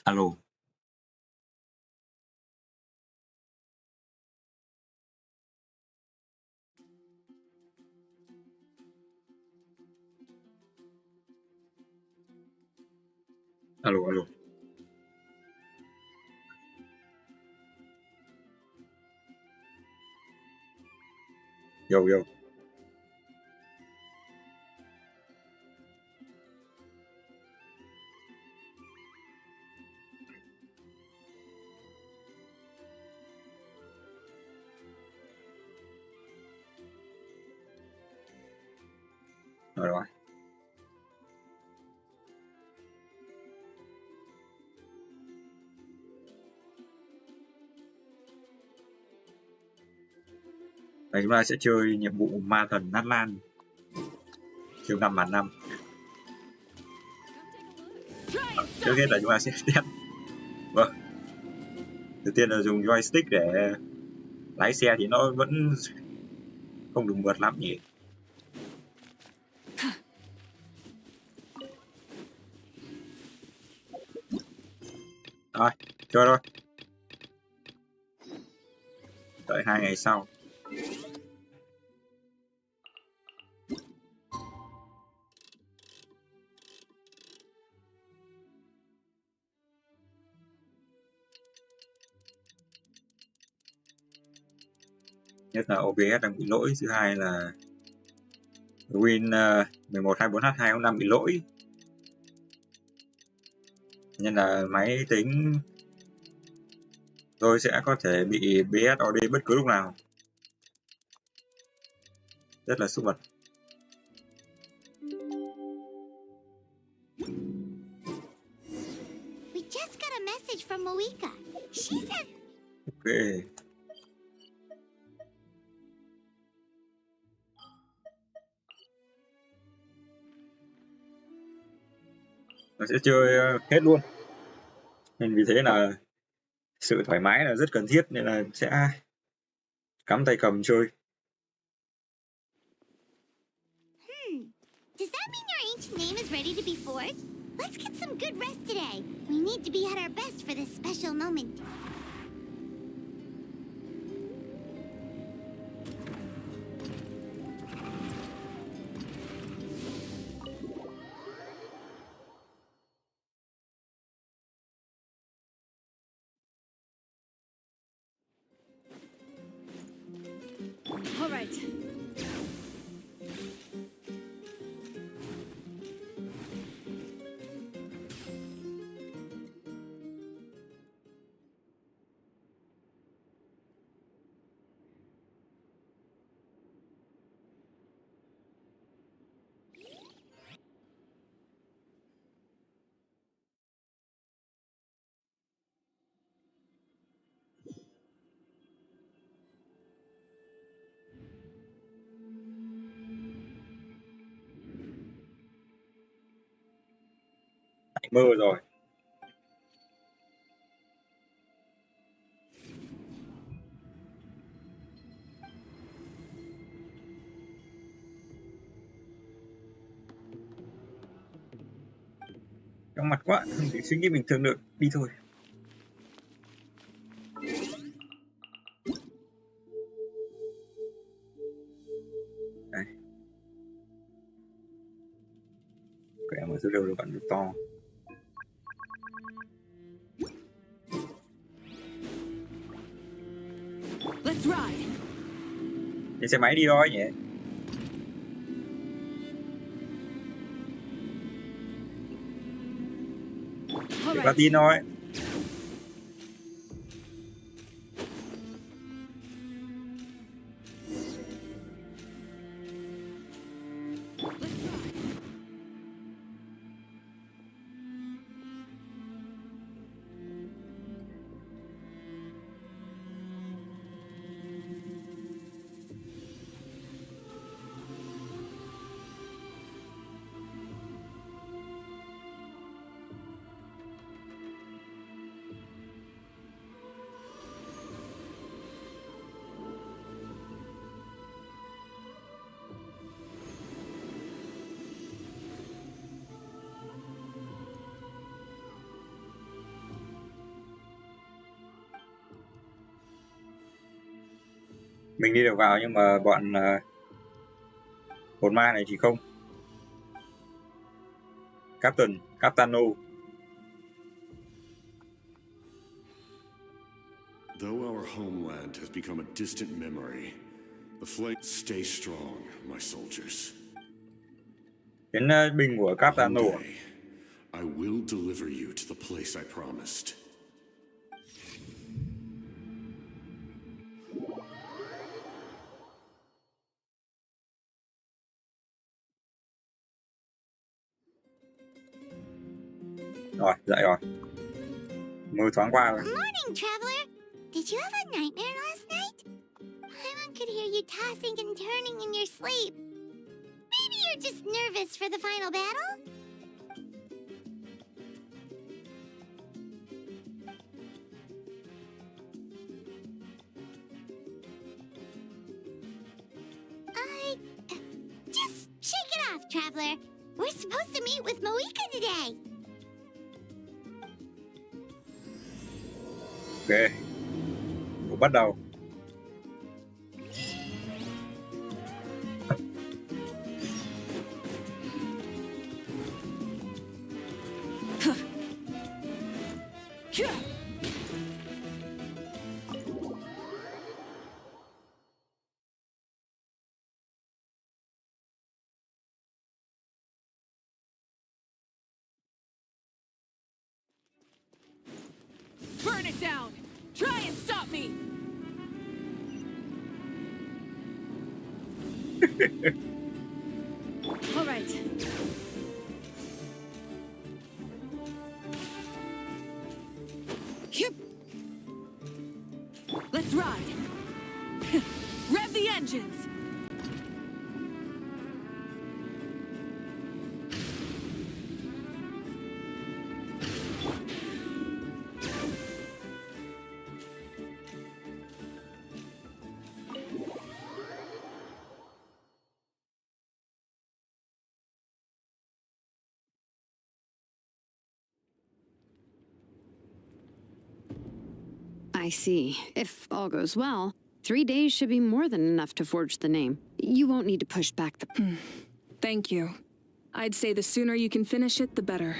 Alo. Alo, alo. Yo, yo. Rồi. Đây chúng ta sẽ chơi nhiệm vụ ma thần Natlan. Chương 5 bản 5. Trước hết là chúng ta sẽ test. Vâng. Đầu tiên là dùng joystick để lái xe thì nó vẫn không được mượt lắm nhỉ. Rồi, chơi thôi. Đợi 2 ngày sau. Nhất là OBS đang bị lỗi, thứ hai là Win 1124H205 bị lỗi. Nên là máy tính tôi sẽ có thể bị BSOD bất cứ lúc nào. Rất là xúc vật. We just got a message from Moika. She said... Ok. Nó sẽ chơi hết luôn. Nên vì thế là sự thoải mái là rất cần thiết, nên là sẽ cắm tay cầm chơi. Does that mean your ancient name is ready to be forged? Let's get some good rest today. We need to be at our best for this special moment. All right. Mơ rồi. Trong mặt quá, không thể suy nghĩ bình thường được. Đi thôi. Đây. Kệ mở số đều là bạn được to. Let's ride. Đi xe máy đi thôi nhỉ. Để qua tin thôi. Mình đi được vào nhưng mà bọn hồn ma này thì không. Captano. Though our homeland has become a distant memory, the flame stay strong, my soldiers. Đến binh của One Captano. day, I will deliver you to the place I promised. Rồi, dậy rồi. Mơ thoáng qua rồi. Morning, traveler. Did you have a nightmare last night? Paimon could hear you tossing and turning in your sleep. Maybe you're just nervous for the final battle? Just shake it off, traveler. We're supposed to meet with Moika today. Ok. Cuộc bắt đầu. Burn it down! Try and stop me! All right. Yep. Let's ride. Rev the engines. I see. If all goes well, 3 days should be more than enough to forge the name. You won't need to push back the... Thank you. I'd say the sooner you can finish it, the better.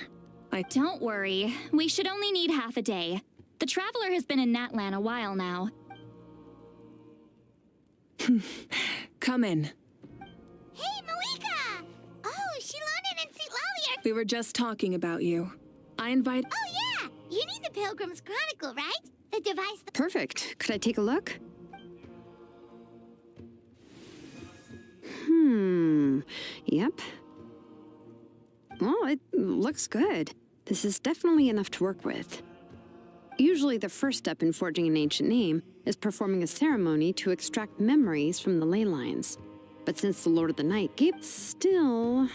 Don't worry. We should only need half a day. The Traveler has been in Natlan a while now. Come in. Hey, Moika! Oh, Shilonen and Sitlali are... We were just talking about you. I invite... Oh, yeah! You need the Pilgrim's Chronicle, right? The device... Perfect. Could I take a look? Yep. Well, it looks good. This is definitely enough to work with. Usually the first step in forging an ancient name is performing a ceremony to extract memories from the ley lines. But since the Lord of the Night gave... Still,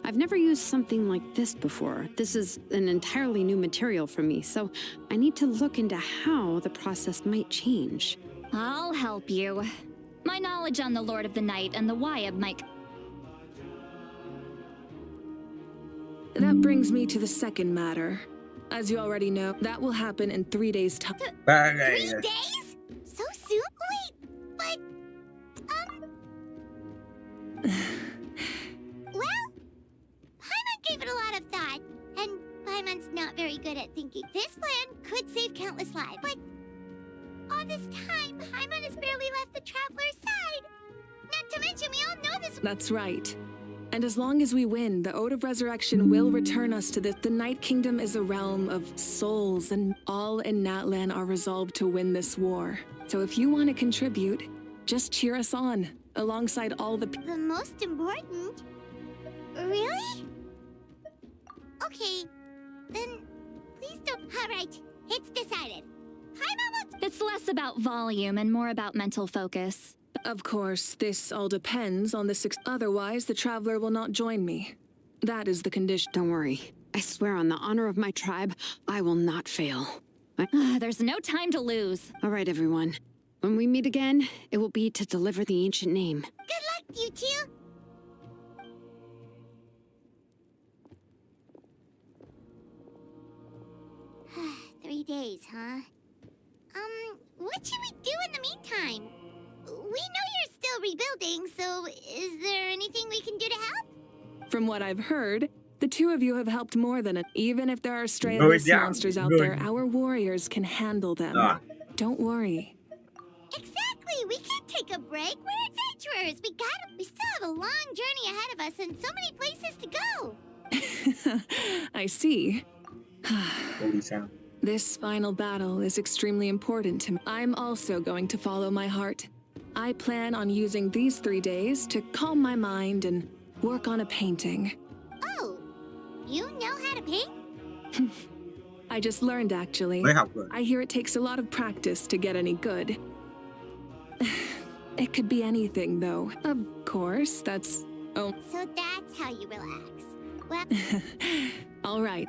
I've never used something like this before. This is an entirely new material for me, so I need to look into how the process might change. I'll help you. My knowledge on the Lord of the Night and the Wyab might... That brings me to the second matter. As you already know, that will happen in 3 days' time. 3 3 days? So soon? Wait, but... Well, Paimon gave it a lot of thought, and Paimon's not very good at thinking. This plan could save countless lives, but all this time, Paimon has barely left the Traveler's side. Not to mention, we all know this... That's right. And as long as we win, the Ode of Resurrection will return us to this. The Night Kingdom is a realm of souls, and all in Natlan are resolved to win this war. So if you want to contribute, just cheer us on, alongside all the... The most important? Really? Okay, then please don't... All right, it's decided. Paimon will... It's less about volume and more about mental focus. Of course, this all depends on the otherwise, the Traveler will not join me. That is the condition. Don't worry. I swear on the honor of my tribe, I will not fail. There's no time to lose. All right, everyone. When we meet again, it will be to deliver the ancient name. Good luck, you two! "3 days, huh? What should we do in the meantime? rebuilding, so is there anything we can do to help? From what I've heard, the two of you have helped more than it. Even if there are stray Người abyss đéo, monsters out người. there, our warriors can handle them. À, Don't worry. Exactly. We can't take a break. We're adventurers. We still have a long journey ahead of us and so many places to go. I see. cô đi sao? This final battle is extremely important to me. I'm also going to follow my heart. I plan on using these 3 days to calm my mind and work on a painting. Oh, you know how to paint? I just learned, actually. Mới học rồi. I hear it takes a lot of practice to get any good. It could be anything, though. Of course, that's... Oh, So that's how you relax. Well, all right.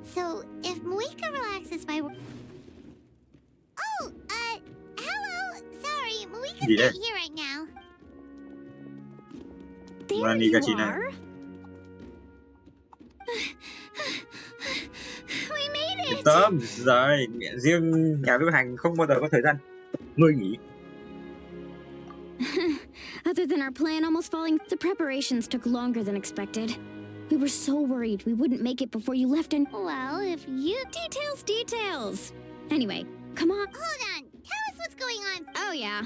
so if Moika relaxes by... Oh, hello. Sorry, Moika's Gì not đấy? here right now. There Money you Gachina. are. We made Yên it. tâm, rồi, riêng nhà lưu hành không bao giờ có thời gian ngơi nghỉ. Other than our plan almost falling, the preparations took longer than expected. We were so worried we wouldn't make it before you left and... Well, if you... Details! Anyway, come on. Hold on. Tell us what's going on. Oh, yeah.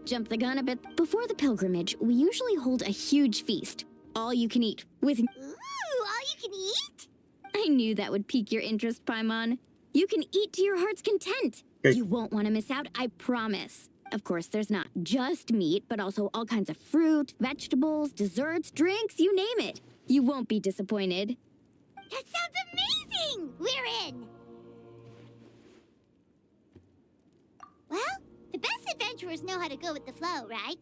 Jump the gun a bit. Before the pilgrimage, we usually hold a huge feast. All you can eat, with... Ooh, all you can eat? I knew that would pique your interest, Paimon. You can eat to your heart's content. Okay. You won't want to miss out, I promise. Of course, there's not just meat, but also all kinds of fruit, vegetables, desserts, drinks, you name it. You won't be disappointed. That sounds amazing! We're in! Well, the best adventurers know how to go with the flow, right?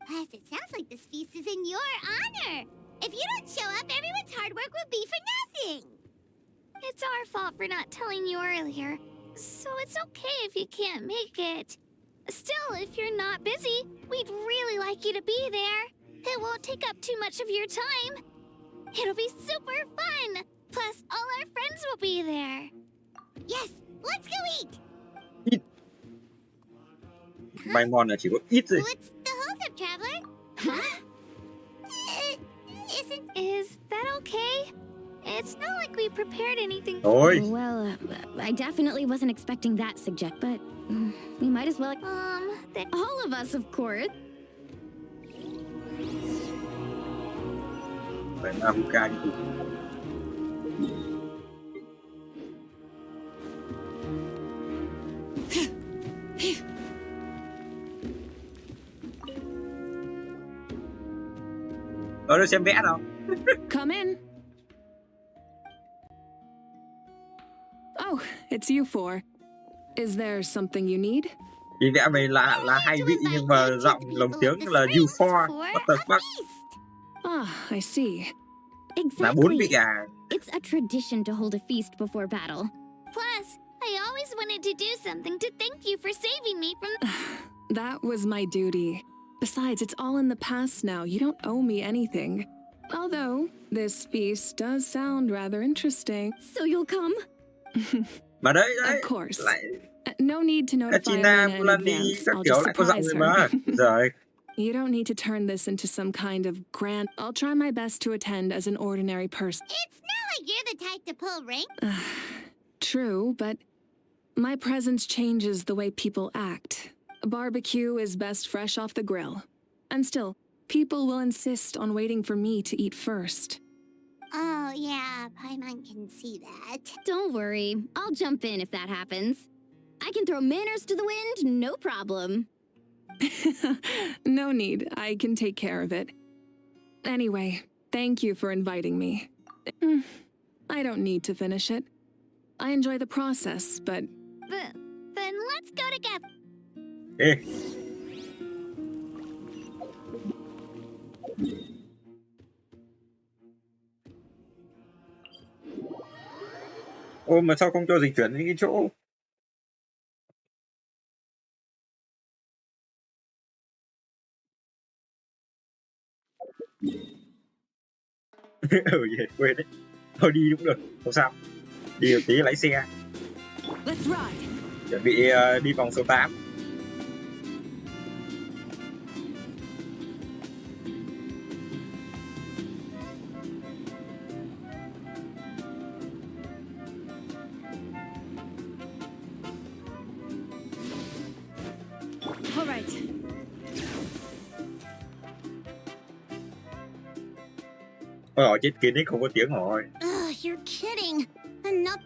Plus, it sounds like this feast is in your honor. If you don't show up, everyone's hard work will be for nothing. It's our fault for not telling you earlier, so it's okay if you can't make it. Still, if you're not busy, we'd really like you to be there. It won't take up too much of your time. It'll be super fun. Plus, all our friends will be there. Yes, let's go eat. Paimon là chỉ có ít thôi. What's the hold up, traveler? Huh? Is that okay? It's not like we prepared anything. Thôi, Well, I definitely wasn't expecting that suggest, but we might as well... All of us, of course. phải Mahuka đi cùng. Ở đây xem vẽ nào. Come in. Oh, it's you four. Is there something you need? Thì vẽ về là hai vị nhưng mà giọng lồng tiếng là you four. What the fuck? Ah, I see. Là 4 vị Exactly. à? It's a tradition to hold a feast before battle. Plus, I always wanted to do something to thank you for saving me from... That was my duty. Besides, it's all in the past now. You don't owe me anything. Although, this feast does sound rather interesting. So you'll come? Mà đấy đấy. Of course. Lại No need to notify China, Lena in Fulani, advance. các I'll kiểu just lại có giọng surprise rồi mà. her. Rồi. You don't need to turn this into some kind of grand... I'll try my best to attend as an ordinary person. It's not like you're the type to pull rank. True, but my presence changes the way people act. A barbecue is best fresh off the grill. And still, people will insist on waiting for me to eat first. Oh, yeah, Paimon can see that. Don't worry. I'll jump in if that happens. I can throw manners to the wind, no problem. No need. I can take care of it. Anyway, thank you for inviting me. I don't need to finish it. I enjoy the process, but Then let's go together. Ê. Ô mà sao không cho dịch chuyển đến cái chỗ? Ừ vậy quên đấy. Thôi đi cũng được, không sao. Đi một tí lái xe. let's ride. Chuẩn bị đi vòng số 8. All right. Ôi chết, kia nick không có tiếng rồi. You're kidding. Enough.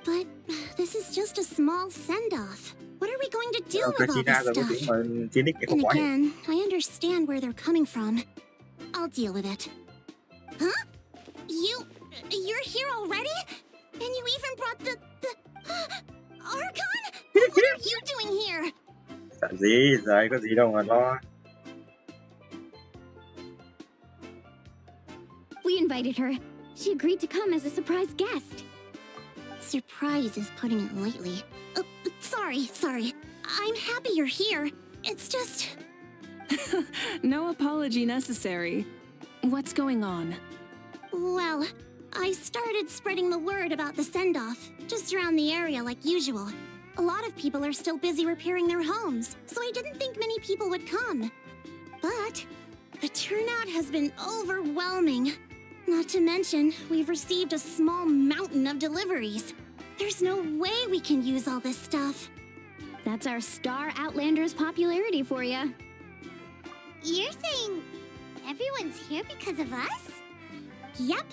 But this is just a small send-off. What are we going to do with all Christina this rồi có tiếng stuff? mà kia nick không And quá. again, I understand where they're coming from. I'll deal with it. Huh? You're here already? And you even brought the Archon? What are you doing here? Sợ gì, giờ có gì đâu mà lo. We invited her. She agreed to come as a surprise guest. Surprise is putting it lightly. Sorry. I'm happy you're here. It's just... No apology necessary. What's going on? Well, I started spreading the word about the send-off, just around the area like usual. A lot of people are still busy repairing their homes, so I didn't think many people would come. But the turnout has been overwhelming. Not to mention, we've received a small mountain of deliveries. There's no way we can use all this stuff. That's our star Outlander's popularity for ya. You're saying everyone's here because of us? Yep.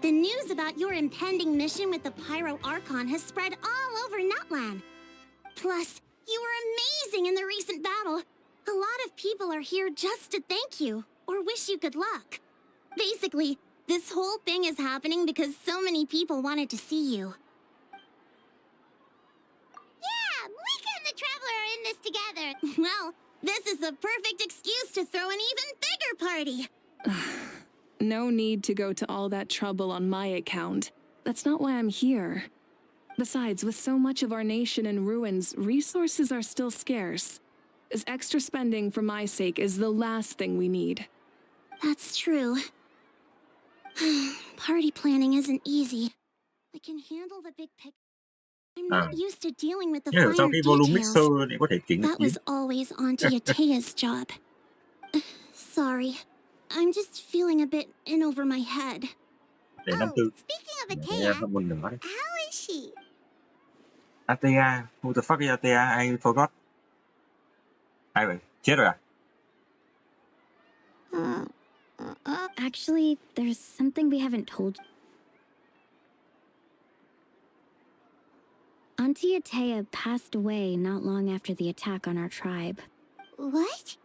The news about your impending mission with the Pyro Archon has spread all over Natlan. Plus, you were amazing in the recent battle. A lot of people are here just to thank you, or wish you good luck. Basically, this whole thing is happening because so many people wanted to see you. Yeah, Malika and the Traveler are in this together. Well, this is the perfect excuse to throw an even bigger party. No need to go to all that trouble on my account. That's not why I'm here. Besides, with so much of our nation in ruins, resources are still scarce. This extra spending for my sake is the last thing we need. That's true. Party planning isn't easy. I can handle the big picture. I'm not used to dealing with the Nhưng mà sau finer khi volume details. mixer thì có thể chỉnh được That tiếng. was always Auntie Atea's job. Sorry. I'm just feeling a bit in over my head. Để năm tư. Speaking of Để Atea, một nửa đấy. how is she? Atea, who the fuck is Atea? I forgot. Ai vậy? Chết rồi à? Actually, there's something we haven't told you. Auntie Atea passed away not long after the attack on our tribe. What?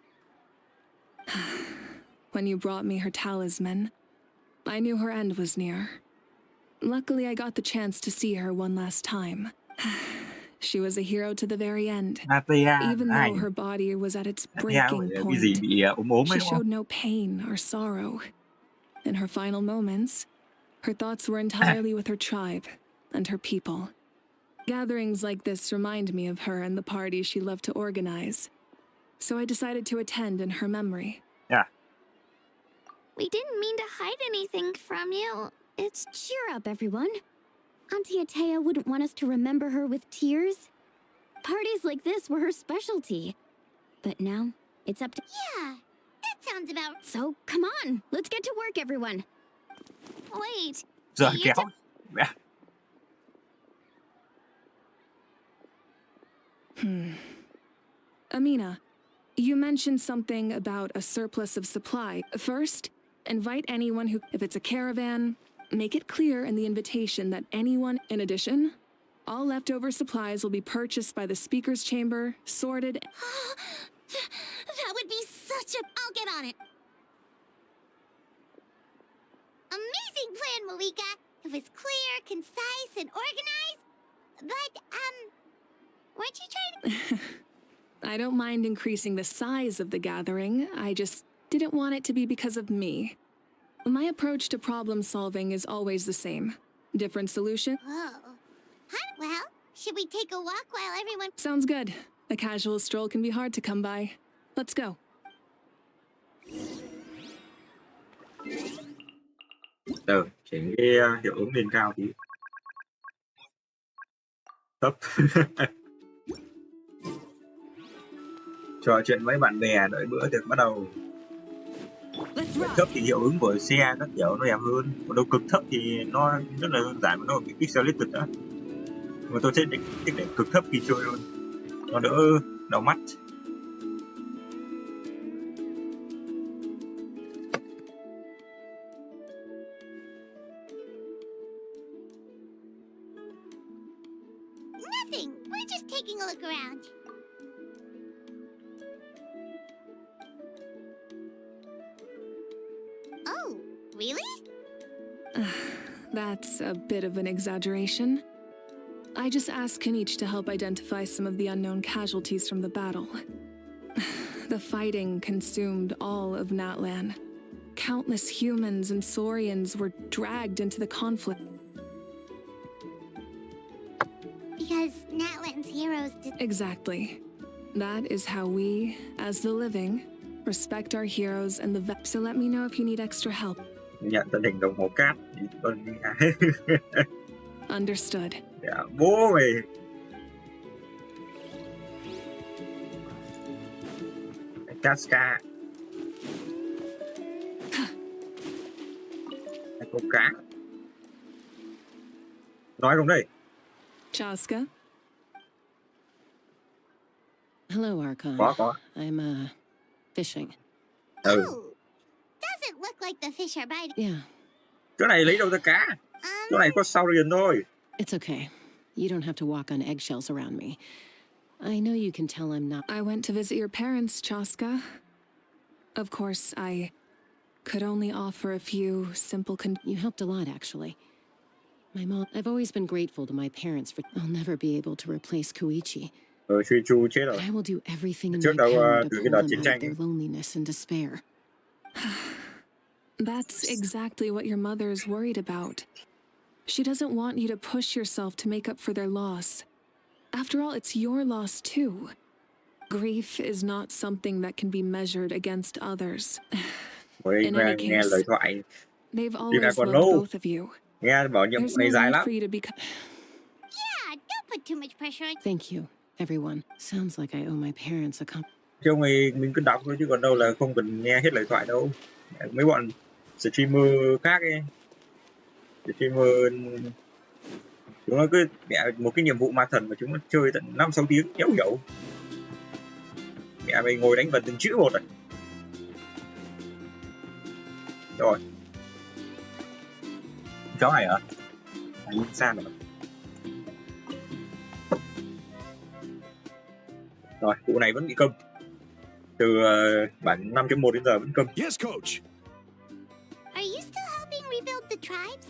When you brought me her talisman, I knew her end was near. Luckily, I got the chance to see her one last time. She was a hero to the very end. Atea, Even ai? though her body was at its Atea breaking cái gì point, bị ốm she ấy đúng không? showed no pain or sorrow. In her final moments, her thoughts were entirely with her tribe and her people. Gatherings like this remind me of her and the parties she loved to organize. So I decided to attend in her memory. Yeah. We didn't mean to hide anything from you. It's cheer up, everyone. Auntie Atea wouldn't want us to remember her with tears. Parties like this were her specialty. But now, it's up to... Yeah, that sounds about... So, come on, let's get to work, everyone. Wait. Giờ you kéo. Mẹ. Amina, you mentioned something about a surplus of supply. First, invite anyone who, if it's a caravan, make it clear in the invitation that anyone, in addition, all leftover supplies will be purchased by the speaker's chamber, sorted. That would be such a... I'll get on it. Amazing plan, Malika. It was clear, concise, and organized. But, weren't you trying to... I don't mind increasing the size of the gathering. I just didn't want it to be because of me. My approach to problem solving is always the same. Different solution? Whoa. Huh? Well, should we take a walk while everyone... Sounds good. A casual stroll can be hard to come by. Let's go. Chỉnh cái hiệu ứng lên cao tí. Thấp. Trò chuyện với bạn bè đợi bữa tiệc bắt đầu. Thấp thì hiệu ứng của xe các kiểu nó đẹp hơn, còn đâu cực thấp thì nó rất là đơn giản, nó bị pixelated nữa. Mà tôi thích để cực thấp khi chơi luôn, nó đỡ đau mắt. Nothing. We're just taking a look around. Oh, really? That's a bit of an exaggeration. I just asked Kanich to help identify some of the unknown casualties from the battle. The fighting consumed all of Natlan. Countless humans and Saurians were dragged into the conflict. Because Natlan's heroes did. Exactly. That is how we, as the living, respect our heroes and the vets. So let me know if you need extra help. Nhận tận hình đồng hồ cát. Understood. Dạ, bố mày. Casca. Câu cá. Nói không đây? Chaska? Hello, Archon. Có. I'm, fishing. Ừ. Oh, doesn't look like the fish are biting. Yeah, Chỗ này lấy đâu ra cá? Chỗ này có Saurian thôi. it's okay. You don't have to walk on eggshells around me. I know you can tell I'm not. I went to visit your parents, Chaska. Of course, I could only offer a few simple You helped a lot, actually. My mom. I've always been grateful to my parents for. I'll never be able to replace Koichi. Suy chu chết rồi. I will do everything in Trước my đâu, power to từ pull cái đợt them chiến out tranh of their loneliness and despair. That's exactly what your mother is worried about. She doesn't want you to push yourself to make up for their loss. After all, it's your loss too. Grief is not something that can be measured against others. In any Nghe case, lời thoại. they've always còn loved lâu. both of you. Nghe bảo nhiệm vụ There's này no dài need lắm. for you to become. Yeah, don't put too much pressure on. Thank you, everyone. Sounds like I owe my parents a Chứ ông ấy mình cứ đọc thôi chứ còn đâu là không cần nghe hết lời thoại đâu. Mấy bọn streamer khác ấy, streamer chúng nó cứ mẹ một cái nhiệm vụ ma thần mà chúng nó chơi tận 5-6 tiếng nhéo hiểu. Mẹ mày ngồi đánh vần từng chữ một rồi. Rồi. Chó này hả? Nhìn xa rồi. Rồi, vụ này vẫn bị câm. Từ bản 5.1 đến giờ vẫn câm. Yes, coach. Are you still helping rebuild the tribes?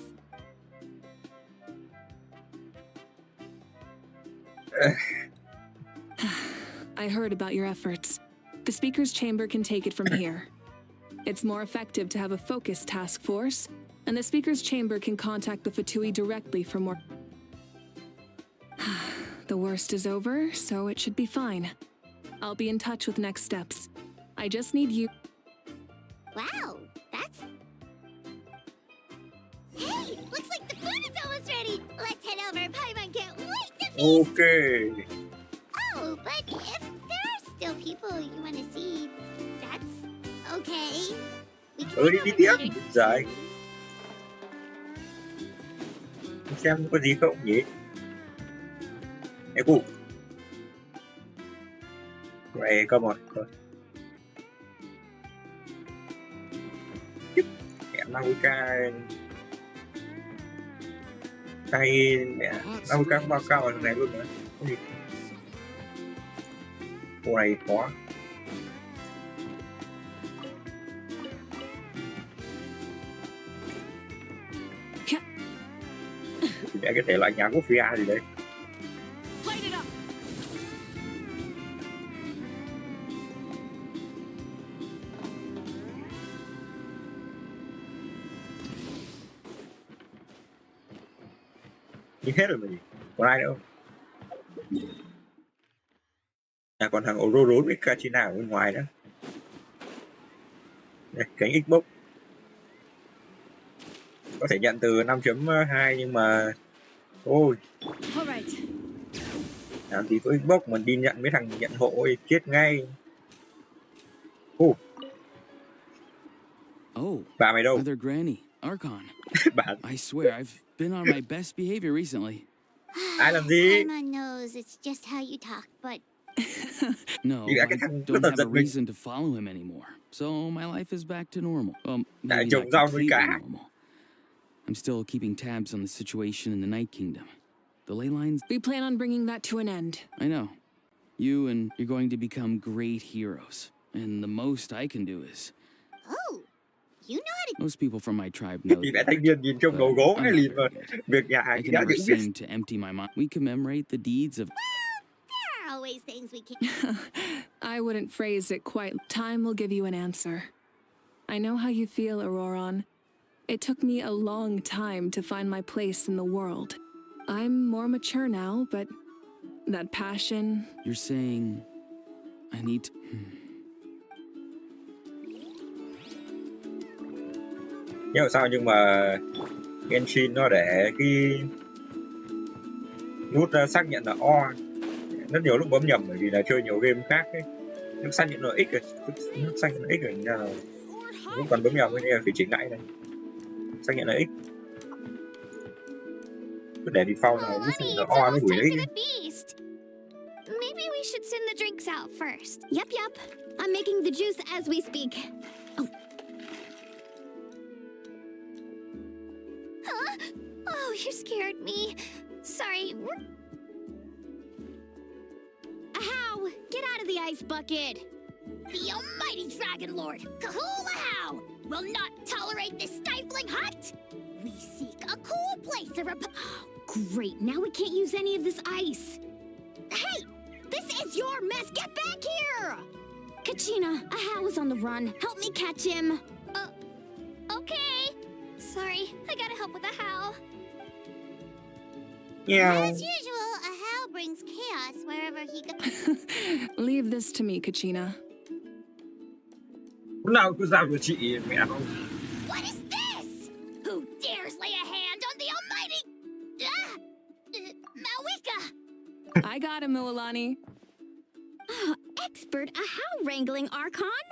I heard about your efforts. The Speaker's Chamber can take it from here. It's more effective to have a focused task force, and the Speaker's Chamber can contact the Fatui directly for more. The worst is over, so it should be fine. I'll be in touch with next steps. I just need you. Wow, that's... Hey, looks like the food is almost ready. Let's head over. Paimon can't wait to feast. Ok. Oh, but if there are still people you want to see, that's okay. We can Đi head đi over tiếp. later. Dài. Xem có gì không nhỉ? Ê cụ. Rồi, come on. Tiếp. Mẹ Nahuka. Hay mẹ Nahuka bao cao ở này luôn nữa. Cái gì? Bộ này khó. Mẹ cái thể loại nhạc của Fia gì đấy. Đi hết rồi mà gì? Còn ai nữa không? À còn thằng Ororo với Kachina ở bên ngoài nữa. Đây, cánh Xbox. Có thể nhận từ 5.2 nhưng mà ôi. All right. Làm gì có Xbox mà đi nhận mấy thằng nhận hộ ấy, chết ngay. Oh, Bà mày đâu? Mother Granny, Archon. Bà I swear I've been on my best behavior recently. ai làm gì? Paimon knows it's just how you talk, but No, Thì cả I cái thằng nó don't tật have giật a mình. reason to follow him anymore. So my life is back to normal. Well, Tại maybe trồng not rau nuôi completely cá. normal. I'm still keeping tabs on the situation in the Night Kingdom. The ley lines, We plan on bringing that to an end. I know. You and you're going to become great heroes. And the most I can do is... oh, you know how to Most people from my tribe know Thì the mẹ thanh art, niên nhìn trông but gấu gấu I'm hay not lìn mà very good. việc nhà I hàng can đã never chữ biết. seem to empty my mind. We commemorate the deeds of... there are always things we can I wouldn't phrase it quite. Time will give you an answer. I know how you feel, Auroron. It took me a long time to find my place in the world. I'm more mature now, but that passion... You're saying... I need to... Nhưng mà sao nhưng mà Genshin nó để cái nút xác nhận là O, rất nhiều lúc bấm nhầm bởi vì là chơi nhiều game khác ấy. Nó xác nhận là X rồi, nút xác nhận là X rồi nên là cũng còn bấm nhầm nên là phải chỉnh lại này. Xác nhận là X. Cứ để default là nút xác nhận là O nó gửi time X. for the feast. Maybe we should send the drinks out first. Yep. I'm making the juice as we speak. Oh. Huh? Oh, you scared me. Sorry. Ahow! Get out of the ice bucket! The almighty Dragon Lord, Kahulahau, will not tolerate this stifling hut. We seek a cool place of Great, now we can't use any of this ice. Hey! This is your mess! Get back here! Kachina, Ahow is on the run. Help me catch him. Okay. Sorry, I gotta help with Ahow. Yeah. As usual, Ahau brings chaos wherever he goes. Leave this to me, Kachina. Lúc nào cứ giao cho chị mẹ không? What is this? Who dares lay a hand on the almighty Mawika? I got him, Mualani. Expert Ahow wrangling, Archon?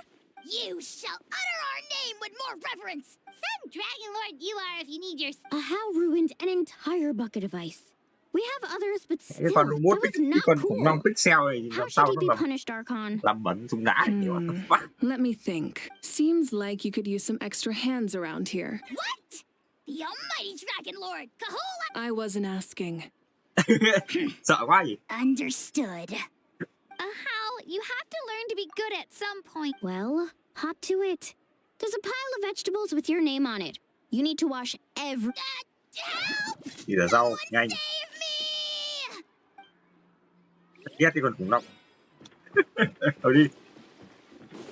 You shall utter our name with more reverence. Some Dragon Lord you are if you need your... Ahow ruined an entire bucket of ice. We have others, but Cái still, con that robot was cái not con khủng long cool. pixel này How làm should sao he nó be punished, Archon? làm bẩn dùng đá thì what the fuck? Let me think. Seems like you could use some extra hands around here. What? The almighty Dragon Lord, Kahula... I wasn't asking. Sợ quá gì? Understood. Ahow, you have to learn to be good at some point. Well, hop to it. There's a pile of vegetables with your name on it. You need to wash every... Help! Thì là rau nhanh. Save me! Ghét cái con khủng long. Thôi đi.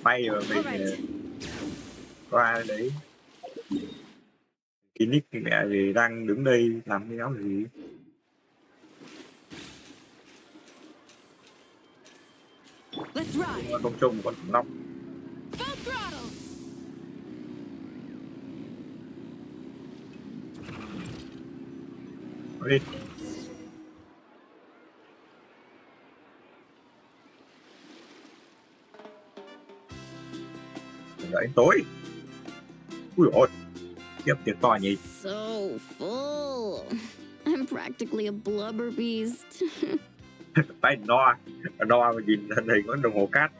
Bay rồi mình qua đấy. Cái nick mẹ thì đang đứng đây làm cái áo gì? Let's ride. Không trông một con khủng long. Full throttle. Thôi đi. Đợi đến tối. Ui ôi. Tiếp tiệc to nhỉ. So full. I'm practically a blubber beast. Tay no. No mà nhìn hình hình con đồng hồ cát.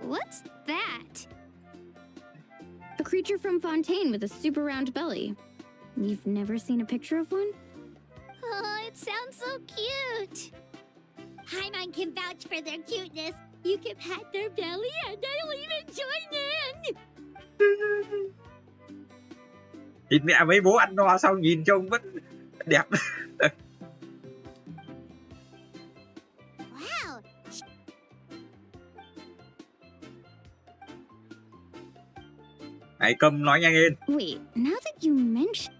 What's that? A creature from Fontaine with a super round belly. You've never seen a picture of one? Oh, it sounds so cute. Paimon can vouch for their cuteness. You can pat their belly and I'll even join in. Thịt mẹ mấy bố ăn no sao nhìn trông vẫn đẹp. Wow. Hãy cầm nói nhanh lên. Wait, now that you mention,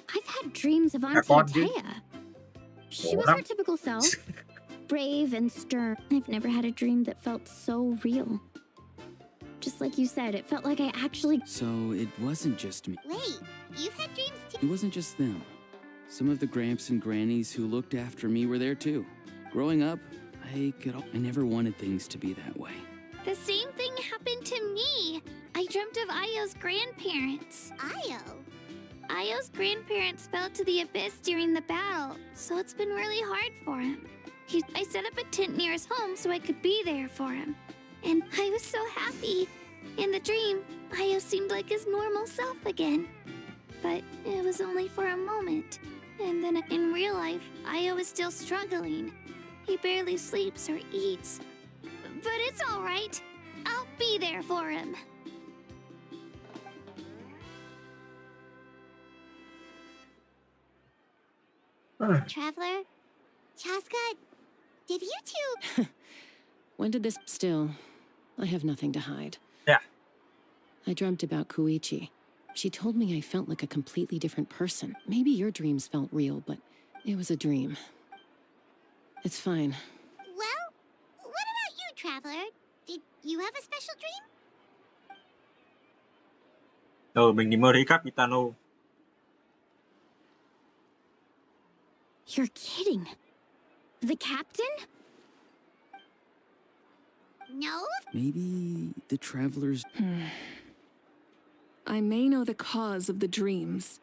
I've had dreams of Auntie con chứ. Atea. She Khổ was lắm. our typical self, brave and stern. I've never had a dream that felt so real. Just like you said, it felt like I actually... So it wasn't just me. Wait, you've had dreams too? It wasn't just them. Some of the gramps and grannies who looked after me were there too. Growing up, I never wanted things to be that way. The same thing happened to me. I dreamt of Io's grandparents. Io? Io's grandparents fell to the abyss during the battle, so it's been really hard for him. I set up a tent near his home so I could be there for him. And I was so happy. In the dream, Io seemed like his normal self again. But it was only for a moment. And then in real life, Io is still struggling. He barely sleeps or eats. But it's all right. I'll be there for him. Traveler? Chaska? Did you two... When did this... Still, I have nothing to hide. Yeah. I dreamt about Koichi. She told me I felt like a completely different person. Maybe your dreams felt real, but it was a dream. It's fine. Well, what about you, Traveler? Did you have a special dream? Mình thì mơ thấy Capitano. You're kidding. The captain? No? Maybe the travelers... I may know the cause of the dreams.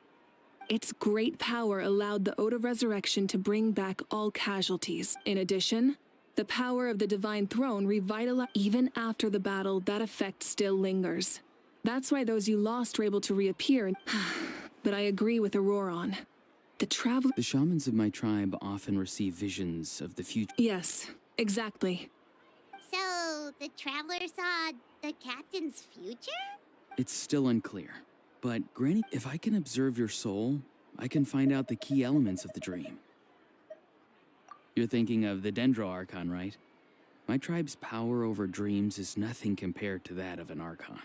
Its great power allowed the Ode of Resurrection to bring back all casualties. In addition, the power of the Divine Throne revitalized even after the battle. That effect still lingers. That's why those you lost were able to reappear. But I agree with Auroron. The shamans of my tribe often receive visions of the future. Yes, exactly. So, the Traveler saw the captain's future? It's still unclear. But, Granny, if I can observe your soul, I can find out the key elements of the dream. You're thinking of the Dendro Archon, right? My tribe's power over dreams is nothing compared to that of an Archon.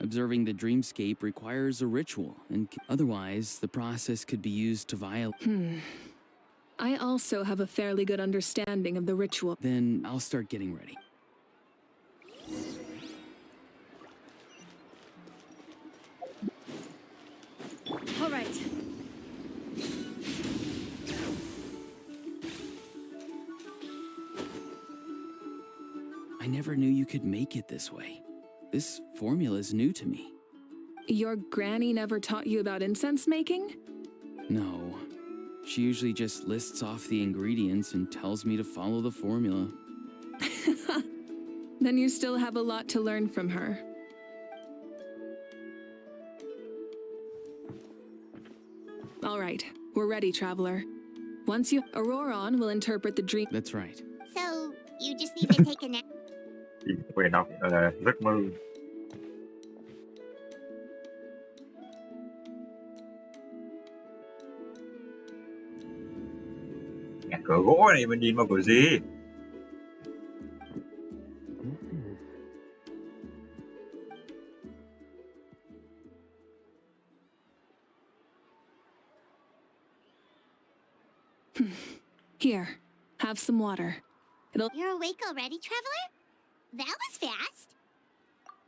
Observing the dreamscape requires a ritual, and otherwise, the process could be used to violate... I also have a fairly good understanding of the ritual. Then I'll start getting ready. All right. I never knew you could make it this way. This formula is new to me. Your granny never taught you about incense making? No. She usually just lists off the ingredients and tells me to follow the formula. Then you still have a lot to learn from her. All right, we're ready, Traveler. Auroron will interpret the dream. That's right. So, you just need to take a nap? Quyền đọc giấc mơ. Nhà cửa gỗ này mình nhìn vào cửa gì? Here, have some water. You're awake already, Traveler? That was fast.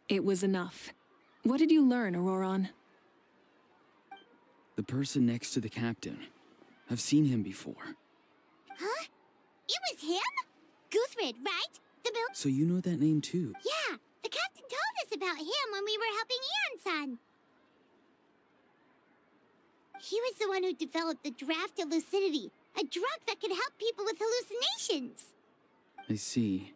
It was enough. What did you learn, Auroron? The person next to the captain. I've seen him before. Huh? It was him? Guthrid, right? So you know that name too? Yeah, the captain told us about him when we were helping Ian-san. He was the one who developed the draft of lucidity, a drug that could help people with hallucinations. I see.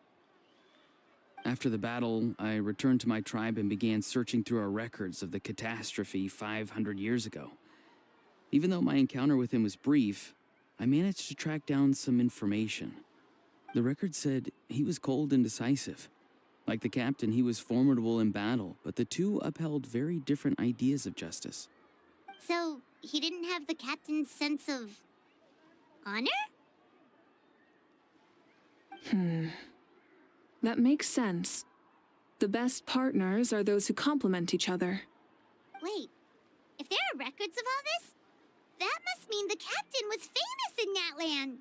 After the battle, I returned to my tribe and began searching through our records of the catastrophe 500 years ago. Even though my encounter with him was brief, I managed to track down some information. The record said he was cold and decisive. Like the captain, he was formidable in battle, but the two upheld very different ideas of justice. So, he didn't have the captain's sense of... honor? That makes sense. The best partners are those who complement each other. Wait, if there are records of all this, that must mean the captain was famous in Natlan.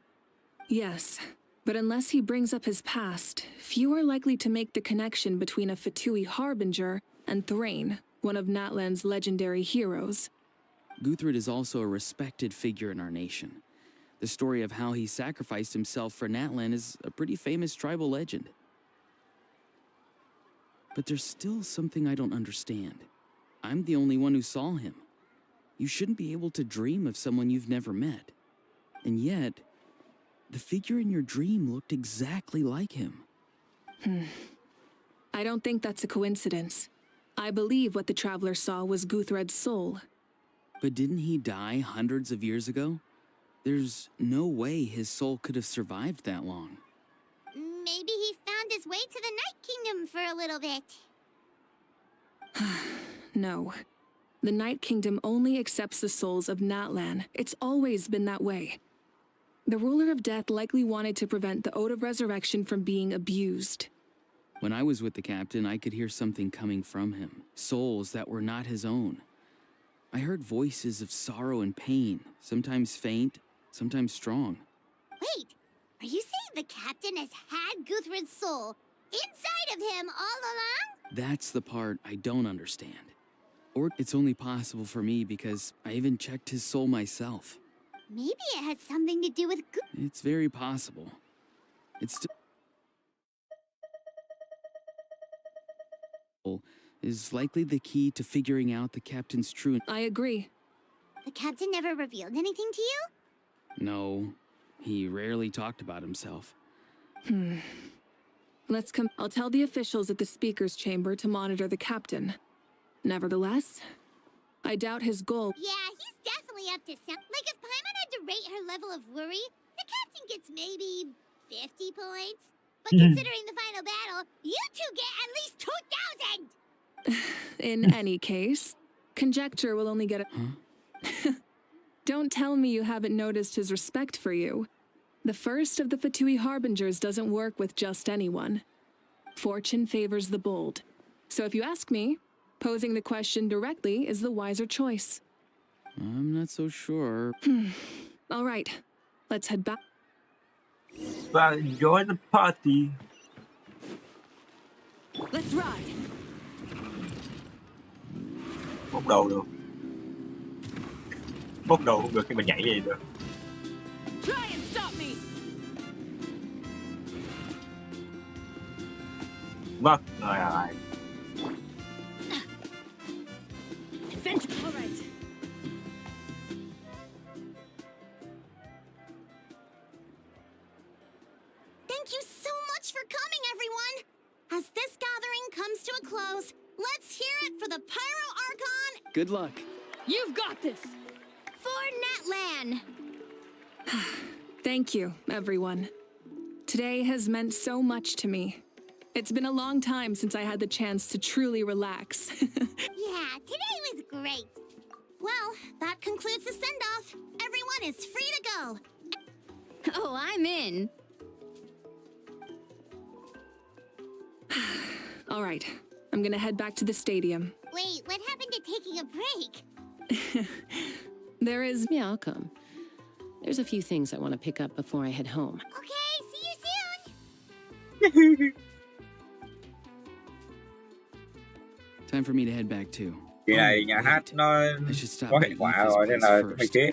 Yes, but unless he brings up his past, few are likely to make the connection between a Fatui harbinger and Thrain, one of Natlan's legendary heroes. Guthred is also a respected figure in our nation. The story of how he sacrificed himself for Natlan is a pretty famous tribal legend. But there's still something I don't understand. I'm the only one who saw him. You shouldn't be able to dream of someone you've never met. And yet, the figure in your dream looked exactly like him. I don't think that's a coincidence. I believe what the traveler saw was Guthred's soul. But didn't he die hundreds of years ago? There's no way his soul could have survived that long. Maybe he found his way to the Night Kingdom for a little bit. No. The Night Kingdom only accepts the souls of Natlan. It's always been that way. The ruler of death likely wanted to prevent the Ode of Resurrection from being abused. When I was with the captain, I could hear something coming from him. Souls that were not his own. I heard voices of sorrow and pain, sometimes faint, sometimes strong. Wait, are you saying the captain has had Guthred's soul inside of him all along? That's the part I don't understand. Or it's only possible for me because I even checked his soul myself. Maybe it has something to do with It's very possible. It's is likely the key to figuring out the captain's true. I agree. The captain never revealed anything to you? No, he rarely talked about himself. I'll tell the officials at the speaker's chamber to monitor the captain. Nevertheless, I doubt his goal. Yeah, he's definitely up to something. Like if Paimon had to rate her level of worry, the captain gets maybe 50 points. But considering the final battle, you two get at least 2,000! In any case, conjecture will only get a... Huh? Don't tell me you haven't noticed his respect for you. The first of the Fatui Harbingers doesn't work with just anyone. Fortune favors the bold. So if you ask me, posing the question directly is the wiser choice. I'm not so sure. All right, let's head back. But enjoy the party. Let's ride! Bốc đầu được. Bốc đầu không được khi mà nhảy gì được. Try and stop me! Vâng, rồi. Adventure, all right. Thank you so much for coming, everyone! As this gathering comes to a close, let's hear it for the Pyro Archon Good luck. You've got this! for Natlan! Thank you, everyone. Today has meant so much to me. It's been a long time since I had the chance to truly relax. Yeah, today was great. Well, that concludes the send-off. Everyone is free to go. Oh, I'm in. All right, I'm gonna head back to the stadium. Wait, what happened to taking a break? There is... Yeah, I'll come. There's a few things I want to pick up before I head home. Okay, see you soon. Time for me to head back too. Kỳ này nhà hát nó I should stop có by hệ quả Aoife's rồi nên place là phải first. chết.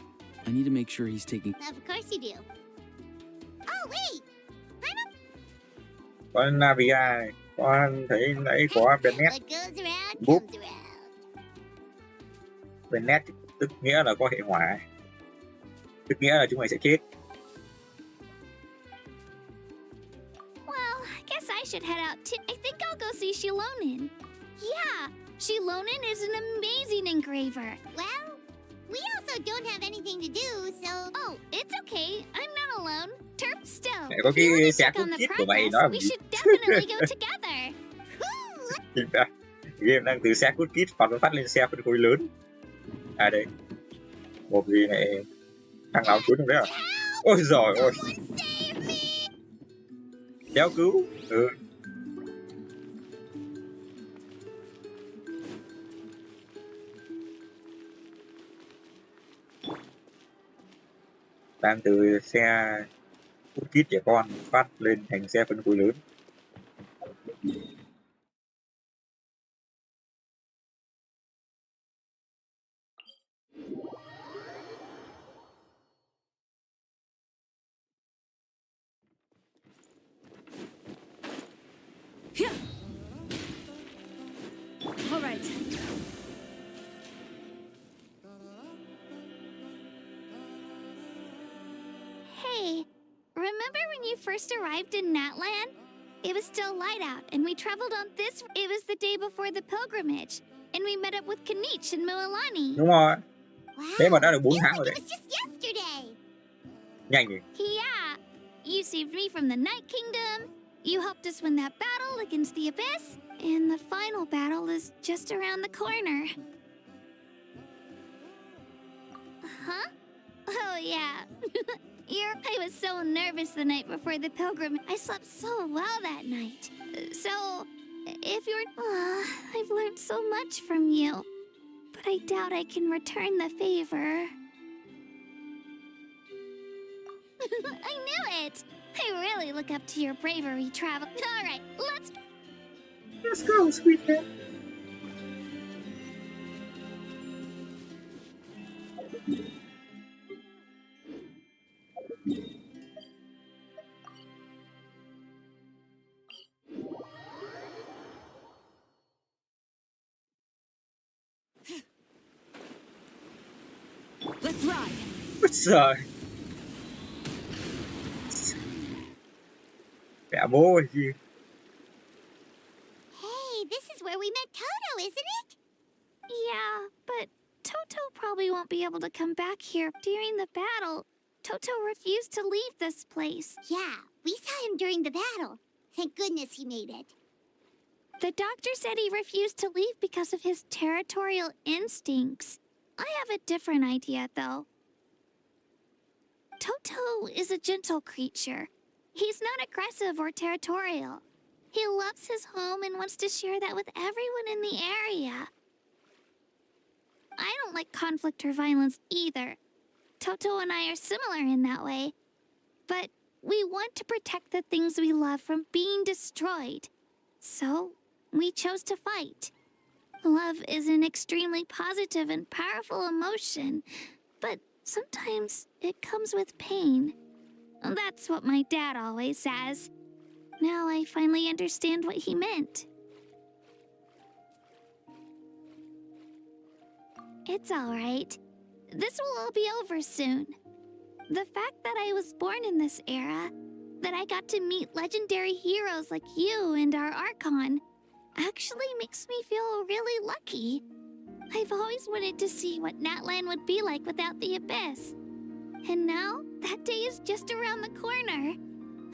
I need to make sure he's taking. Of course you do. Oh, wait. Có Navia, có thấy nãy có Bennett. What goes around Boop. comes around. Bennett tức nghĩa là có hệ hỏa. Tức nghĩa là chúng mày sẽ chết. Well, I guess I should head out too. I think I'll go see Shilonin. Yeah, Shilonin is an amazing engraver. Well, we also don't have anything to do, so... Oh, it's okay. I'm not alone. Terp still. Mẹ có If you cái want to xe check cút on the kít của mày progress, nói làm we gì? should definitely go together. Chính ra, game đang từ xe cút kít phạt nó phát lên xe phân khối lớn. À đây, một gì này, thằng nào trốn trong đấy à? Ôi giời ơi, Someone save me! kéo cứu. Ừ. Đang từ xe cút kít trẻ con phát lên thành xe phân khối lớn. when you first arrived in Natlan? It was still light out, and we traveled on this. It was the day before the pilgrimage, and we met up with Kanich and Mualani. Đúng rồi. Wow. Thế mà đã được 4 Feels tháng rồi like đấy. it was just yesterday. Nhanh nhỉ? Yeah, you saved me from the Night Kingdom. You helped us win that battle against the Abyss, and the final battle is just around the corner. Huh? Oh yeah. I was so nervous the night before the pilgrim. I slept so well that night. So, if you're... I've learned so much from you, but I doubt I can return the favor. I knew it! I really look up to your bravery, Travel. Alright, Let's go, sweetheart. Let's ride. Ôi giời. Mẹ bố ơi gì. Hey, this is where we met Toto, isn't it? Yeah, but Toto probably won't be able to come back here during the battle. Toto refused to leave this place. Yeah, we saw him during the battle. Thank goodness he made it. The doctor said he refused to leave because of his territorial instincts. I have a different idea, though. Toto is a gentle creature. He's not aggressive or territorial. He loves his home and wants to share that with everyone in the area. I don't like conflict or violence either. Toto and I are similar in that way. But we want to protect the things we love from being destroyed. So, we chose to fight. Love is an extremely positive and powerful emotion, but sometimes it comes with pain. That's what my dad always says. Now I finally understand what he meant. It's all right. This will all be over soon. The fact that I was born in this era, that I got to meet legendary heroes like you and our Archon, actually makes me feel really lucky. I've always wanted to see what Natlan would be like without the Abyss. And now, that day is just around the corner.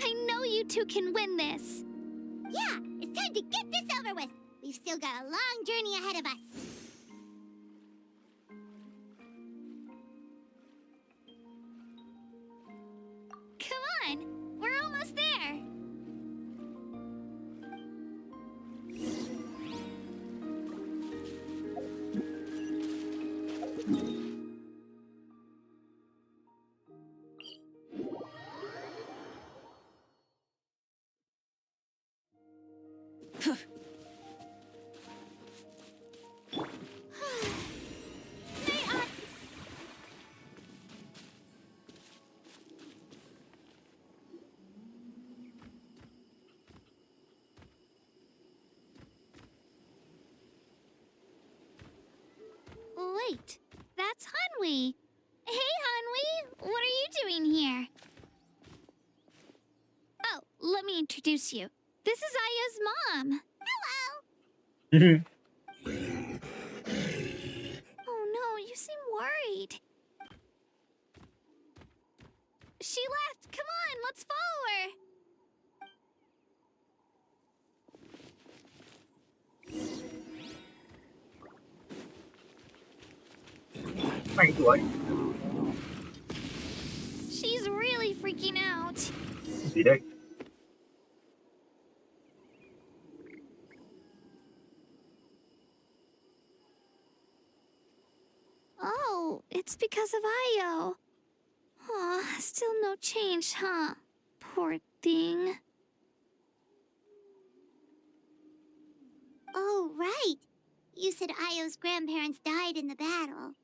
I know you two can win this. Yeah, it's time to get this over with. We've still got a long journey ahead of us. Come on, we're almost there. Wait, that's Hanwi. Hey, Hanwi, what are you doing here? Oh, let me introduce you. This is Aya's mom. Hello. Oh no, you seem worried. She left. Come on, let's follow her. Mấy tuổi. She's really freaking out. Gì đây? Oh, it's because of Ayo. Aw, still no change, huh? Poor thing. Oh, right. You said Ayo's grandparents died in the battle.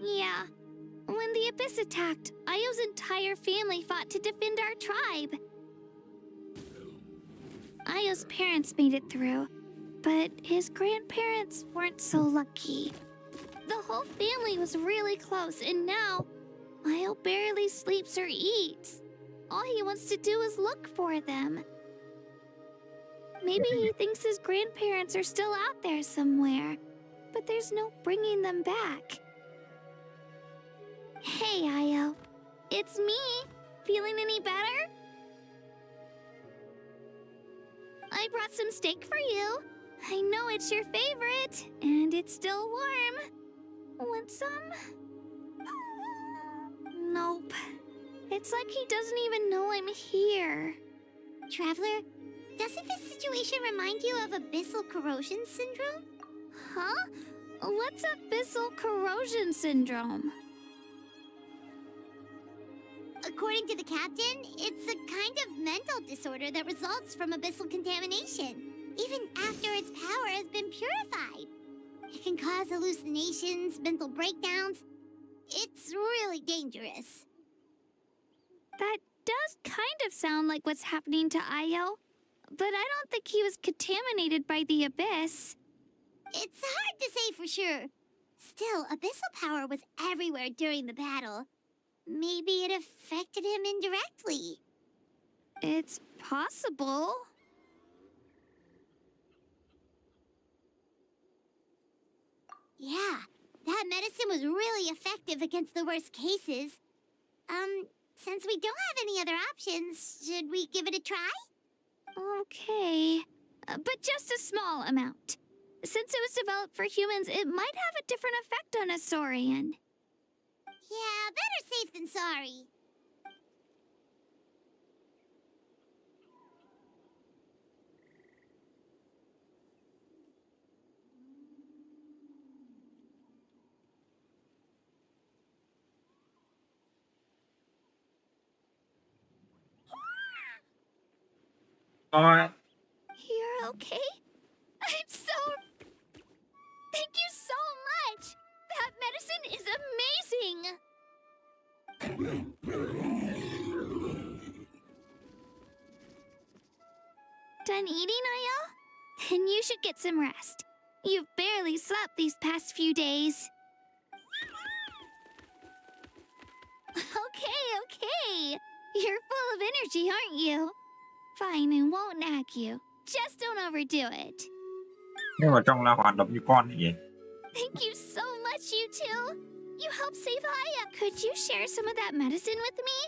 Yeah. When the Abyss attacked, Ayo's entire family fought to defend our tribe. Ayo's parents made it through, but his grandparents weren't so lucky. The whole family was really close, and now Io barely sleeps or eats. All he wants to do is look for them. Maybe he thinks his grandparents are still out there somewhere, but there's no bringing them back. Hey, Io. It's me. Feeling any better? I brought some steak for you. I know it's your favorite, and it's still warm. Want some? Nope. It's like he doesn't even know I'm here. Traveler, doesn't this situation remind you of abyssal corrosion syndrome? Huh? What's abyssal corrosion syndrome? According to the captain, it's a kind of mental disorder that results from abyssal contamination, even after its power has been purified. It can cause hallucinations, mental breakdowns. It's really dangerous. That does kind of sound like what's happening to Io, but I don't think he was contaminated by the abyss. It's hard to say for sure. Still, abyssal power was everywhere during the battle. Maybe it affected him indirectly. It's possible. Yeah, that medicine was really effective against the worst cases. Since we don't have any other options, should we give it a try? Okay, but just a small amount. Since it was developed for humans, it might have a different effect on a Saurian. Yeah, better safe than sorry. Thôi, You're okay? I'm so... Thank you so much! That medicine is amazing! Done eating, Io? Then you should get some rest. You've barely slept these past few days. Okay. You're full of energy, aren't you? Fine, I won't nag you. Just don't overdo it. nhưng mà trông là hoạt động như con như vậy. Thank you so much, you two. You helped save Aya. Could you share some of that medicine with me?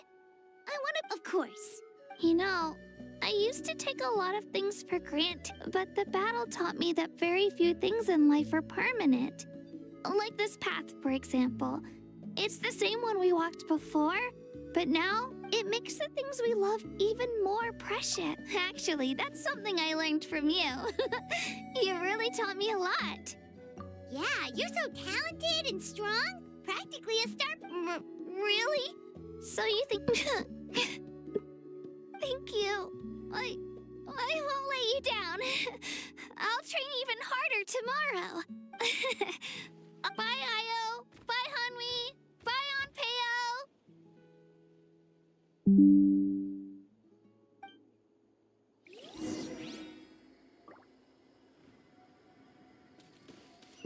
I want to, of course. You know, I used to take a lot of things for granted, but the battle taught me that very few things in life are permanent. Like this path, for example. It's the same one we walked before, but now it makes the things we love even more precious. Actually, that's something I learned from you. You really taught me a lot. Yeah, you're so talented and strong. Practically a star. Really? So you think... Thank you. I won't let you down. I'll train even harder tomorrow. Bye, Io. Bye, Hanwi. Bye, Onpeo.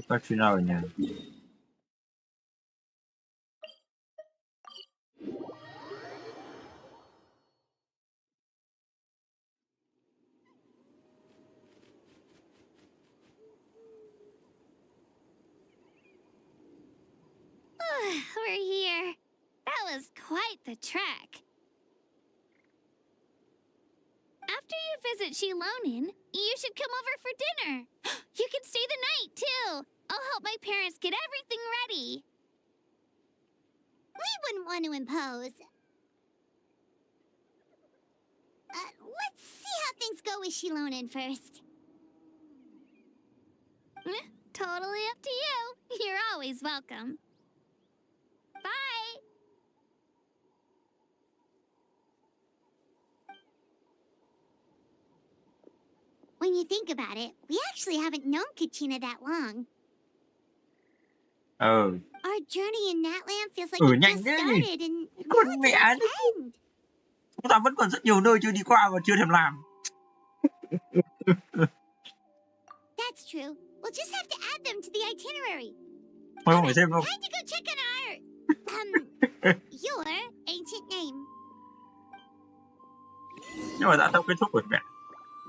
Katrina ở nhà. We're here. That was quite the trek. After you visit Shilonin, you should come over for dinner. You can stay the night, too. I'll help my parents get everything ready. We wouldn't want to impose. Let's see how things go with Shilonin first. Totally up to you. You're always welcome. Bye. When you think about it, we actually haven't known Katrina that long. Ờ. Our journey in Natlan feels like Ừ, it nhanh just thế nhỉ? started and Con now it's mẹ about nó. to end. Chúng ta vẫn còn rất nhiều nơi chưa đi qua và chưa thèm làm. That's true. We'll just have to add them to the itinerary. Thôi không phải xem đâu. Time to go check on our Your ancient name. Nhưng mà đã sắp kết thúc rồi mẹ.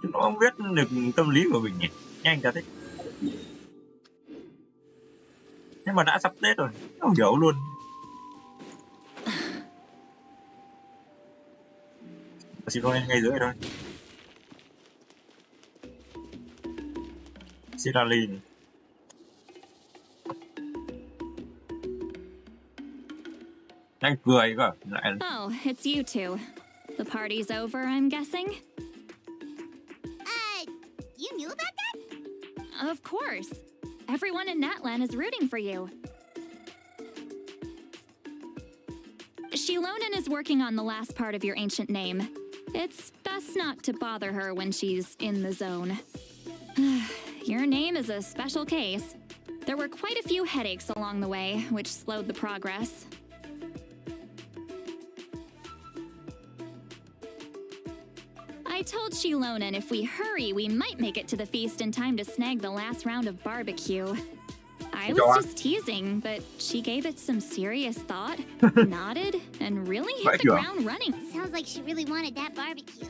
Chúng nó không biết được tâm lý của mình nhỉ. Nhanh thật đấy. Nhưng mà đã sắp Tết rồi, không hiểu luôn. Xin lỗi ngay dưới thôi. Silalin. Đang cười cơ. Lại... Oh, it's you two. The party's over, I'm guessing? You knew about that? Of course. Everyone in Natlan is rooting for you. Shilonan is working on the last part of your ancient name. It's best not to bother her when she's in the zone. Your name is a special case. There were quite a few headaches along the way, which slowed the progress. I told Shilonan if we hurry, we might make it to the feast in time to snag the last round of barbecue. I was just teasing, but she gave it some serious thought, nodded, and really hit the ground running. Sounds like she really wanted that barbecue.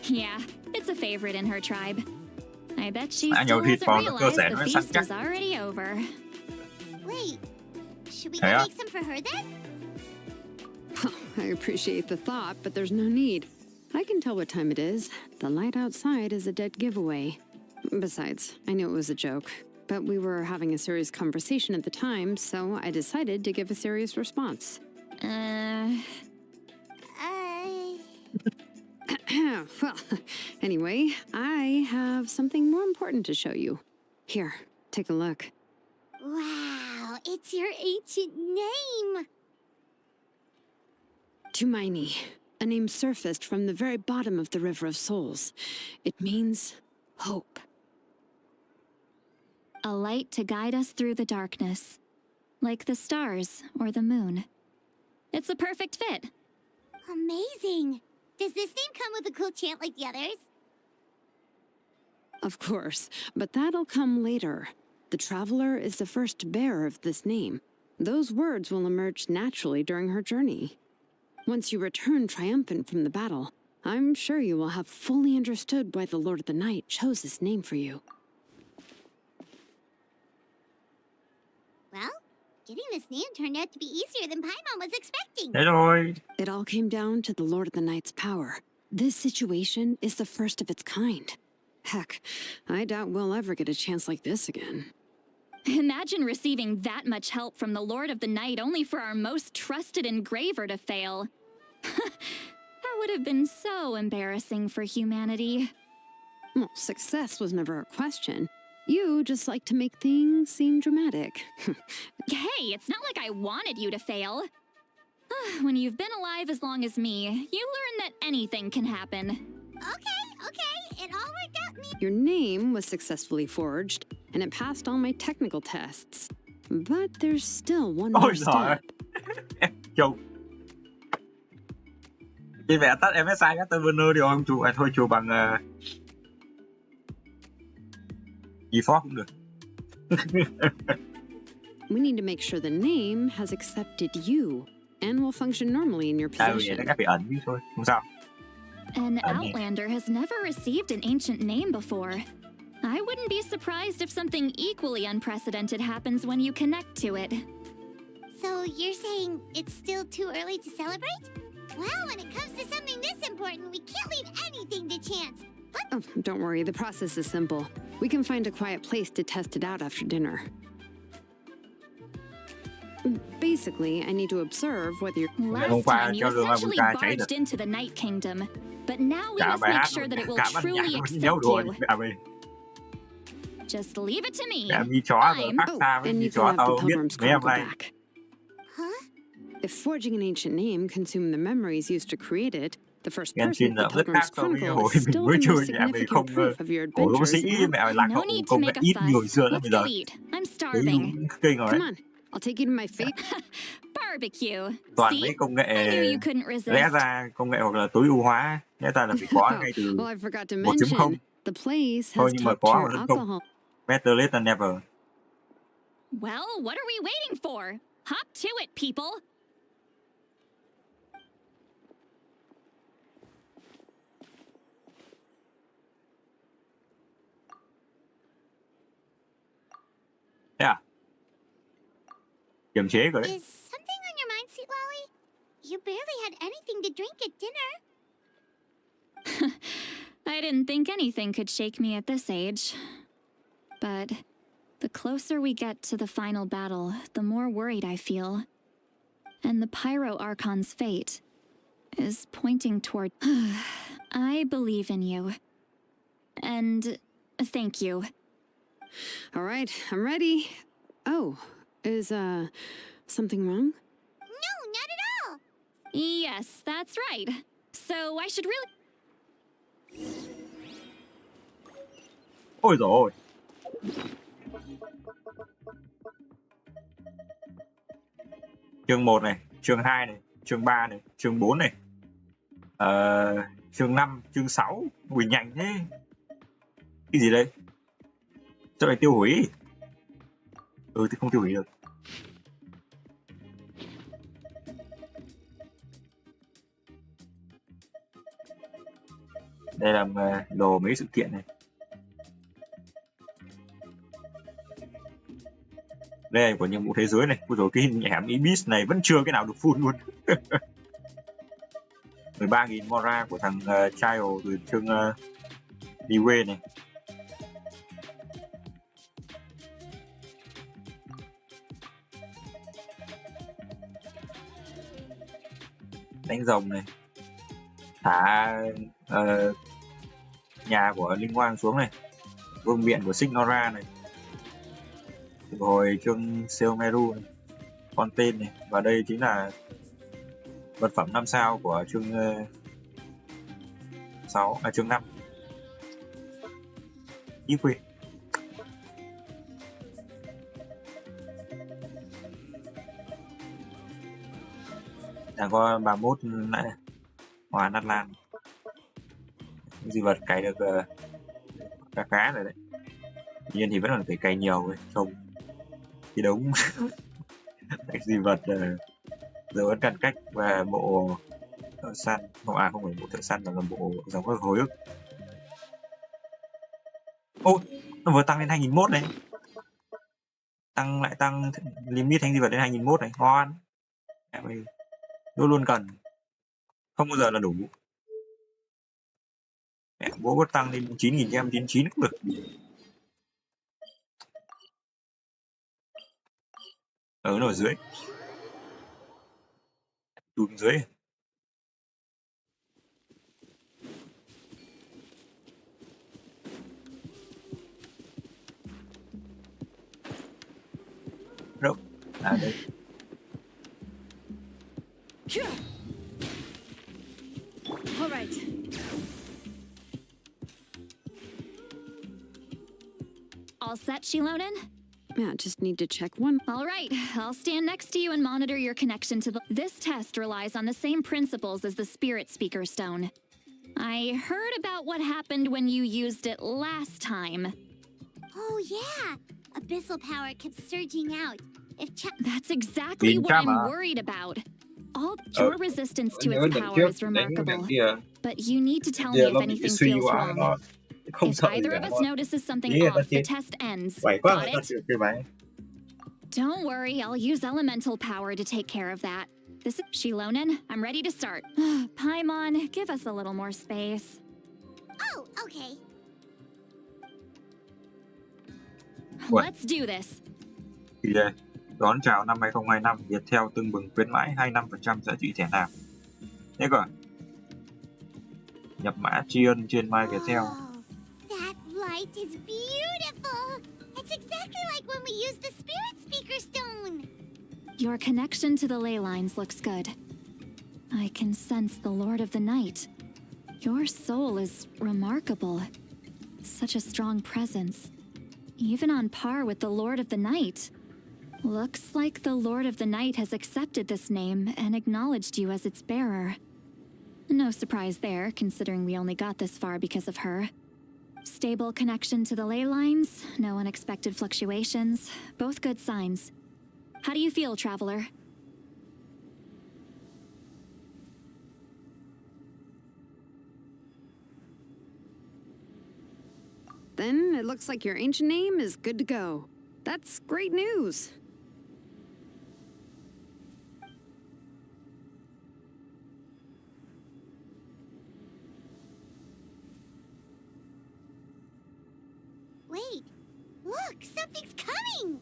Yeah, it's a favorite in her tribe. I bet she still hasn't realized the feast is already over. Wait, should we go make some for her then? I appreciate the thought, but there's no need. I can tell what time it is. The light outside is a dead giveaway. Besides, I knew it was a joke, but we were having a serious conversation at the time, so I decided to give a serious response. Well, anyway, I have something more important to show you. Here, take a look. Wow, it's your ancient name! Tumaini, a name surfaced from the very bottom of the River of Souls. It means hope. A light to guide us through the darkness, like the stars or the moon. It's a perfect fit. Amazing! Does this name come with a cool chant like the others? Of course, but that'll come later. The Traveler is the first bearer of this name. Those words will emerge naturally during her journey. Once you return triumphant from the battle, I'm sure you will have fully understood why the Lord of the Night chose this name for you. Well, getting this name turned out to be easier than Paimon was expecting. It all came down to the Lord of the Night's power. This situation is the first of its kind. Heck, I doubt we'll ever get a chance like this again. Imagine receiving that much help from the Lord of the Night only for our most trusted engraver to fail. That would have been so embarrassing for humanity. Well, success was never a question. You just like to make things seem dramatic. Hey, it's not like I wanted you to fail. When you've been alive as long as me, you learn that anything can happen. Okay, it all worked out. Your name was successfully forged, and it passed all my technical tests. But there's still one more step. Chụp. Chị vẽ tắt MSI các tên Werner được không? Chụp, thôi chụp bằng GeForce cũng được. We need to make sure the name has accepted you and will function normally in your possession. Các bị ẩn đi thôi, không sao. An Outlander has never received an ancient name before. I wouldn't be surprised if something equally unprecedented happens when you connect to it. So you're saying it's still too early to celebrate? Well, when it comes to something this important, we can't leave anything to chance. Oh, don't worry, the process is simple. We can find a quiet place to test it out after dinner. Basically, I need to observe whether you're... Last time you essentially barged into the Night Kingdom, but now we must make sure that it will truly accept you. Just leave it to me. And you can have the pilgrim's chronicle back. Huh? If forging an ancient name consumed the memories used to create it, the first person of the Pilgrim's Chronicle is still the most significant proof of your adventures. No need to make a fuss. Let's go eat. I'm starving. Come on, I'll take you to my favorite... Barbecue. Toàn See? mấy công I nghệ knew you couldn't resist. lẽ ra công nghệ hoặc là tối ưu hóa, lẽ ra là phải có ngay từ Well, I forgot to 1.0. mention, the place Thôi has nhưng mà top có tier mà lên alcohol. không. Better late than never. Well, what are we waiting for? Hop to it, people. Kiềm chế rồi đấy. Is something on your mind, Sweet Lolly? You barely had anything to drink at dinner. I didn't think anything could shake me at this age. But the closer we get to the final battle, the more worried I feel. And the Pyro Archon's fate is pointing toward... I believe in you. And thank you. All right, I'm ready. Oh, is, something wrong? No, not at all. Yes, that's right. So I should really... Ôi dồi ôi. Chương 1 này, chương 2 này, chương 3 này, chương 4 này. Chương 5, chương 6. Quỳnh nhanh thế. Cái gì đây? Sao lại tiêu hủy? Thì không tiêu hủy được. Đây là đồ mấy sự kiện này. Đây là của nhiệm vụ thế giới này. Ôi dồi, cái hẻm Ibis này vẫn chưa cái nào được full luôn. 13.000 Mora của thằng Child từ chương Dewey này. Đánh rồng này. Thả nhà của Linh Quang xuống này. Vương miện của Signora này. Hồi chương Seomeru này. Con tên này. Và đây chính là vật phẩm 5 sao của chương chương 5. Ý quỷ. Có 31 nãy này. Hòa Natlan. Di vật cày được khá rồi đấy. Tuy nhiên thì vẫn còn phải cày nhiều rồi. Không thì đống di vật giờ vẫn cần cách và bộ thợ săn. Không phải bộ thợ săn mà là bộ giống các hồi ức. Ôi, nó vừa tăng lên 2001 này. Tăng limit thanh di vật đến 2001 này. Ngon. Luôn luôn cần. Không bao giờ là đủ. Bố có tăng lên 9.999 cũng được. Nó ở dưới. Tụt dưới. Đâu? Đây. All right. All set, Shilonen? Yeah, just need to check one. All right, I'll stand next to you and monitor your connection to the... This test relies on the same principles as the Spirit Speaker Stone. I heard about what happened when you used it last time. Oh, yeah. Abyssal power kept surging out. That's exactly what I'm worried about. All your resistance to its power is remarkable. But you need to tell me if anything feels wrong. If either of us notices something off, the test ends. Got it? Don't worry, I'll use elemental power to take care of that. This is Shilonen. I'm ready to start. Paimon, give us a little more space. Oh, okay. Let's do this. Đón chào năm 2025, Viettel tưng bừng khuyến mãi 25% giá trị thẻ nạp. Thế cơ à? Nhập mã tri ân trên My Viettel. That light is beautiful. It's exactly like when we used the Spirit Speaker Stone. Your connection to the ley lines looks good. I can sense the Lord of the Night. Your soul is remarkable. Such a strong presence. Even on par with the Lord of the Night. Looks like the Lord of the Night has accepted this name and acknowledged you as its bearer. No surprise there, considering we only got this far because of her. Stable connection to the ley lines, no unexpected fluctuations, both good signs. How do you feel, Traveler? Then it looks like your ancient name is good to go. That's great news. Look, something's coming!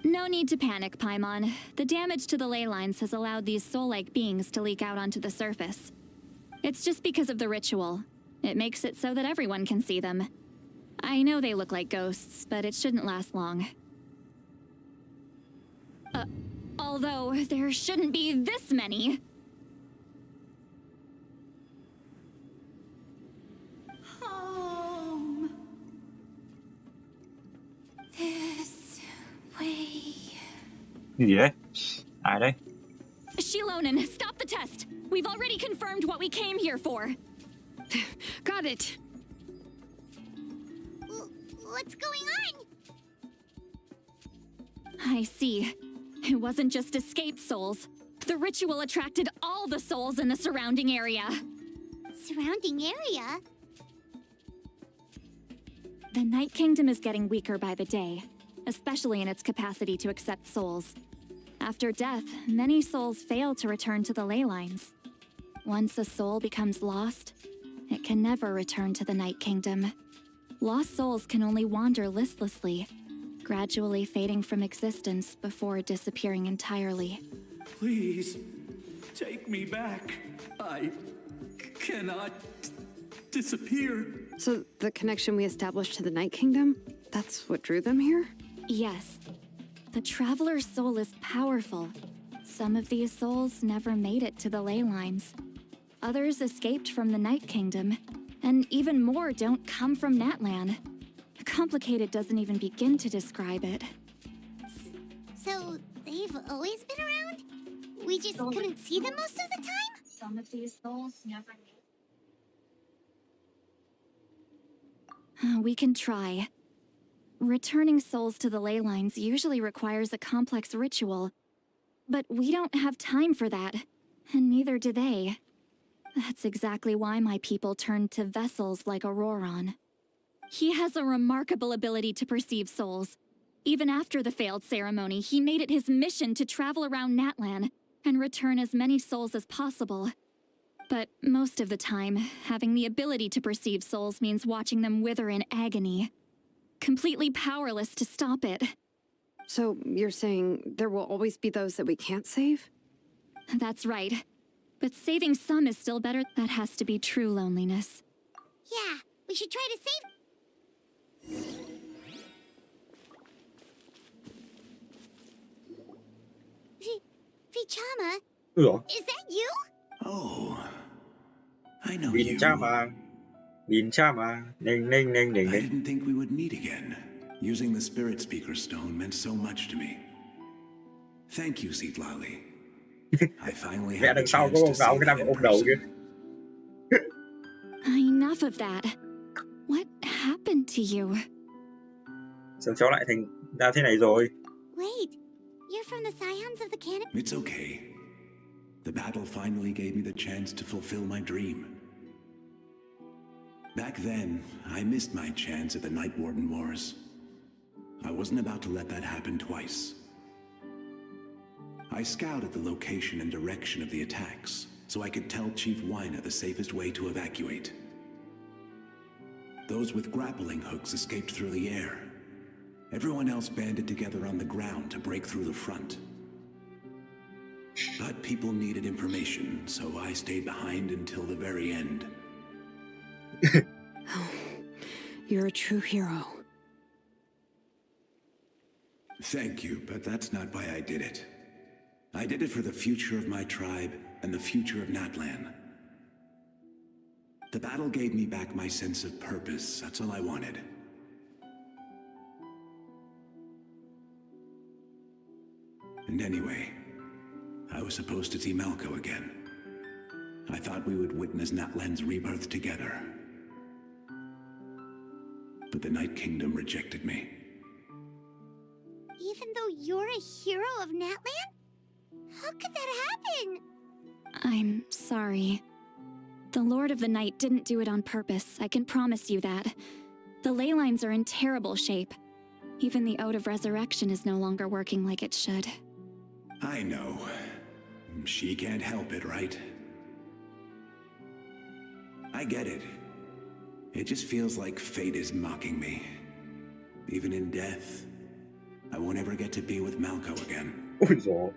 No need to panic, Paimon. The damage to the ley lines has allowed these soul-like beings to leak out onto the surface. It's just because of the ritual. It makes it so that everyone can see them. I know they look like ghosts, but it shouldn't last long. Although, there shouldn't be this many. Home. This way. Gì đấy? Ai đấy? Shilonen, stop the test! We've already confirmed what we came here for. Got it. What's going on? I see. It wasn't just escaped souls. The ritual attracted all the souls in the surrounding area. Surrounding area? The Night Kingdom is getting weaker by the day, especially in its capacity to accept souls. After death, many souls fail to return to the ley lines. Once a soul becomes lost, it can never return to the Night Kingdom. Lost souls can only wander listlessly, gradually fading from existence before disappearing entirely. Please, take me back. I cannot disappear. So the connection we established to the Night Kingdom, that's what drew them here? Yes. The Traveler's soul is powerful. Some of these souls never made it to the ley lines. Others escaped from the Night Kingdom, and even more don't come from Natlan. Complicated doesn't even begin to describe it. So, they've always been around? We just couldn't see them most of the time? Some of these souls never made. We can try. Returning souls to the ley lines usually requires a complex ritual. But we don't have time for that, and neither do they. That's exactly why my people turned to vessels like Auroron. He has a remarkable ability to perceive souls. Even after the failed ceremony, he made it his mission to travel around Natlan and return as many souls as possible. But most of the time, having the ability to perceive souls means watching them wither in agony. Completely powerless to stop it. So you're saying there will always be those that we can't save? That's right. But saving some is still better. That has to be true loneliness. Yeah, we should try to save... Vichama? Ủa? Is that you? Oh, I know Nhìn you. cha mà. Nhìn cha mà. Ninh ninh ninh ninh I ninh. didn't think we would meet again. Using the Spirit Speaker Stone meant so much to me. Thank you, Seatlali. I finally Mẹ had the đằng sau chance có to con see gấu cái them đang in ôm đầu person. kìa. Enough of that. What happened to you? Sao cháu lại thành ra thế này rồi? Wait, you're from the Scions of the Canopy? It's okay. The battle finally gave me the chance to fulfill my dream. Back then, I missed my chance at the Night Warden Wars. I wasn't about to let that happen twice. I scouted the location and direction of the attacks, so I could tell Chief Wyna the safest way to evacuate. Those with grappling hooks escaped through the air. Everyone else banded together on the ground to break through the front. But people needed information, so I stayed behind until the very end. Oh, you're a true hero. Thank you, but that's not why I did it. I did it for the future of my tribe and the future of Natlan. The battle gave me back my sense of purpose. That's all I wanted. And anyway, I was supposed to see Malco again. I thought we would witness Natlan's rebirth together. But the Night Kingdom rejected me. Even though you're a hero of Natlan? How could that happen? I'm sorry. The Lord of the Night didn't do it on purpose, I can promise you that. The ley lines are in terrible shape. Even the Ode of Resurrection is no longer working like it should. I know. She can't help it, right? I get it. It just feels like fate is mocking me. Even in death, I won't ever get to be with Malco again. Ôi dồi.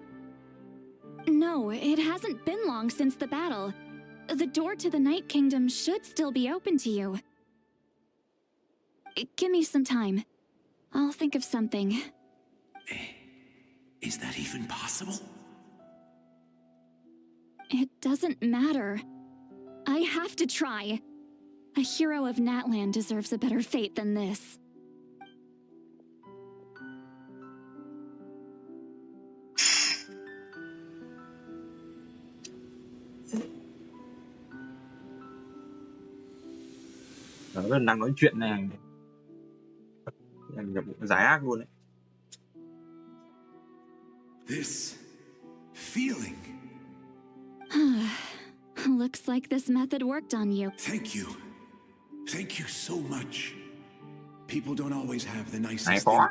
No, it hasn't been long since the battle. The door to the Night Kingdom should still be open to you. Give me some time. I'll think of something. Is that even possible? It doesn't matter. I have to try. A hero of Natlan deserves a better fate than this. Lần đang nói chuyện này nhập một giải ác luôn đấy. This feeling. Looks like this method worked on you. Thank you. Thank you so much. People don't always have the Này nicest có.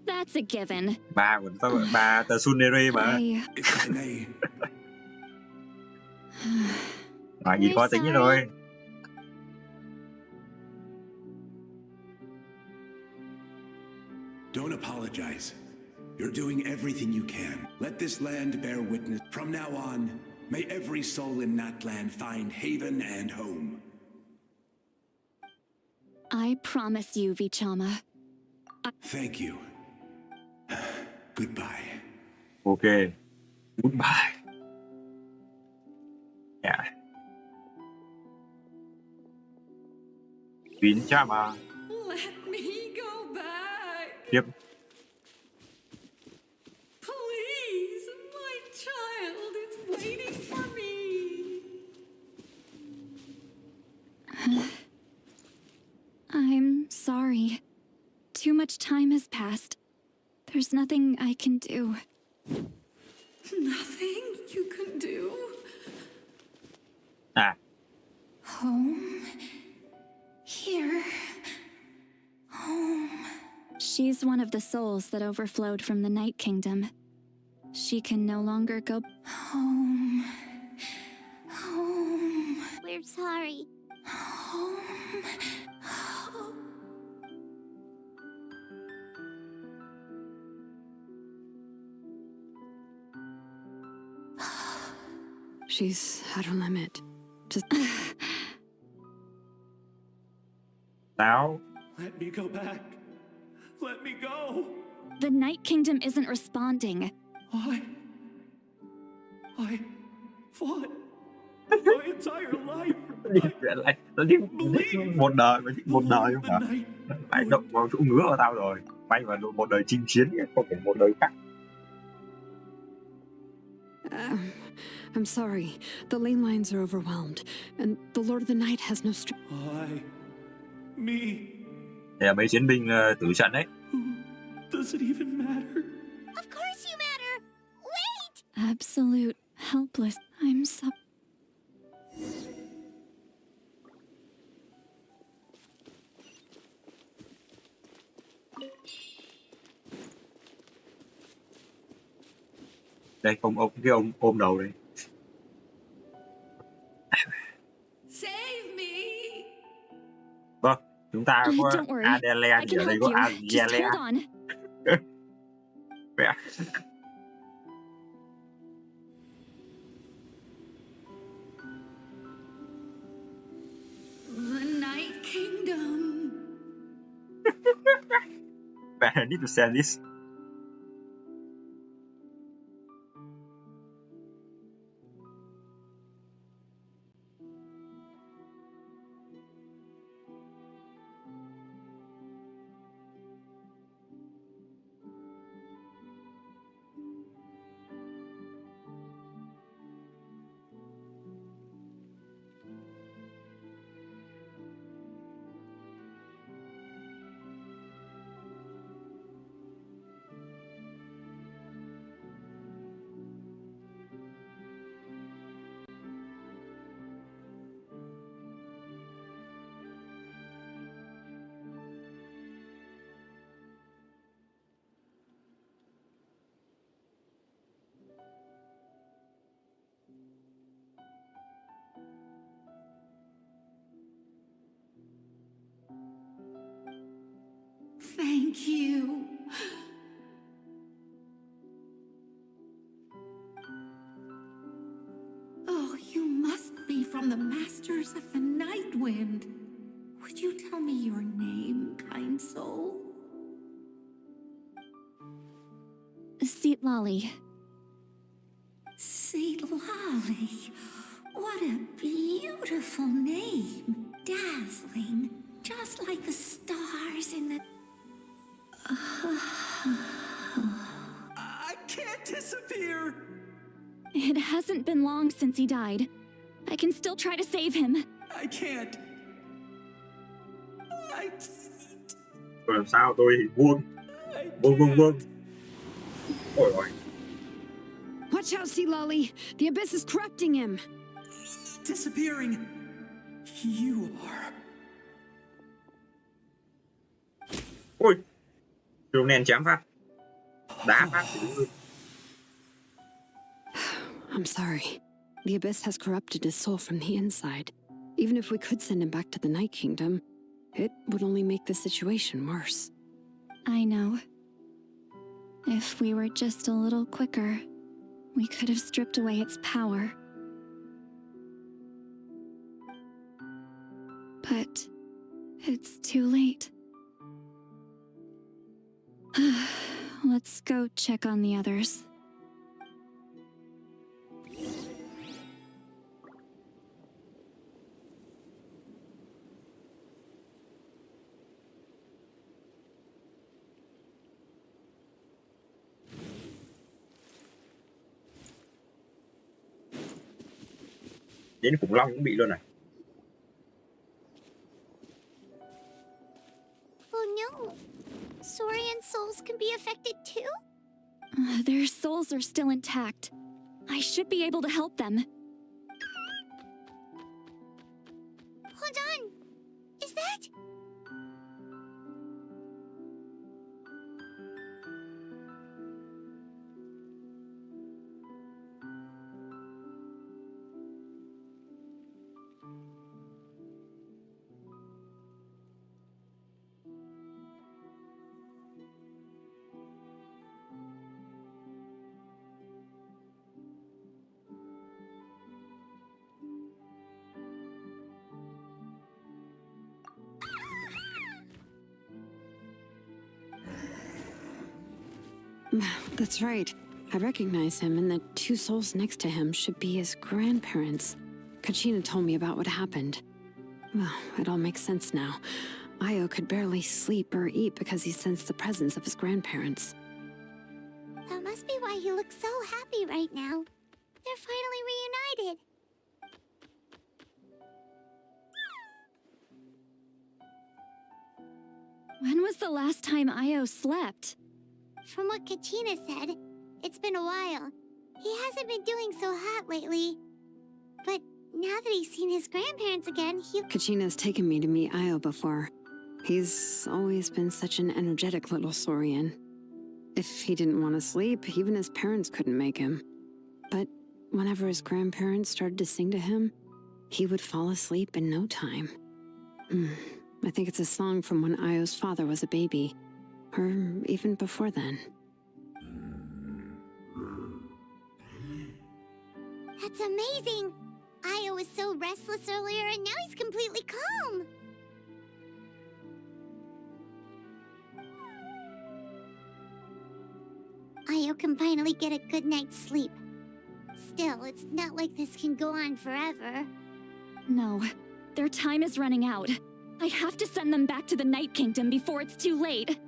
That's a given. Bà của tao gọi bà Tsundere mà. If I may. Bà nhìn khó tính rồi. Don't apologize. You're doing everything you can. Let this land bear witness. From now on, may every soul in Natlan find haven and home. I promise you, Vichama. Thank you. Goodbye. Okay. Goodbye. Yeah. Vichama. Let me go back. Yep. Please, my child is waiting for me. I'm sorry. Too much time has passed. There's nothing I can do. Nothing you can do? À. Home. Here. Home. She's one of the souls that overflowed from the Night Kingdom. She can no longer go Home. Home. We're sorry. Home. She's at her limit. Just Táo. Let me go back. Let me go. The Night Kingdom isn't responding. I fought my entire life. Đi chuyện lại. Nó đi một đời không hả? Lại động vào chỗ ngứa của tao rồi. May mà một đời chinh chiến, không phải một đời khác. I'm sorry. The lane lines are overwhelmed, and the Lord of the Night has no strength. Me. Đây là mấy chiến binh tử trận đấy. Does it even matter? Of course you matter. Wait! Absolute helpless. I'm so... Đây, cái ông ôm đầu đây. Save me. Vâng, chúng ta có Don't worry. Adelaide, I can ở đây help có you. Just Adelaide. hold on. Mẹ. The Night Kingdom. Man, I need to send this. Thank you. Oh, you must be from the Masters of the Night Wind. Would you tell me your name, kind soul? Seatlolly. Seatlolly. What a beautiful name. Dazzling. Just like the stars in the... I can't disappear! It hasn't been long since he died. I can still try to save him. I can't. Rồi làm sao tôi buông. Ôi ôi. Watch out, Seatlolly. The abyss is corrupting him. Disappearing. You are. Ôi. Đường nền chém phát. Đá phát. I'm sorry. The abyss has corrupted his soul from the inside. Even if we could send him back to the Night Kingdom, it would only make the situation worse. I know. If we were just a little quicker, we could have stripped away its power. But it's too late. Let's go check on the others. Đến khủng long cũng bị luôn này. Oh no. Saurian souls can be affected too? Their souls are still intact. I should be able to help them. Hold on. Is that... That's right. I recognize him, and the two souls next to him should be his grandparents. Kachina told me about what happened. Well, it all makes sense now. Io could barely sleep or eat because he sensed the presence of his grandparents. That must be why he looks so happy right now. They're finally reunited. When was the last time Io slept? From what Kachina said, it's been a while. He hasn't been doing so hot lately. But now that he's seen his grandparents again, Kachina's taken me to meet Io before. He's always been such an energetic little Saurian. If he didn't want to sleep, even his parents couldn't make him. But whenever his grandparents started to sing to him, he would fall asleep in no time. I think it's a song from when Io's father was a baby. Or even before then. That's amazing! Io was so restless earlier and now he's completely calm! Io can finally get a good night's sleep. Still, it's not like this can go on forever. No, their time is running out. I have to send them back to the Night Kingdom before it's too late.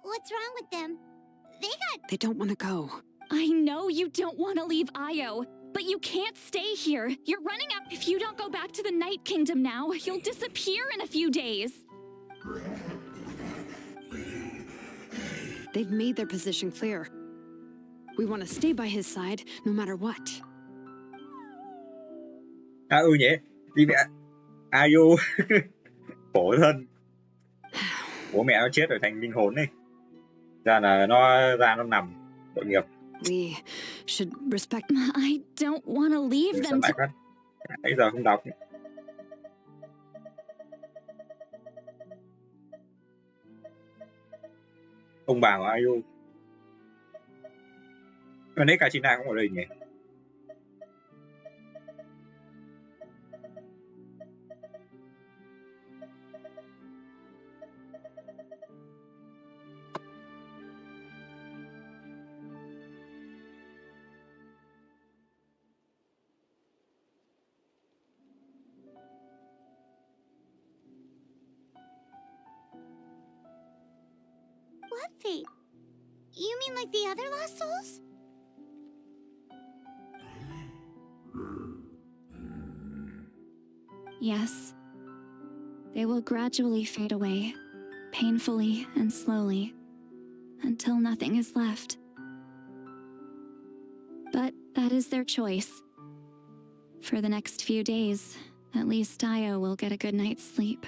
What's wrong with them? They don't want to go. I know you don't want to leave Io, but you can't stay here. You're running out. If you don't go back to the Night Kingdom now, you'll disappear in a few days. They've made their position clear. We want to stay by his side, no matter what. Nhỉ? Đi mẹ. Ayo. Khổ thân. Bố mẹ nó chết rồi thành linh hồn ấy. Ra là nó nằm tội nghiệp. We should respect. I don't want to leave them lại to... phát. Nãy giờ không đọc. Ông bà của Ayu. Ở đấy cả chị nào cũng ở đây nhỉ? What fate? You mean like the other lost souls? Yes. They will gradually fade away, painfully and slowly, until nothing is left. But that is their choice. For the next few days, at least Io will get a good night's sleep.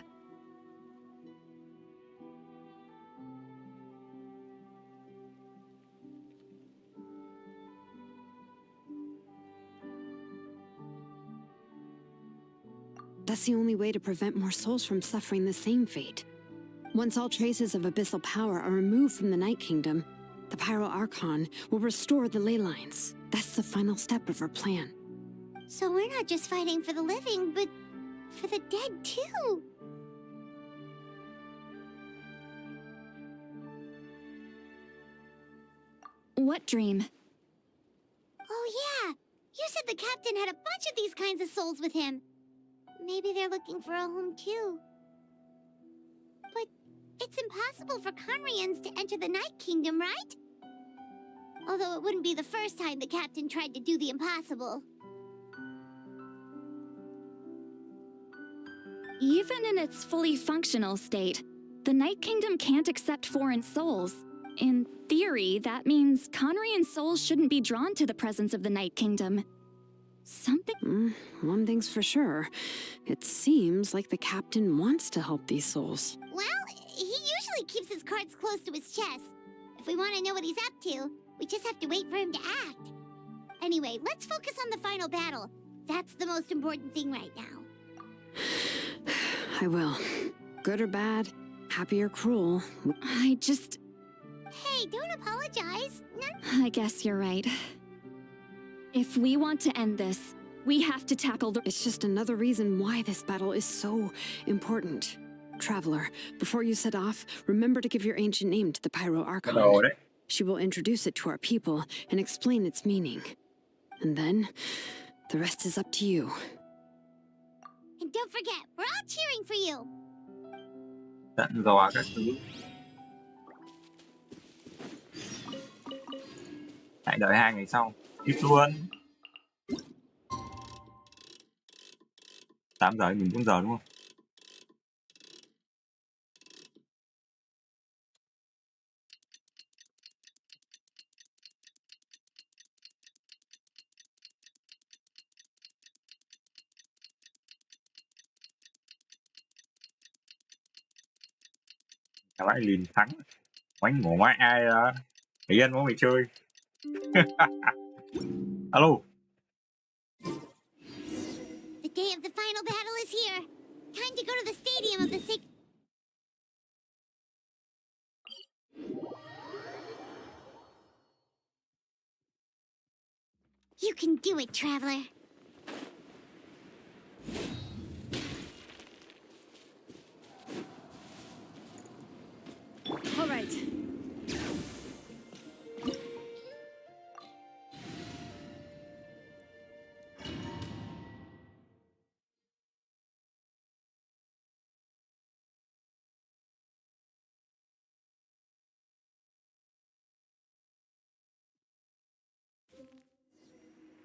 That's the only way to prevent more souls from suffering the same fate. Once all traces of abyssal power are removed from the Night Kingdom, the Pyro Archon will restore the ley lines. That's the final step of our plan. So we're not just fighting for the living, but for the dead too. What dream? Oh yeah, you said the captain had a bunch of these kinds of souls with him. Maybe they're looking for a home too. But it's impossible for Conrians to enter the Night Kingdom, right? Although it wouldn't be the first time the captain tried to do the impossible. Even in its fully functional state, the Night Kingdom can't accept foreign souls. In theory, that means Conrian souls shouldn't be drawn to the presence of the Night Kingdom. Something... One thing's for sure. It seems like the captain wants to help these souls. Well, he usually keeps his cards close to his chest. If we want to know what he's up to, we just have to wait for him to act. Anyway, let's focus on the final battle. That's the most important thing right now. I will. Good or bad, happy or cruel. I just... Hey, don't apologize. None... I guess you're right. If we want to end this, we have to tackle the... It's just another reason why this battle is so important. Traveler, before you set off, remember to give your ancient name to the Pyro Archon. She will introduce it to our people and explain its meaning. And then, the rest is up to you. And don't forget, we're all cheering for you. Dặn dò các thứ. Hãy đợi 2 ngày sau. Tiếp luôn. 8 giờ mình 4 giờ đúng không? Các bạn liền thắng. Quánh ngủ ngoại ai đó. Để yên có mày chơi. Alo. The day of the final battle is here. Time to go to the stadium of the sick. You can do it, Traveler. All right.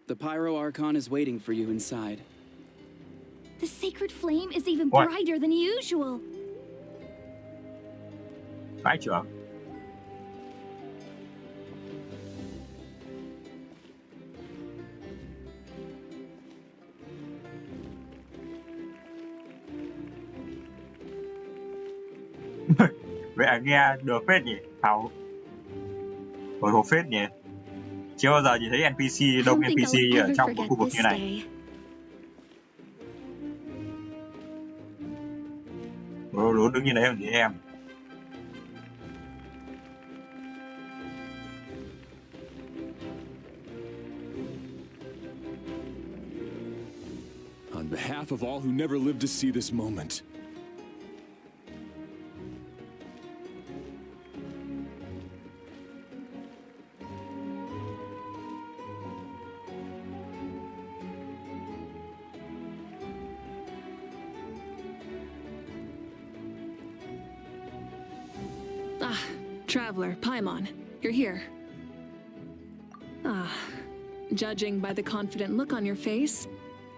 The Pyro Archon is waiting for you inside. The sacred flame is even What? brighter than usual. Phải chưa? Vậy nghe được phết nhỉ? Hào hồi hộp phết nhỉ? chưa bao giờ chị thấy NPC đông NPC ở trong một khu vực như này. Đúng đứng như đấy làm gì em. On behalf of all who never lived to see this moment. Traveler, Paimon, you're here. Judging by the confident look on your face,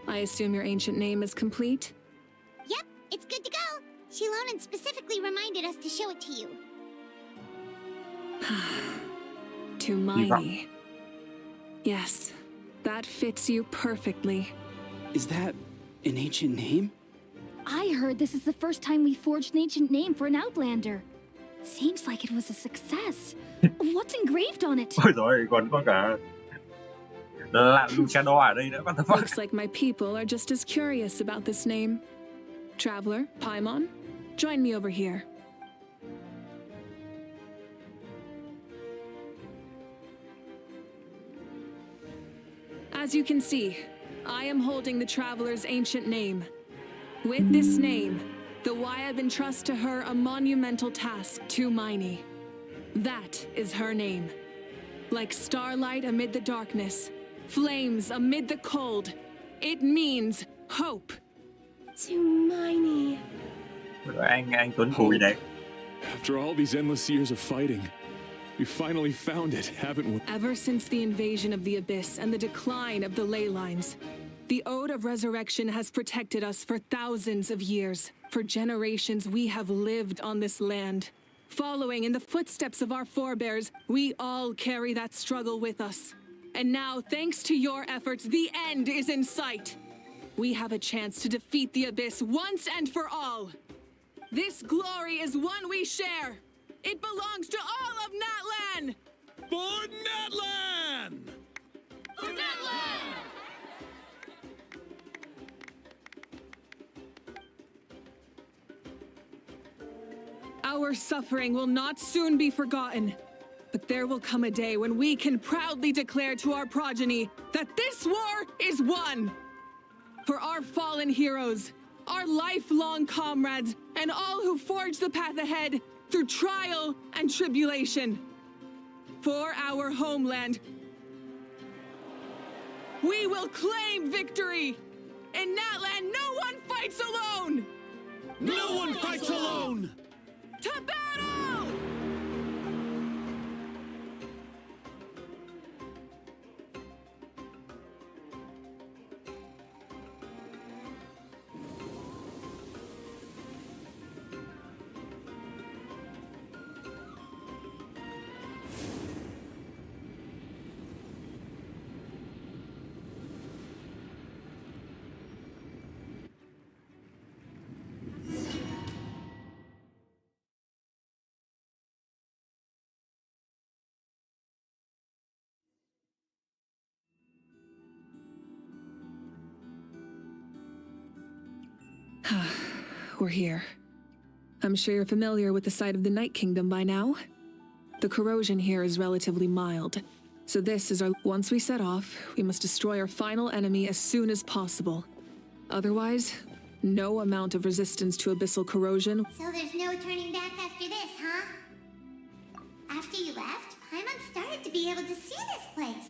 I assume your ancient name is complete? Yep, it's good to go. Shilonan specifically reminded us to show it to you. To Miney. Yes, that fits you perfectly. Is that an ancient name? I heard this is the first time we forged an ancient name for an Outlander. Seems like it was a success. What's engraved on it? Ôi rồi, còn có cả là Luchador ở đây nữa. What the fuck? Looks like my people are just as curious about this name. Traveler, Paimon, join me over here. As you can see, I am holding the Traveler's ancient name. With this name, the Wyab entrust to her a monumental task, to Miney. That is her name. Like starlight amid the darkness, flames amid the cold, it means hope. To Miney. Anh Tuấn Cùi đấy. After all these endless years of fighting, we finally found it, haven't we? Ever since the invasion of the Abyss and the decline of the ley lines, the Ode of Resurrection has protected us for thousands of years. For generations, we have lived on this land. Following in the footsteps of our forebears, we all carry that struggle with us. And now, thanks to your efforts, the end is in sight. We have a chance to defeat the Abyss once and for all. This glory is one we share. It belongs to all of Natlan! For Natlan! For Natlan! Our suffering will not soon be forgotten. But there will come a day when we can proudly declare to our progeny that this war is won. For our fallen heroes, our lifelong comrades, and all who forge the path ahead through trial and tribulation. For our homeland, we will claim victory! In Natlan, no one fights alone! No one fights alone! To battle! We're here. I'm sure you're familiar with the site of the Night Kingdom by now. The corrosion here is relatively mild, so this is our... Once we set off, we must destroy our final enemy as soon as possible. Otherwise, no amount of resistance to abyssal corrosion... So there's no turning back after this, huh? After you left, Paimon started to be able to see this place.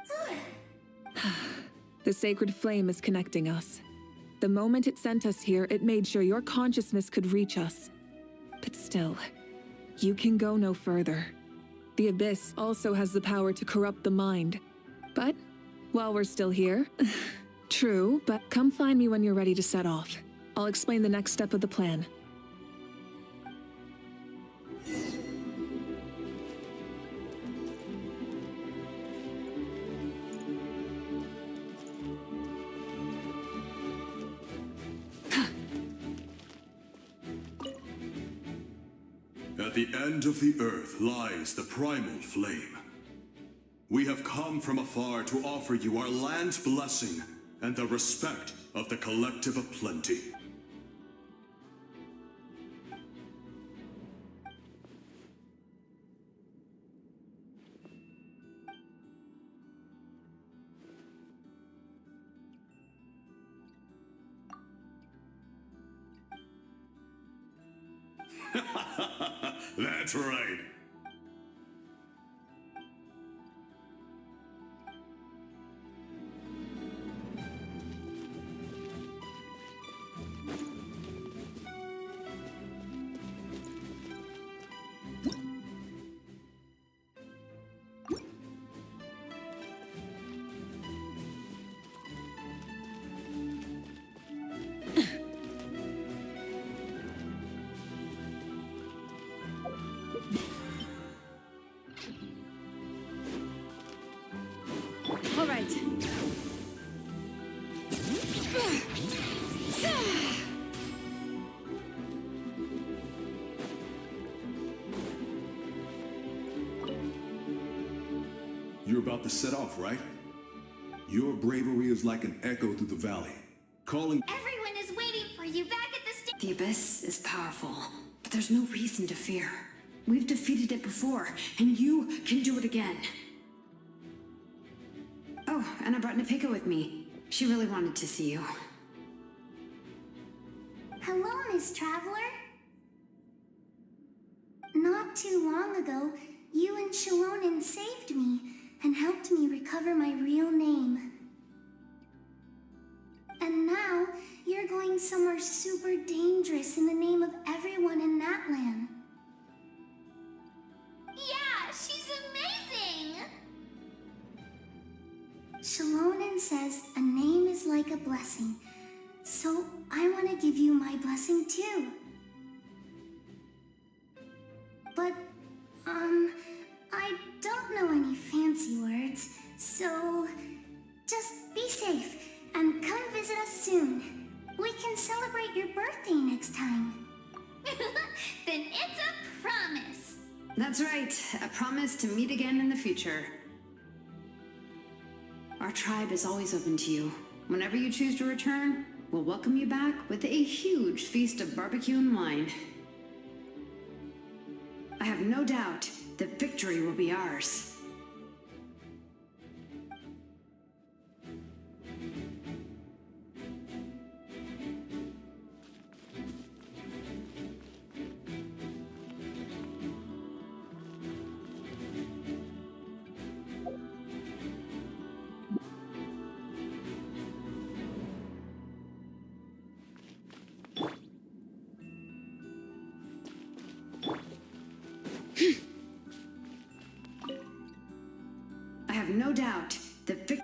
The sacred flame is connecting us. The moment it sent us here, it made sure your consciousness could reach us. But still, you can go no further. The Abyss also has the power to corrupt the mind. But, while we're still here... True, but come find me when you're ready to set off. I'll explain the next step of the plan. At the end of the earth lies the primal flame. We have come from afar to offer you our land's blessing and the respect of the Collective of Plenty. That's right. All right. You're about to set off, right? Your bravery is like an echo through the valley, calling... Everyone is waiting for you back at the station. The Abyss is powerful, but there's no reason to fear. We've defeated it before, and you can do it again. Oh, and I brought Nepika with me. She really wanted to see you. Hello, Miss Traveler. Not too long ago, you and Shalonen saved me and helped me recover my real name. And now, you're going somewhere super dangerous in the name of everyone in Natlan. Yeah, she's amazing! Shalonen says a name is like a blessing, so I want to give you my blessing too. But, I don't know any fancy words, so just be safe and come visit us soon. We can celebrate your birthday next time. Then it's a promise! That's right, a promise to meet again in the future. Our tribe is always open to you. Whenever you choose to return, we'll welcome you back with a huge feast of barbecue and wine. I have no doubt that victory will be ours. I have no doubt that victory.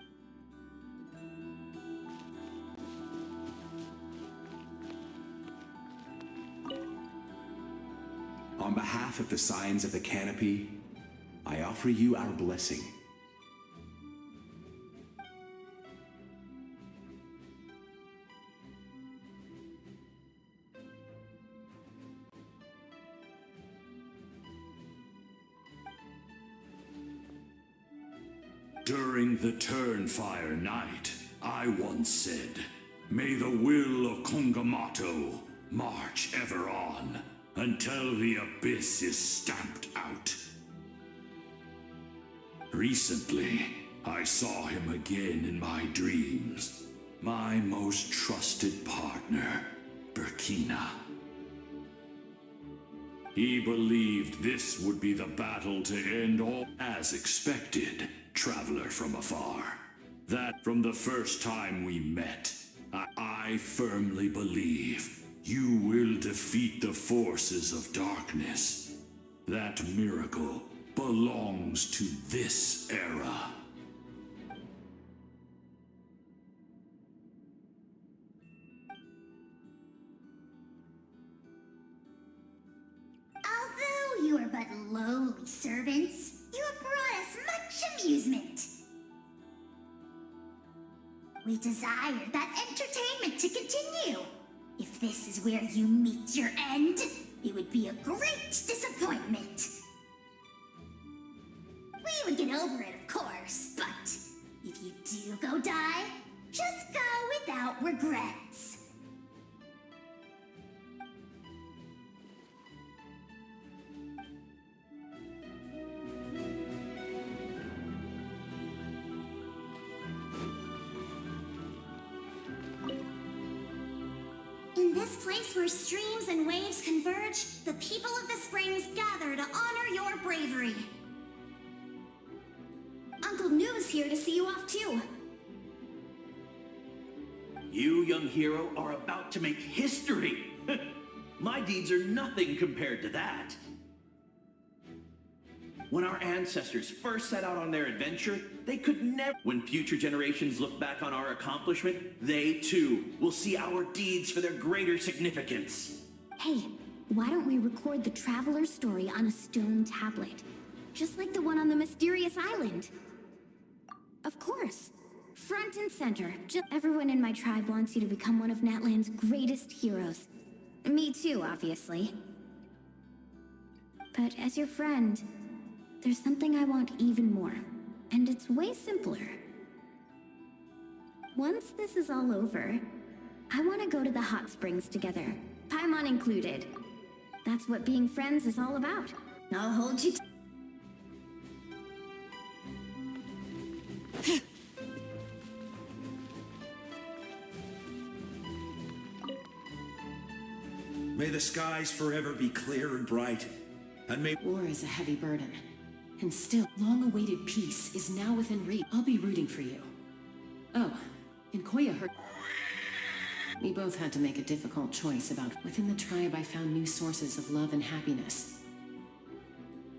On behalf of the Scions of the Canopy, I offer you our blessing. During the Turnfire Night, I once said, "May the will of Kongamato march ever on, until the Abyss is stamped out." Recently, I saw him again in my dreams. My most trusted partner, Burkina. He believed this would be the battle to end all. As expected, traveler from afar. That from the first time we met, I firmly believe you will defeat the forces of darkness. That miracle belongs to this era. Although you are but lowly servants, you have brought us much amusement. We desire that entertainment to continue. If this is where you meet your end, it would be a great disappointment. We would get over it, of course. go die. Just go without regrets. In this place where streams and waves converge, the people of the springs gather to honor your bravery. Uncle Noo's here to see you off too. You, young hero, are about to make history. My deeds are nothing compared to that. When our ancestors first set out on their adventure, they could never. When future generations look back on our accomplishment, they too will see our deeds for their greater significance. Hey, why don't we record the traveler's story on a stone tablet? Just like the one on the mysterious island. Of course. Front and center. Everyone in my tribe wants you to become one of Natlan's greatest heroes. Me too, obviously. But as your friend, there's something I want even more. And it's way simpler. Once this is all over, I want to go to the hot springs together. Paimon included. That's what being friends is all about. I'll hold you May the skies forever be clear and bright, and may— War is a heavy burden. And still, long-awaited peace is now within reach. I'll be rooting for you. Oh, and Koya heard— We both had to make a difficult choice about— Within the tribe, I found new sources of love and happiness.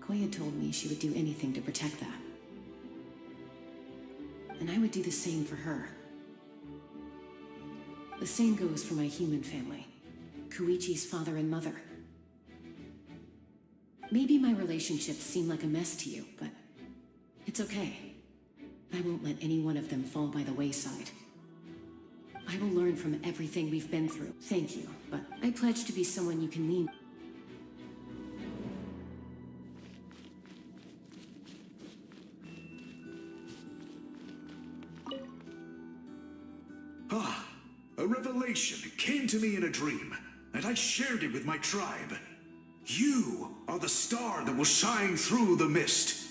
Koya told me she would do anything to protect that. And I would do the same for her. The same goes for my human family. Koichi's father and mother. Maybe my relationships seem like a mess to you, but it's okay. I won't let any one of them fall by the wayside. I will learn from everything we've been through. Thank you, but I pledge to be someone you can lean. Ah, a revelation came to me in a dream, and I shared it with my tribe. You are the star that will shine through the mist.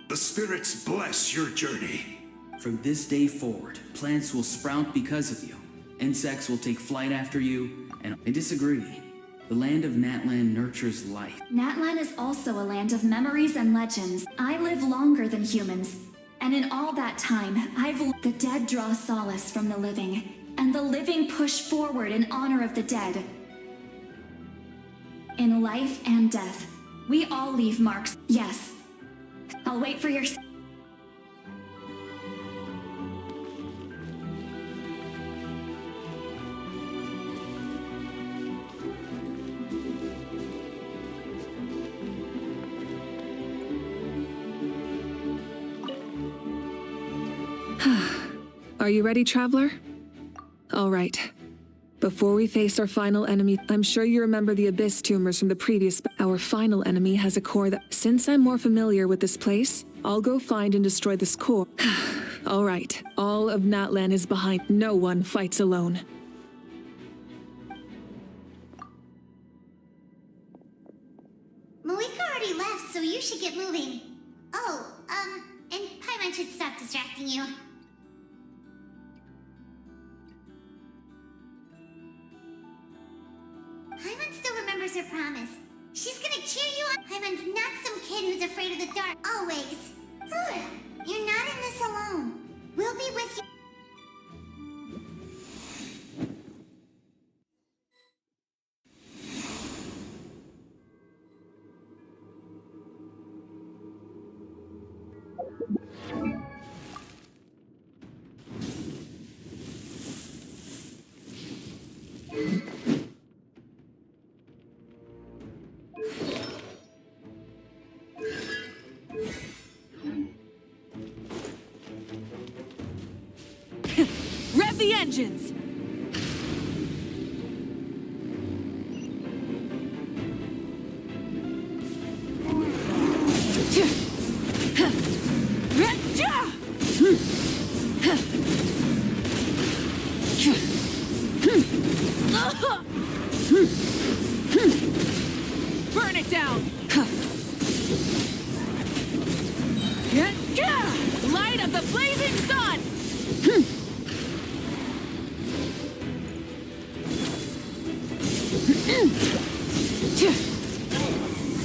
The spirits bless your journey. From this day forward, plants will sprout because of you. Insects will take flight after you, and I disagree. The land of Natlan nurtures life. Natlan is also a land of memories and legends. I live longer than humans, and in all that time, the dead draw solace from the living, and the living push forward in honor of the dead. In life and death, we all leave marks. Yes. I'll wait for your... Are you ready, traveler? All right. Before we face our final enemy, I'm sure you remember the abyss tumors from the previous. Our final enemy has a core that, since I'm more familiar with this place, I'll go find and destroy this core. All right. All of Natlan is behind. No one fights alone. Malika already left, so you should get moving. Oh, and Paimon should stop distracting you. Paimon still remembers her promise. She's gonna cheer you up. Paimon's not some kid who's afraid of the dark. Always. You're not in this alone. We'll be with you. Rev the engines! Burn it down! Light of the blazing sun!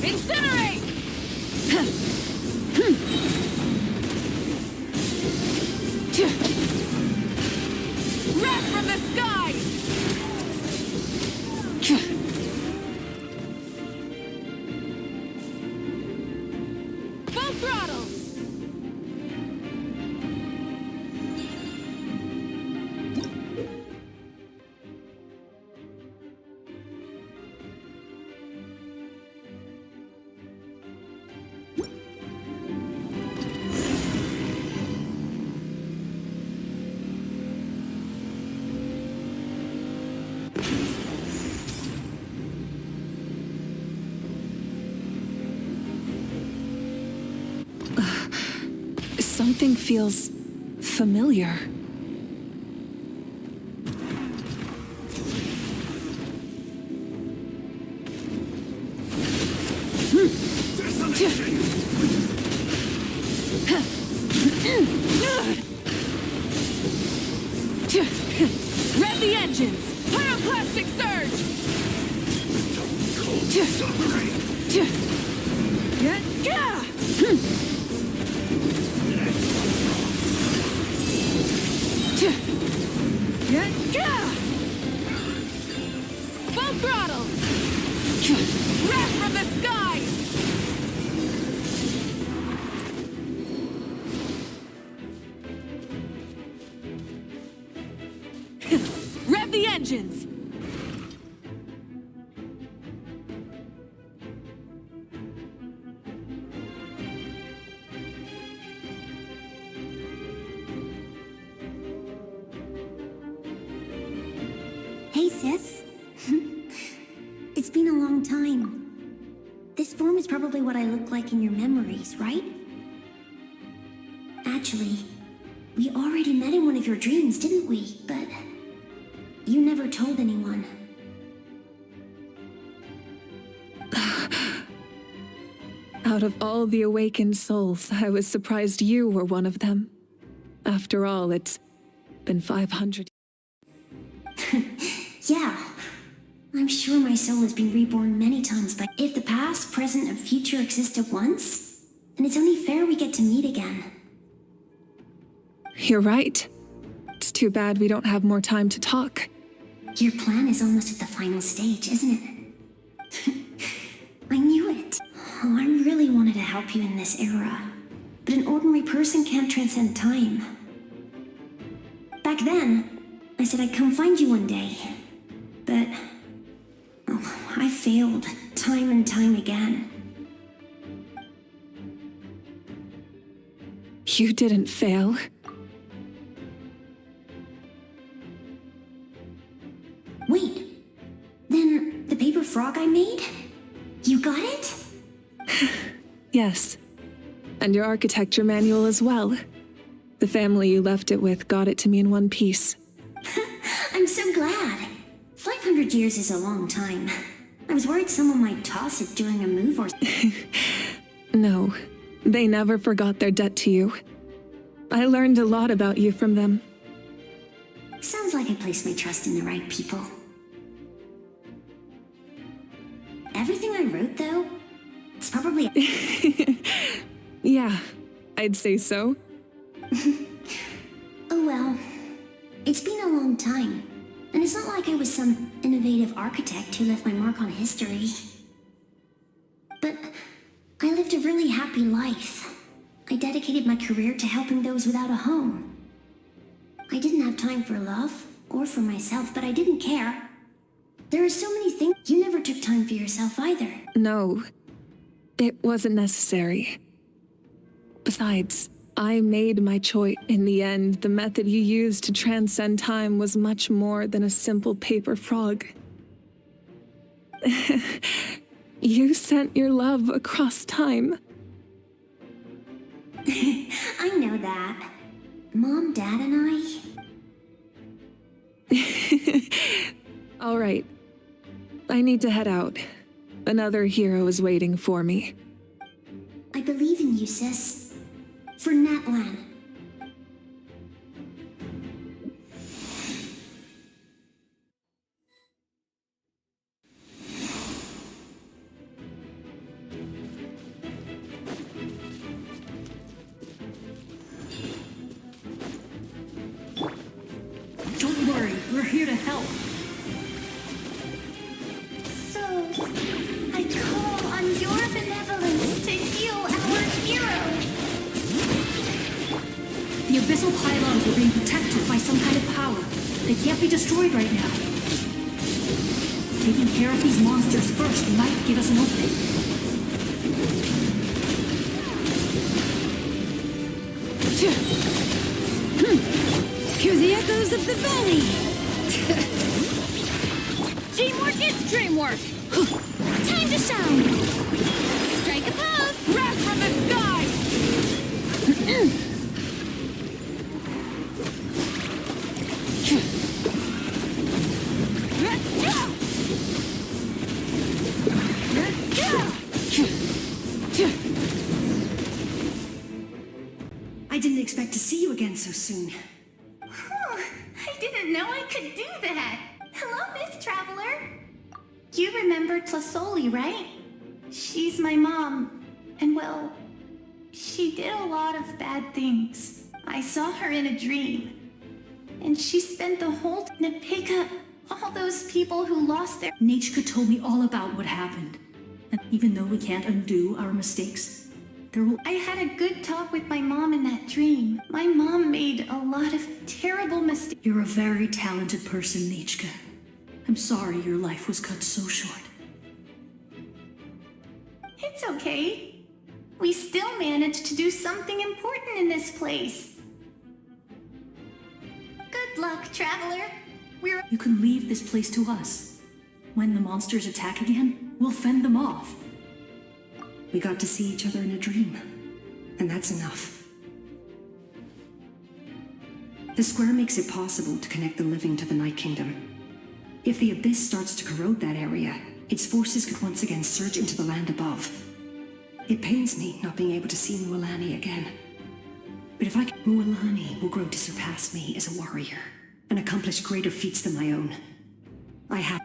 Incinerate! Wrath from the sky! Full throttle! Something feels familiar. Rev the engines! Pyroclastic surge! Full throttle! Wrath from the sky! Rev the engines! Hey, sis. It's been a long time. This form is probably what I look like in your memories, right? Actually, we already met in one of your dreams, didn't we? But you never told anyone. Out of all the awakened souls, I was surprised you were one of them. After all, it's been 500. Yeah. I'm sure my soul has been reborn many times, but if the past, present, and future exist at once, then it's only fair we get to meet again. You're right. It's too bad we don't have more time to talk. Your plan is almost at the final stage, isn't it? I knew it. Oh, I really wanted to help you in this era. But an ordinary person can't transcend time. Back then, I said I'd come find you one day. But I failed time and time again. You didn't fail. Wait, then the paper frog I made? You got it? Yes. And your architecture manual as well. The family you left it with got it to me in one piece. I'm so glad. 500 years is a long time. I was worried someone might toss it during a move or... No, they never forgot their debt to you. I learned a lot about you from them. Sounds like I placed my trust in the right people. Everything I wrote, though, it's probably... Yeah, I'd say so. Oh well. It's been a long time. And it's not like I was some innovative architect who left my mark on history. But I lived a really happy life. I dedicated my career to helping those without a home. I didn't have time for love, or for myself, but I didn't care. There are so many things. You never took time for yourself either. No, it wasn't necessary. Besides, I made my choice. In the end, the method you used to transcend time was much more than a simple paper frog. You sent your love across time. I know that. Mom, Dad, and I... All right. I need to head out. Another hero is waiting for me. I believe in you, sis. For Natlan. Don't worry, we're here to help. So, I call on your benevolence to heal our hero. The abyssal pylons are being protected by some kind of power. They can't be destroyed right now. Taking care of these monsters first might give us an opening. Hear the echoes of the valley! Teamwork is dreamwork! Time to shine! Strike a pose! Wrath from the sky! I didn't expect to see you again so soon. I didn't know I could do that. Hello, Miss Traveler. You remember Tlasoli, right? She's my mom. And well, she did a lot of bad things. I saw her in a dream. And she spent the whole time to pick up all those people who lost their... Natchka told me all about what happened. And even though we can't undo our mistakes, I had a good talk with my mom in that dream. My mom made a lot of terrible mistakes. You're a very talented person, Natchka. I'm sorry your life was cut so short. It's okay. We still managed to do something important in this place. Good luck, Traveler. You can leave this place to us. When the monsters attack again, we'll fend them off. We got to see each other in a dream, and that's enough. The square makes it possible to connect the living to the Night Kingdom. If the Abyss starts to corrode that area, its forces could once again surge into the land above. It pains me not being able to see Mualani again. But if I can, Mualani will grow to surpass me as a warrior, and accomplish greater feats than my own. I have...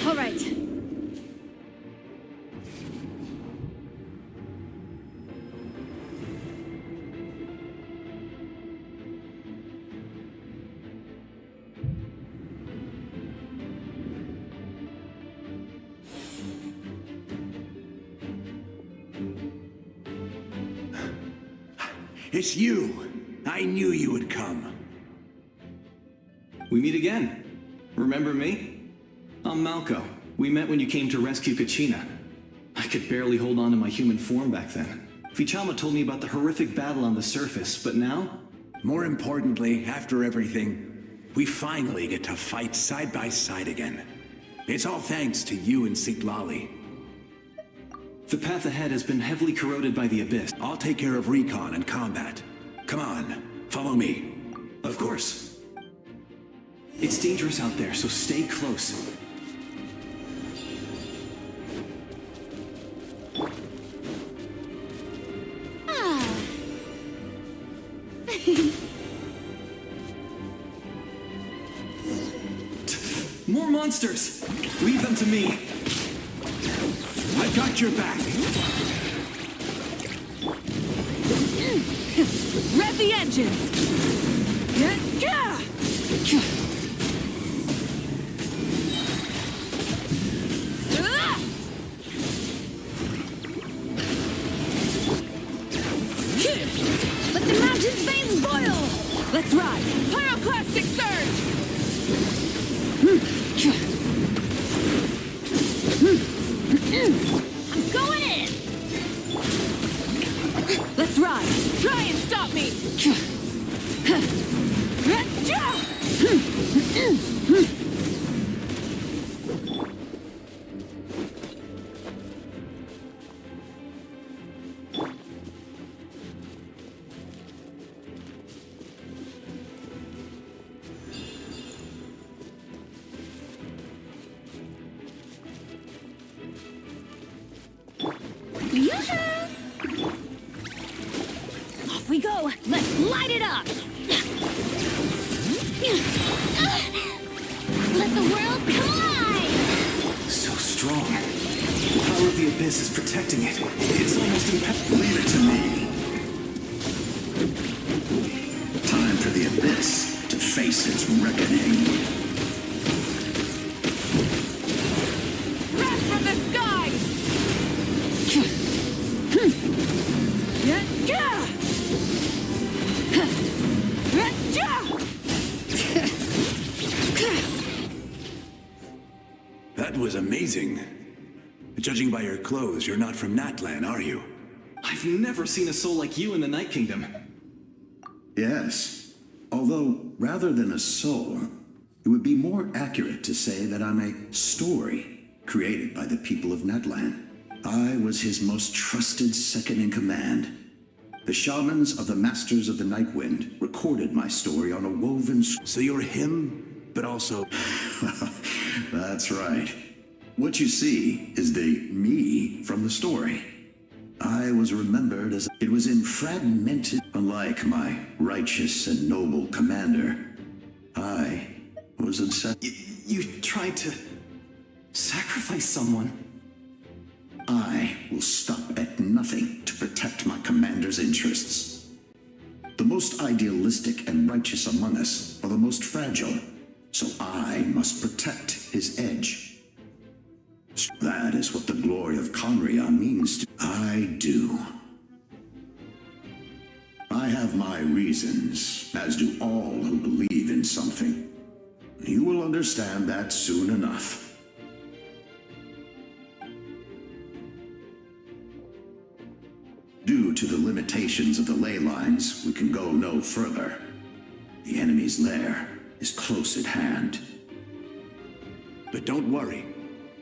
All right. It's you! I knew you would come. We meet again. Remember me? I'm Malco. We met when you came to rescue Kachina. I could barely hold on to my human form back then. Vichama told me about the horrific battle on the surface, but now? More importantly, after everything, we finally get to fight side by side again. It's all thanks to you and Sitlali. The path ahead has been heavily corroded by the Abyss. I'll take care of recon and combat. Come on, follow me. Of course. It's dangerous out there, so stay close. More monsters! Leave them to me! I got your back! Rev the engines! Let the mountain's veins boil! Let's ride! Pyroclastic surge! I'm going in! Off we go! Let's light it up! Let the world collide! So strong. The power of the abyss is protecting it. It's almost impenetrable. Leave it to me. Time for the abyss to face its reckoning. Wrath from the skies! That was amazing. Judging by your clothes, you're not from Natlan, are you? I've never seen a soul like you in the Night Kingdom. Yes. Although, rather than a soul, it would be more accurate to say that I'm a story created by the people of Natlan. I was his most trusted second-in-command. The shamans of the Masters of the Night Wind recorded my story on a woven... So you're him, but also... That's right. What you see is the me from the story. I was remembered as... It was in fragmented... Unlike my righteous and noble commander, I was in... You tried to... sacrifice someone? I will stop at nothing to protect my commander's interests. The most idealistic and righteous among us are the most fragile, so I must protect his edge. That is what the glory of Conria means to... I do. I have my reasons, as do all who believe in something. You will understand that soon enough. Due to the limitations of the ley lines, we can go no further. The enemy's lair is close at hand. But don't worry.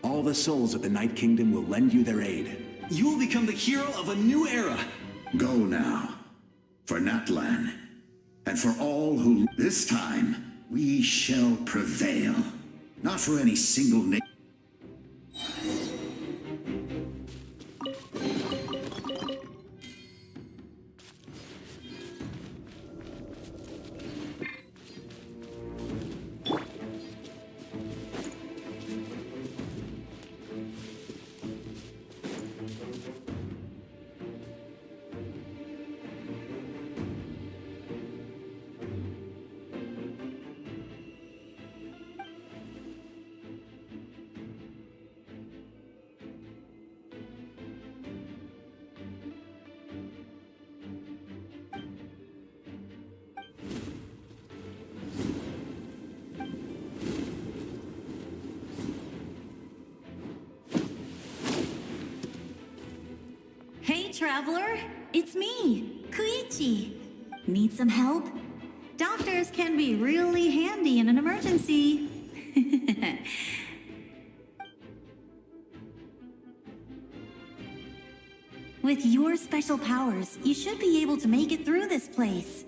All the souls of the Night Kingdom will lend you their aid. You will become the hero of a new era. Go now. For Natlan. And for all who... This time, we shall prevail. Not for any single nation. Hey, traveler! It's me, Koichi. Need some help? Doctors can be really handy in an emergency. With your special powers, you should be able to make it through this place.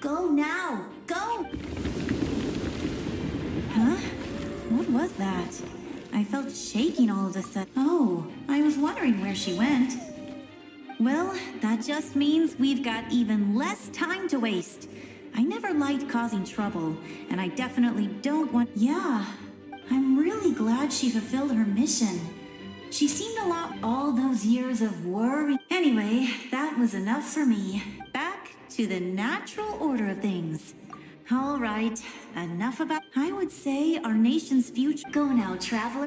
Go now! Go! Huh? What was that? I felt shaking all of a sudden. Oh, I was wondering where she went. Well, that just means we've got even less time to waste. I never liked causing trouble, and I definitely don't want... Yeah, I'm really glad she fulfilled her mission. She seemed a lot all those years of worry. Anyway, that was enough for me. Back to the natural order of things. All right, enough about... I would say our nation's future... Go now, traveler.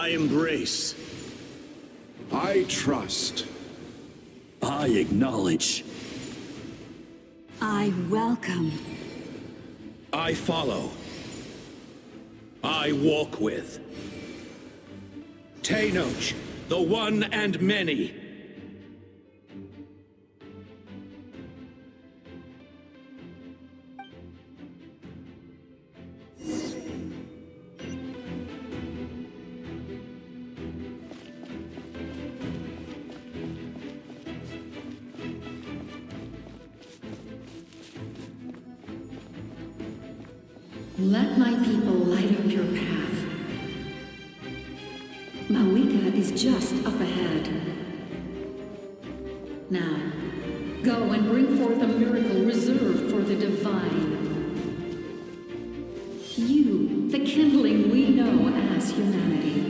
I embrace. I trust. I acknowledge. I welcome. I follow. I walk with. Tenoch, the one and many. Let my people light up your path. Mawika is just up ahead. Now, go and bring forth a miracle reserved for the divine. You, the kindling we know as humanity.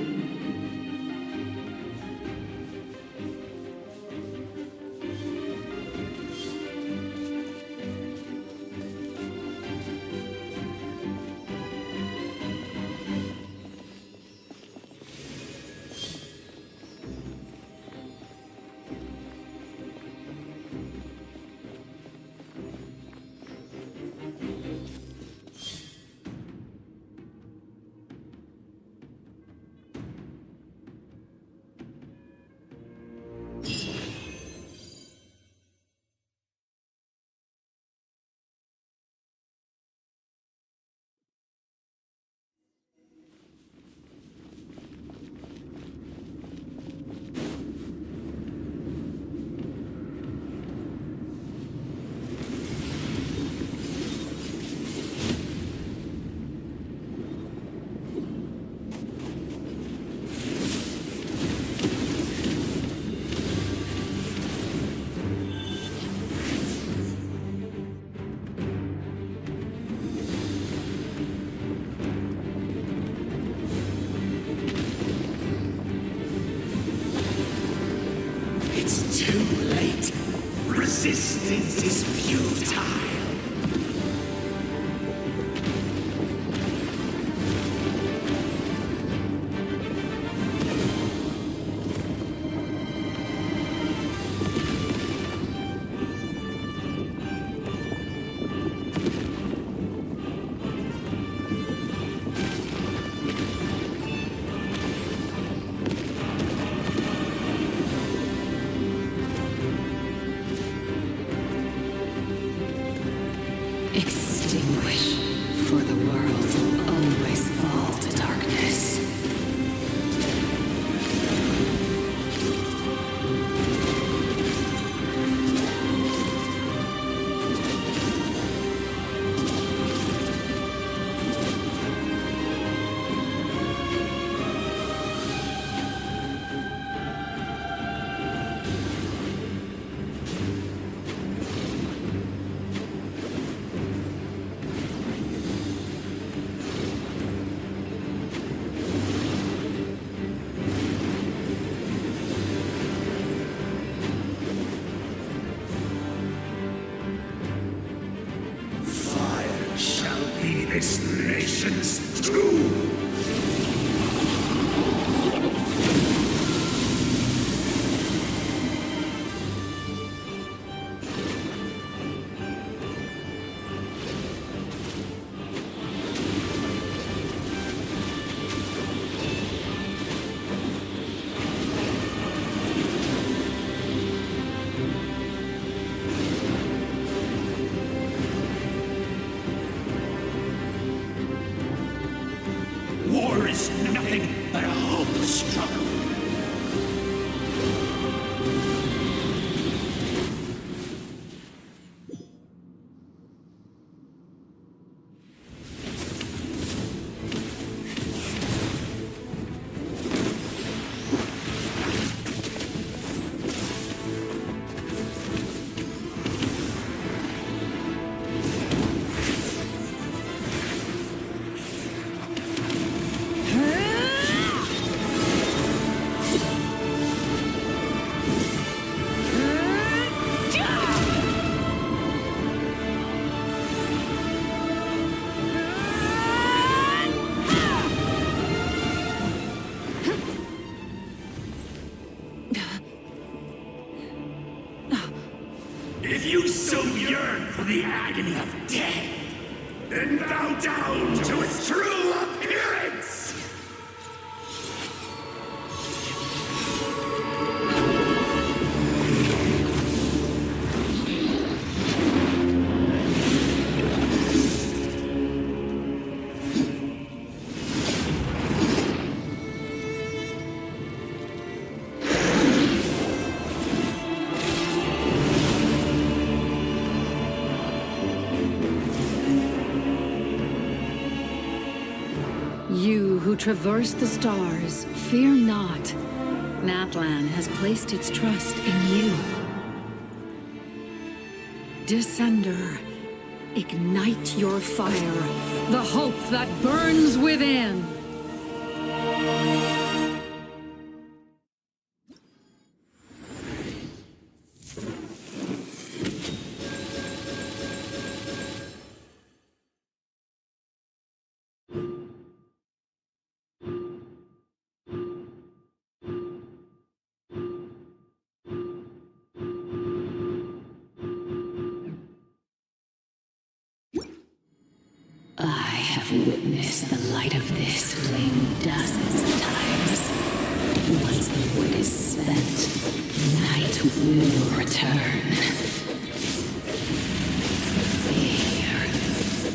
It's too late. Resistance is futile. Extinguish, for the world will always fall to darkness. This nation's doom! War is nothing but a hopeless struggle. who yearn for the agony of death, then bow down to its true appearance! You who traverse the stars, fear not. Natlan has placed its trust in you. Descender, ignite your fire, the hope that burns within. I have witnessed the light of this flame dozens of times. Once the wood is spent, night will return.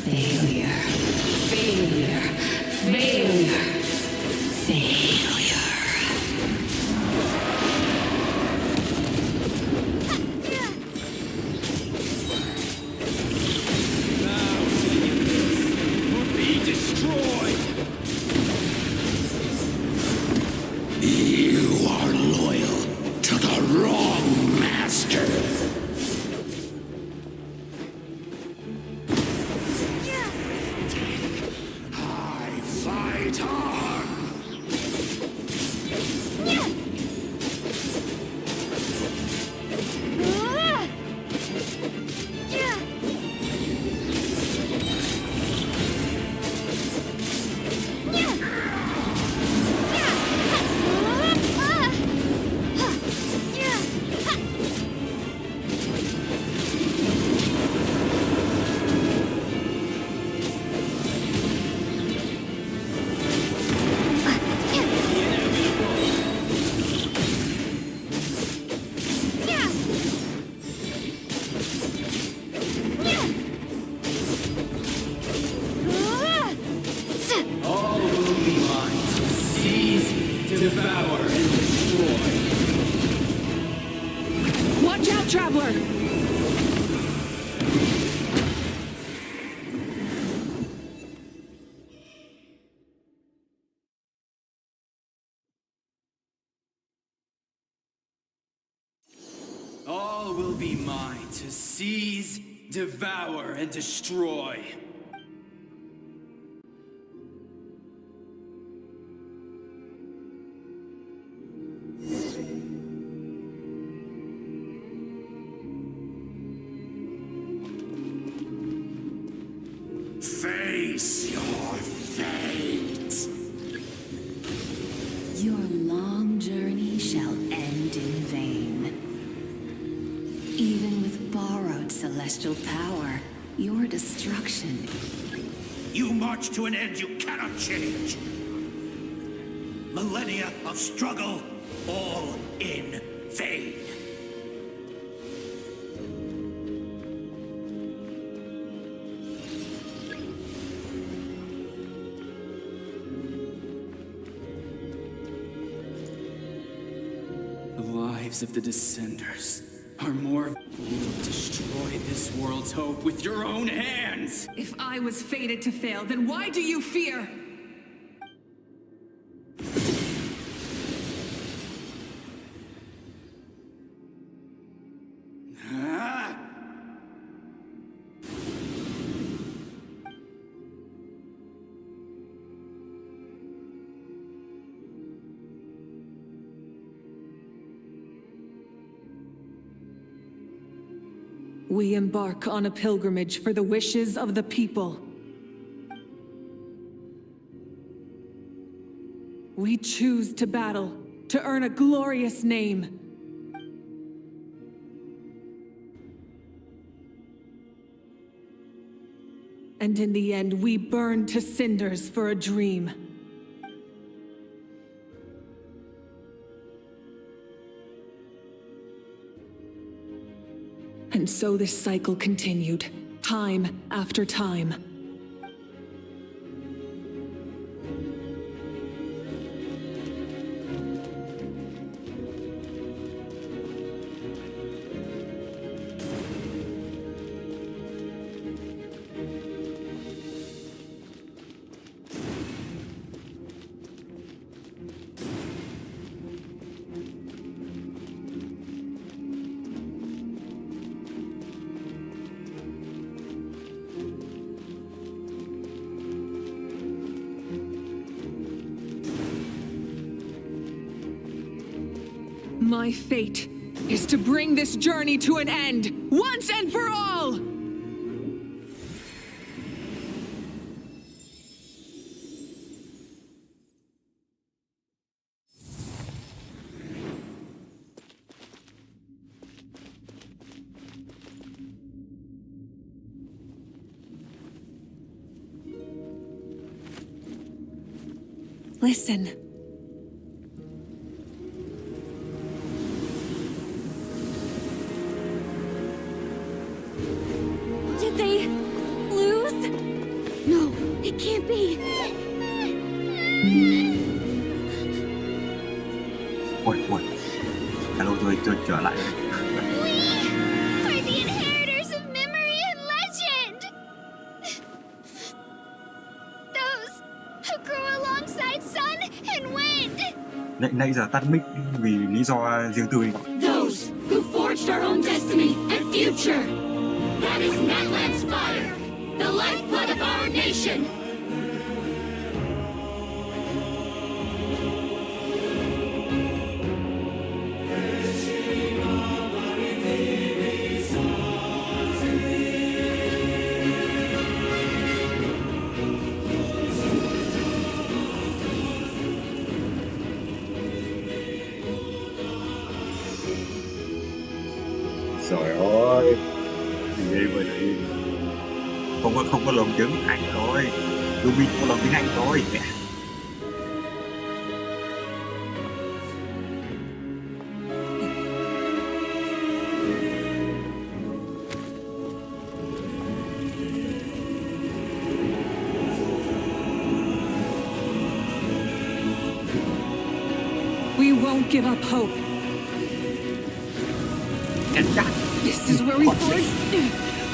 Failure. Failure. Failure. Failure. You are loyal to the wrong master. I fight on. All will be mine. Seize, devour, and destroy. Watch out, Traveler! All will be mine to seize, devour, and destroy. Face your fate. Your long journey shall end in vain. Even with borrowed celestial power, your destruction. You march to an end you cannot change. Millennia of struggle, all in vain. The lives of the Descenders are more. You will destroy this world's hope with your own hands! If I was fated to fail, then why do you fear? Ah! We embark on a pilgrimage for the wishes of the people. We choose to battle, to earn a glorious name. And in the end, we burn to cinders for a dream. And so this cycle continued, time after time. My fate is to bring this journey to an end, once and for all! Listen. Did they lose? No, it can't be. Ôi, hello, tôi trở lại. We are the inheritors of memory and legend! Those who grew alongside sun and wind! Nãy giờ tắt mic vì lý do riêng tư. Those who forged our own destiny and future! That is Natlan's fire, the lifeblood of our nation! Trời ơi, gì vậy này? Không có lồng tiếng Anh rồi, Ruby có lồng tiếng Anh rồi. Mẹ. We won't give up hope. This is where we forge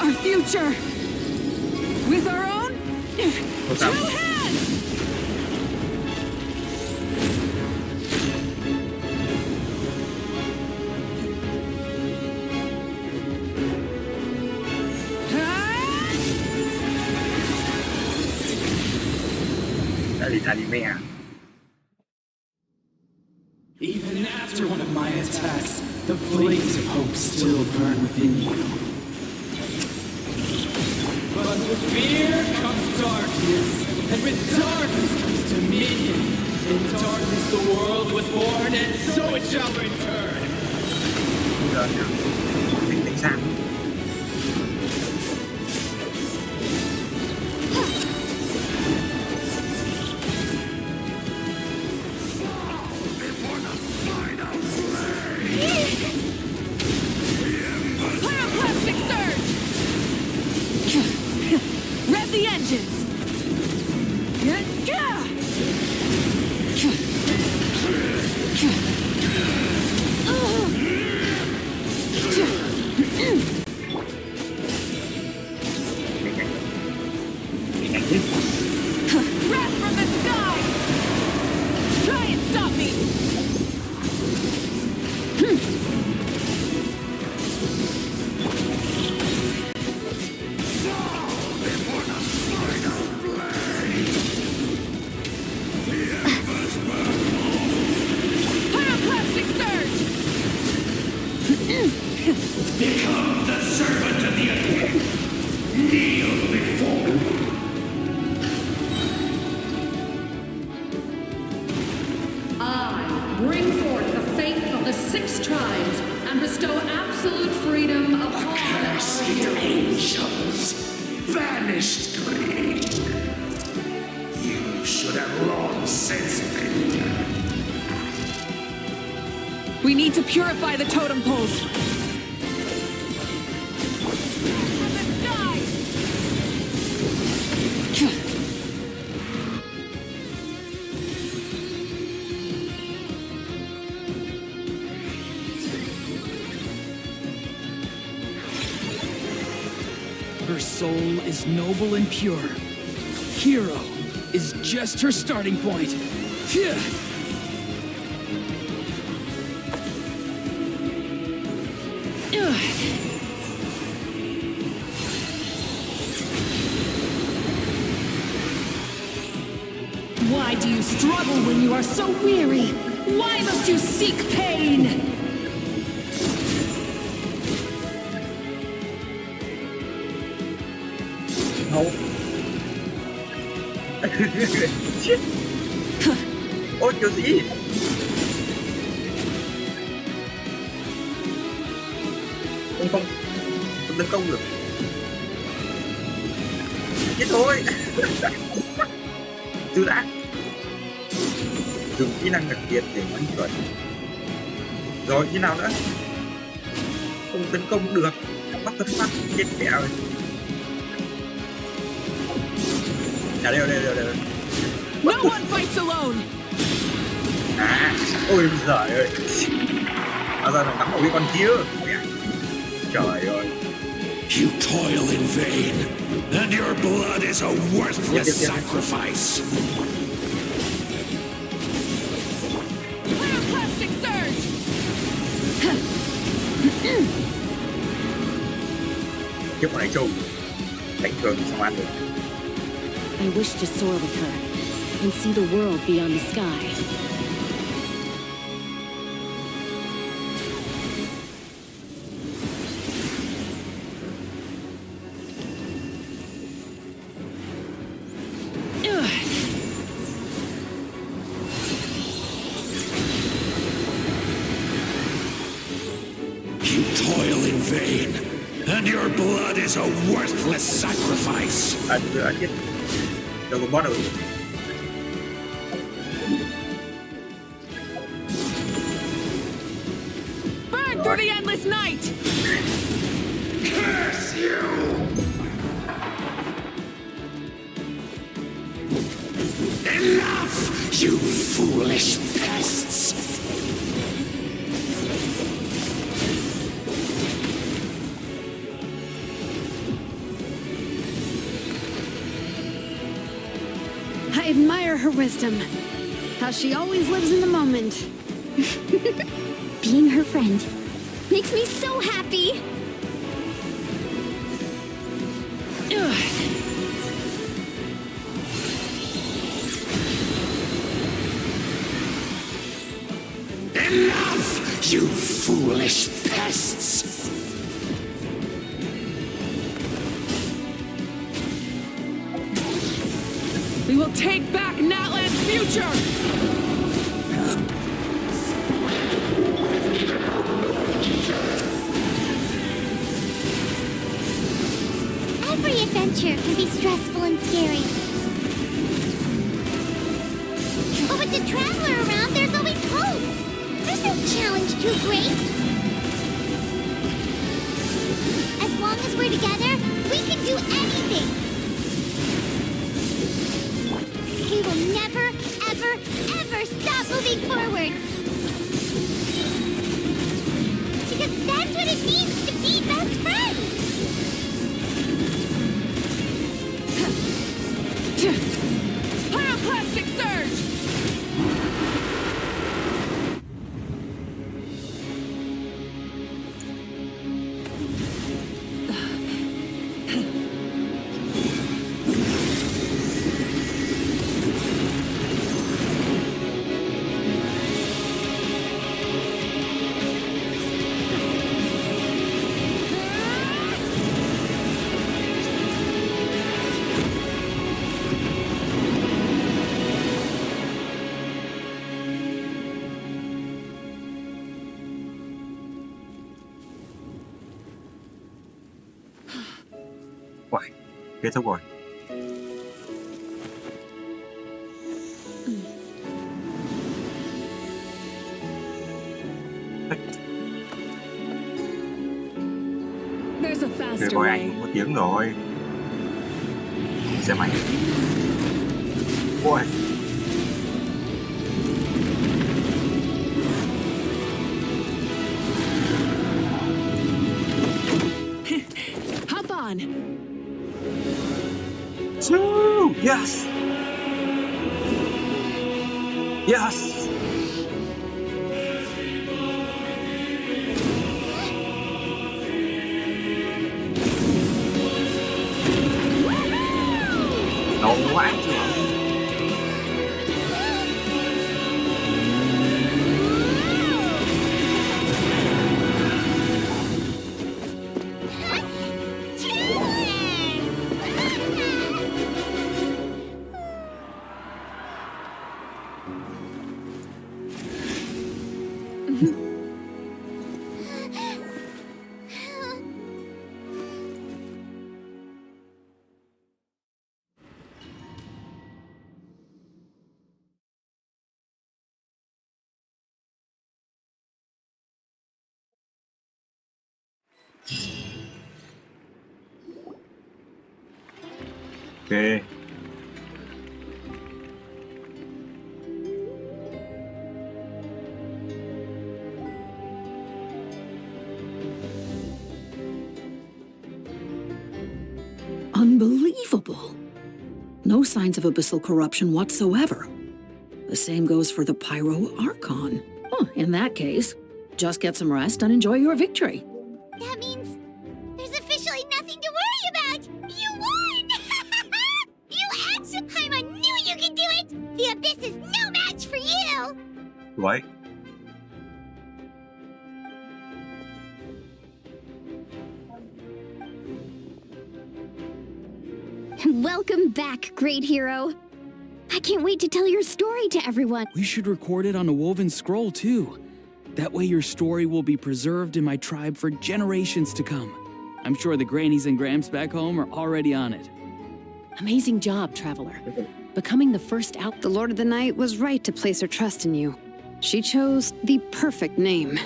our future. With our own two hands. Đã đi mẹ. Even after one of my attacks, the flames of hope still burn within you. But with fear comes darkness, and with darkness comes dominion. In darkness the world was born, and so it shall return. Tính sang. The engines! Wrath from the sky! Try and stop me! Become the servant of the earth. Kneel before. I bring forth the faith of the 6 tribes and bestow absolute freedom upon Accursed angels. Vanished greed. You should have long sensed it. We need to purify the totem poles. Her soul is noble and pure. Hero is just her starting point. Phew. Why do you struggle when you are so weary? Why must you seek pain? No. Shit. Ôi kiểu gì? Không tấn công được. Chết thôi. Từ đã. Dùng kỹ năng đặc biệt để bắn chuẩn. Rồi như nào nữa? Không tấn công được. Bắt tấn phát chết mẹ rồi. À đây. No one fights alone. À, ôi giời ơi. Hóa ra là ngắm một cái con kia. Trời ơi. You toil in vain, and your blood is a worthless sacrifice. Plastic surge. Kiếp con này trâu. Đánh thường xong ăn được. I wish to soar with her and see the world beyond the sky. You toil in vain, and your blood is a worthless sacrifice. Anh chết. Đâu có boss đâu. Burn through the endless night. Curse you! Enough, you foolish pests! I admire her wisdom. How she always lives in the moment. Being her friend makes me so happy. Enough, you foolish pests! We will take back Natlan's future! Every adventure can be stressful and scary. But with the Traveler around, there's always hope. There's no challenge too great. As long as we're together, we can do anything. We will never, ever, ever stop moving forward. Because that's what it means to be best friends. Pyroclastic surge! Kết thúc rồi. There's a Thế faster rồi anh way. cũng có tiếng rồi. Xe máy. Ôi. Hop on. Woo! Yes. Yes. Đâu quá chưa? Ok. Unbelievable. No signs of abyssal corruption whatsoever. The same goes for the Pyro Archon. Oh, in that case, just get some rest and enjoy your victory. That means there's officially nothing to worry about. You won! You actually... I knew you could do it! The Abyss is no match for you! Vậy. Welcome back, great hero. I can't wait to tell your story to everyone. We should record it on a woven scroll, too. That way your story will be preserved in my tribe for generations to come. I'm sure the grannies and gramps back home are already on it. Amazing job, Traveler. Becoming the first out... The Lord of the Night was right to place her trust in you. She chose the perfect name.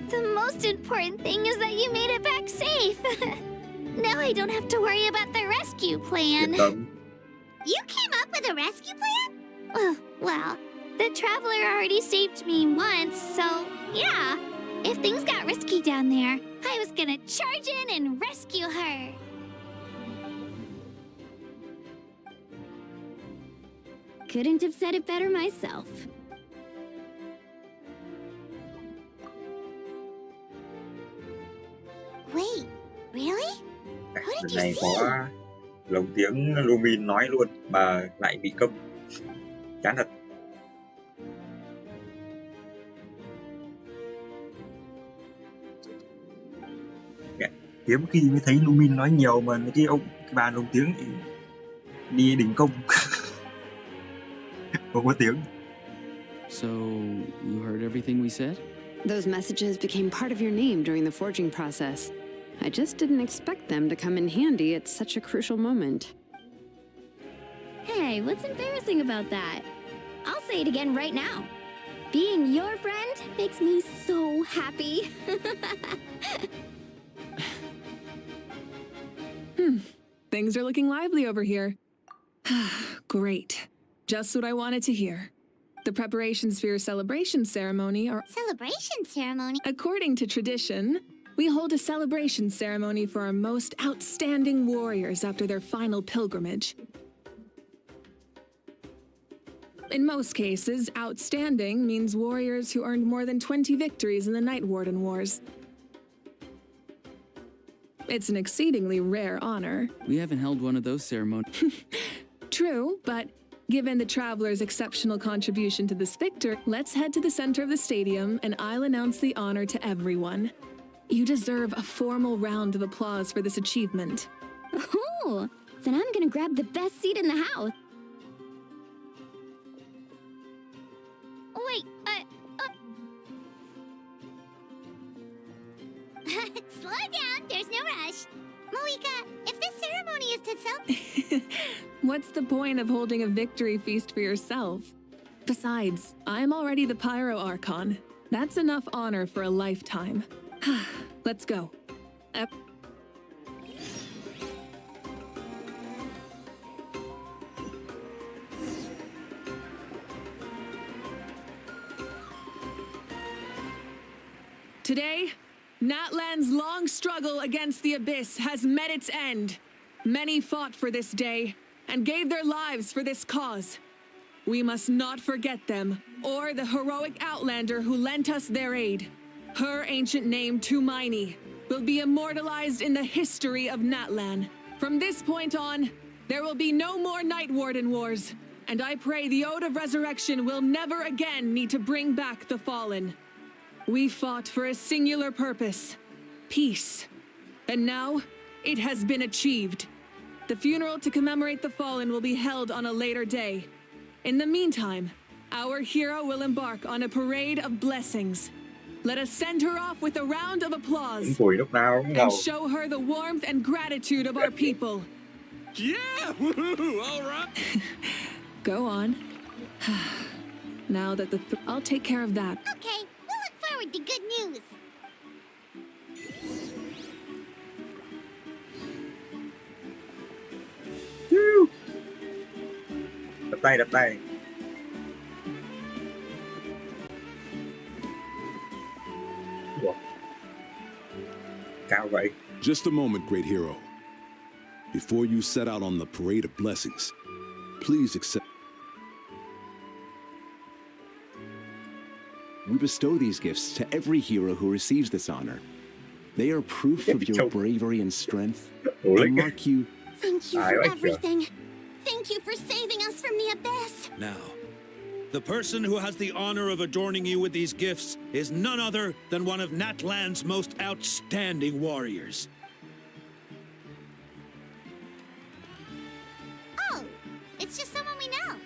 The most important thing is that you made it back safe. Now I don't have to worry about the rescue plan. You came up with a rescue plan? Well, the Traveler already saved me once, so yeah. If things got risky down there, I was gonna charge in and rescue her. Couldn't have said it better myself. Wait, really? What Lần did này you see? có lồng tiếng Lumin nói luôn mà lại bị câm. Chán thật. Hiếm khi mới thấy Lumin nói nhiều mà cái bà lồng tiếng thì đi đình công. Không có tiếng. So, you heard everything we said? Those messages became part of your name during the forging process. I just didn't expect them to come in handy at such a crucial moment. Hey, what's embarrassing about that? I'll say it again right now. Being your friend makes me so happy. Things are looking lively over here. Great. Just what I wanted to hear. The preparations for your celebration ceremony are... Celebration ceremony? According to tradition, we hold a celebration ceremony for our most outstanding warriors after their final pilgrimage. In most cases, outstanding means warriors who earned more than 20 victories in the Night Warden Wars. It's an exceedingly rare honor. We haven't held one of those ceremonies. True, but given the Traveler's exceptional contribution to this victory, let's head to the center of the stadium and I'll announce the honor to everyone. You deserve a formal round of applause for this achievement. Ooh, then I'm gonna grab the best seat in the house. Wait, slow down, there's no rush. Moika, if said so? What's the point of holding a victory feast for yourself? Besides, I'm already the Pyro Archon. That's enough honor for a lifetime. Let's go. Today, Natlan's long struggle against the Abyss has met its end. Many fought for this day and gave their lives for this cause. We must not forget them, or the heroic Outlander who lent us their aid. Her ancient name, Tumaini, will be immortalized in the history of Natlan. From this point on, there will be no more Night Warden wars, and I pray the Ode of Resurrection will never again need to bring back the fallen. We fought for a singular purpose, peace. And now, it has been achieved. The funeral to commemorate the fallen will be held on a later day. In the meantime, our hero will embark on a parade of blessings. Let us send her off with a round of applause and show her the warmth and gratitude of our people. Yeah! Woohoo! All right! Go on. Now that I'll take care of that. Okay, we'll look forward to good news. Woo! Đập tay. Ủa? Cao vậy? Just a moment, great hero. Before you set out on the parade of blessings, please accept. We bestow these gifts to every hero who receives this honor. They are proof of your bravery and strength, and mark you. Thank you for everything. Thank you for saving us from the Abyss. Now, the person who has the honor of adorning you with these gifts is none other than one of Natlan's most outstanding warriors. Oh, it's just someone we know.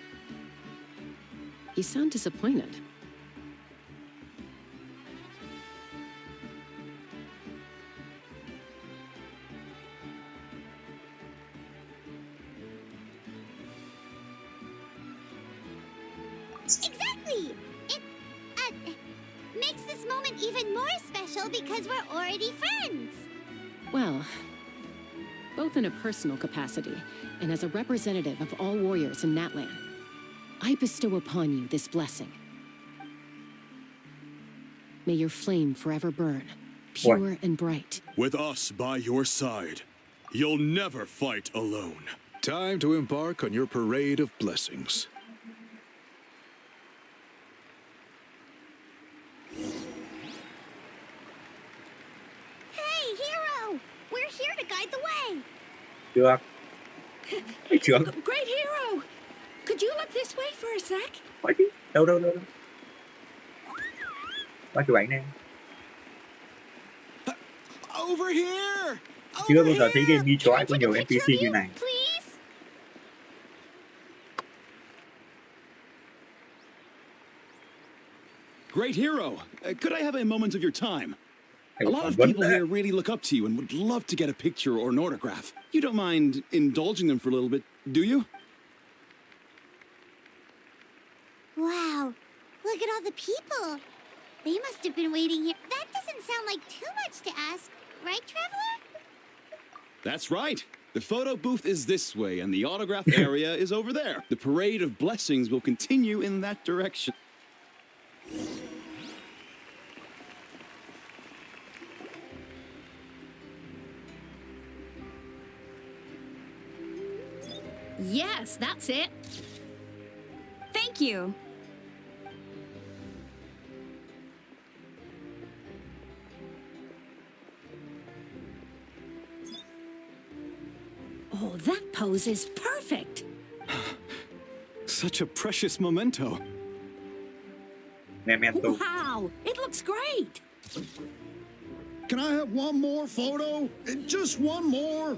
You sound disappointed. Exactly! It makes this moment even more special because we're already friends. Well, both in a personal capacity and as a representative of all warriors in Natlan, I bestow upon you this blessing. May your flame forever burn, pure and bright. With us by your side, you'll never fight alone. Time to embark on your parade of blessings. Hey, hero! We're here to guide the way. Được. Thấy chưa? Great hero! Could you look this way for a sec? Phải chứ. Đâu. Bắt chụp ảnh nè. Over here! Chưa bao giờ thấy game đi chói có nhiều NPC như này. Great hero, could I have a moment of your time? A lot of people here really look up to you and would love to get a picture or an autograph. You don't mind indulging them for a little bit, do you? Wow, look at all the people. They must have been waiting here. That doesn't sound like too much to ask, right, Traveler? That's right. The photo booth is this way and the autograph area is over there. The parade of blessings will continue in that direction. Yes, that's it. Thank you. Oh, that pose is perfect. Such a precious memento. Wow, it looks great. Can I have one more photo? Just one more.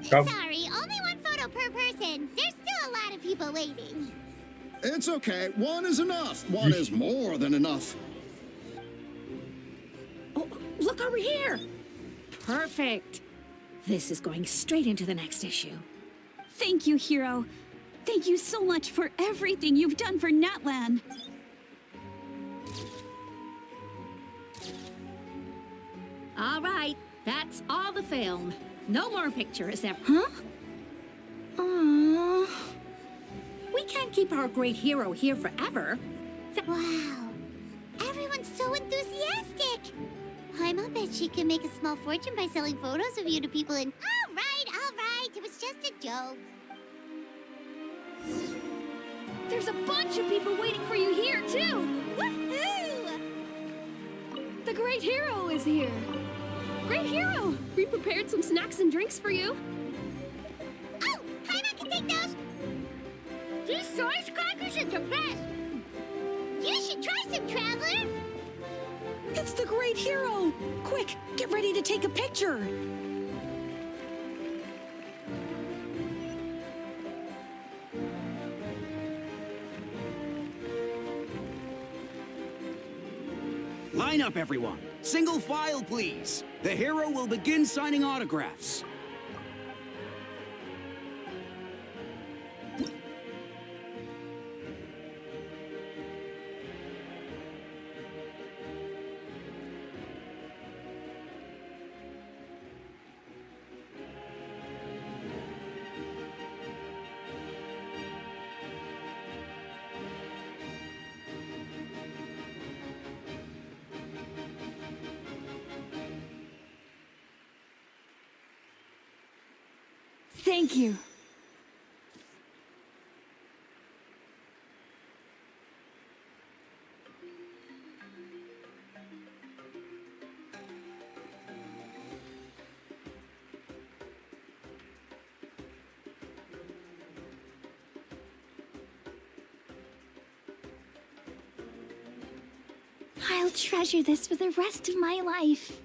Sorry, only one photo per person. There's still a lot of people waiting. It's okay. One is enough. One is more than enough. Oh, look over here. Perfect. This is going straight into the next issue. Thank you, hero. Thank you so much for everything you've done for Natlan. All right, that's all the film. No more pictures, Huh? We can't keep our great hero here forever. Wow. Everyone's so enthusiastic. Paimon bet she can make a small fortune by selling photos of you to people in... All right. It was just a joke. There's a bunch of people waiting for you here, too! Woohoo! The great hero is here! Great hero! We prepared some snacks and drinks for you. Oh, Paimon can take those. These source crackers are the best. You should try some, Traveler. It's the great hero! Quick, get ready to take a picture! Line up, everyone. Single file, please. The hero will begin signing autographs. Thank you. I'll treasure this for the rest of my life.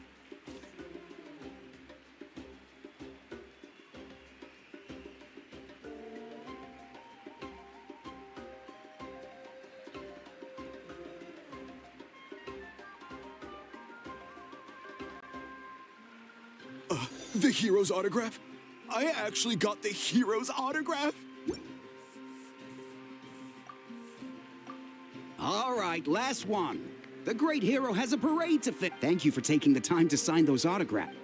The hero's autograph? I actually got the hero's autograph? All right, last one. The great hero has a parade to fit. Thank you for taking the time to sign those autographs.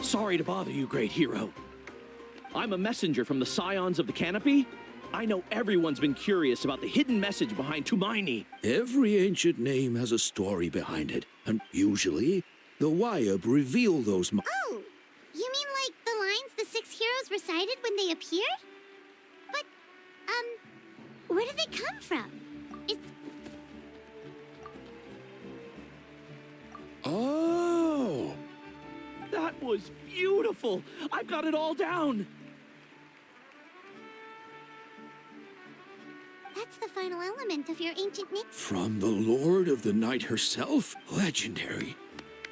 Sorry to bother you, great hero. I'm a messenger from the Scions of the Canopy. I know everyone's been curious about the hidden message behind Tumaini. Every ancient name has a story behind it, and usually, the Wyab reveal those Oh, you mean like the lines the 6 heroes recited when they appeared? But, where did they come from? Oh! That was beautiful! I've got it all down! That's the final element of your ancient name. From the Lord of the Night herself? Legendary.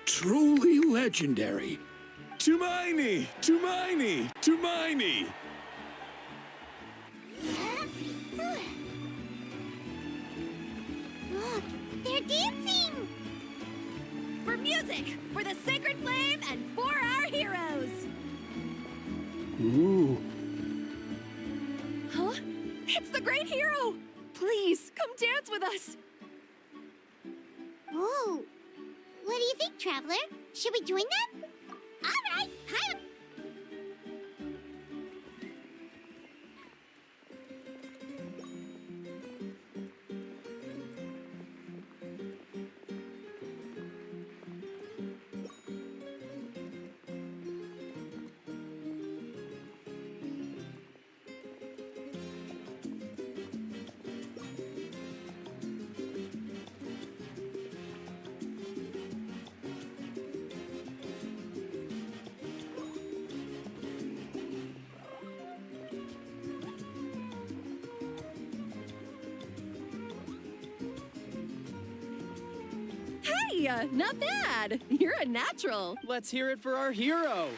Truly legendary. Tumaini! Tumaini! Tumaini! Look, they're dancing! For music, for the sacred flame, and for our heroes! Ooh. Huh? It's the great hero! Please, come dance with us! Whoa! What do you think, Traveler? Should we join them? All right, hi. Hey, not bad. You're a natural. Let's hear it for our hero!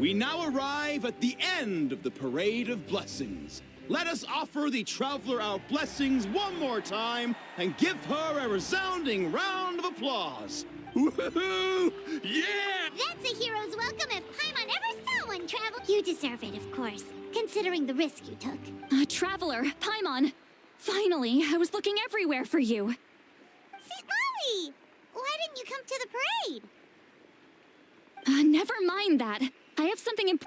We now arrive at the end of the Parade of Blessings. Let us offer the traveler our blessings one more time and give her a resounding round of applause. Woohoo! Yeah! That's a hero's welcome if Paimon ever saw one, Travel. You deserve it, of course, considering the risk you took. Traveler, Paimon! Finally, I was looking everywhere for you. St. Molly! Why didn't you come to the parade? Never mind that. I have something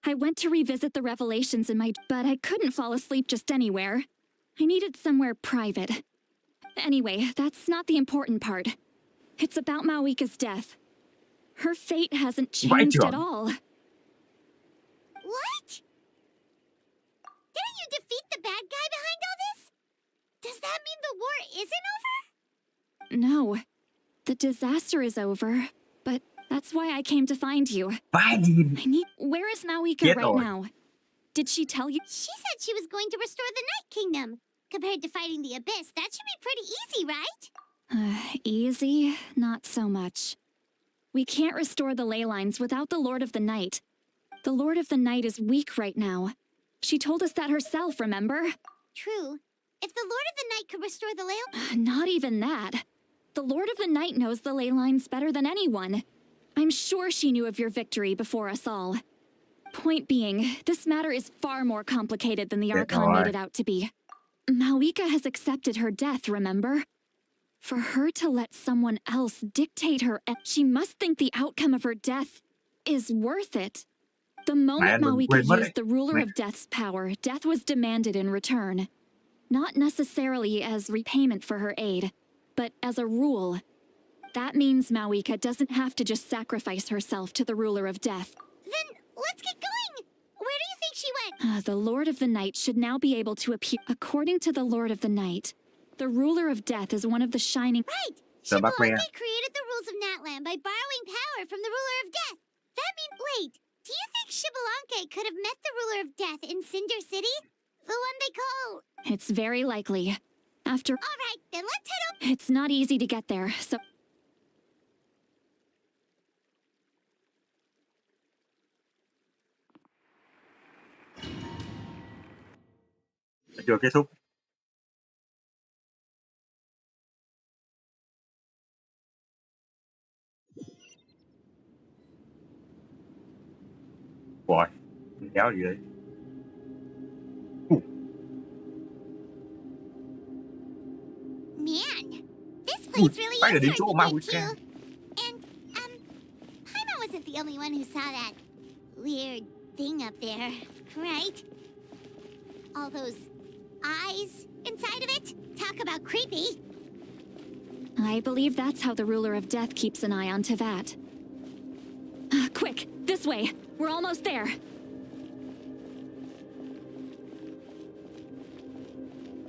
I went to revisit the revelations in but I couldn't fall asleep just anywhere. I needed somewhere private. Anyway, that's not the important part. It's about Mawika's death. Her fate hasn't changed at all. What? Didn't you defeat the bad guy behind all this? Does that mean the war isn't over? No. The disaster is over, but that's why I came to find you. Where is Mawika right now? Did she tell you? She said she was going to restore the Night Kingdom. Compared to fighting the Abyss, that should be pretty easy, right? Easy? Not so much. We can't restore the ley lines without the Lord of the Night. The Lord of the Night is weak right now. She told us that herself, remember? True. If the Lord of the Night could restore the ley... Not even that. The Lord of the Night knows the ley lines better than anyone. I'm sure she knew of your victory before us all. Point being, this matter is far more complicated than the Archon made it out to be. Mawika has accepted her death, remember? For her to let someone else dictate her, she must think the outcome of her death is worth it. The moment Mawika used the Ruler of Death's power, death was demanded in return. Not necessarily as repayment for her aid, but as a rule. That means Mawika doesn't have to just sacrifice herself to the Ruler of Death. Then let's get going! Where do you think she went? The Lord of the Night should now be able to appear. According to the Lord of the Night, the Ruler of Death is one of the shining... Right! Xbalanque created the rules of Natlan by borrowing power from the Ruler of Death. That means... Wait, do you think Xbalanque could have met the Ruler of Death in Cinder City? The one they call... It's very likely. After... Alright, then let's head over... It's not easy to get there, so... Chưa kết thúc. Ủa, kéo gì đấy? Man, this place really is hard to get to. And, Paimon wasn't the only one who saw that weird thing up there, right? All those eyes inside of it? Talk about creepy. I believe that's how the Ruler of Death keeps an eye on Teyvat. Quick, this way. We're almost there.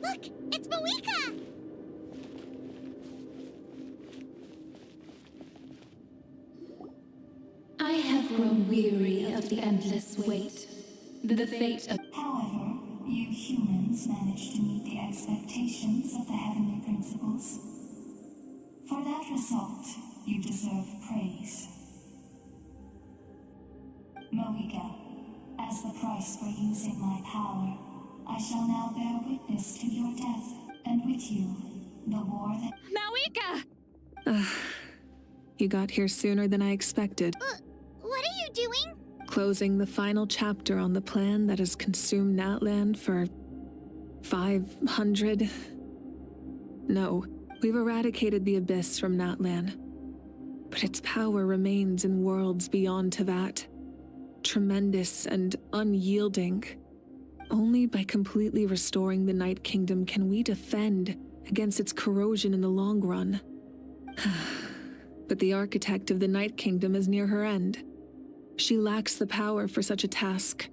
Look, it's Mawika! I have grown weary of the endless wait. The fate of... However, you humans managed to meet the expectations of the heavenly principles. For that result, you deserve praise. Mawika, as the price for using my power, I shall now bear witness to your death, and with you, the war that... Mawika! You got here sooner than I expected. What are you doing? Closing the final chapter on the plan that has consumed Natlan for 500... No, we've eradicated the Abyss from Natlan. But its power remains in worlds beyond Teyvat. Tremendous and unyielding. Only by completely restoring the Night Kingdom can we defend against its corrosion in the long run. But the architect of the Night Kingdom is near her end. She lacks the power for such a task.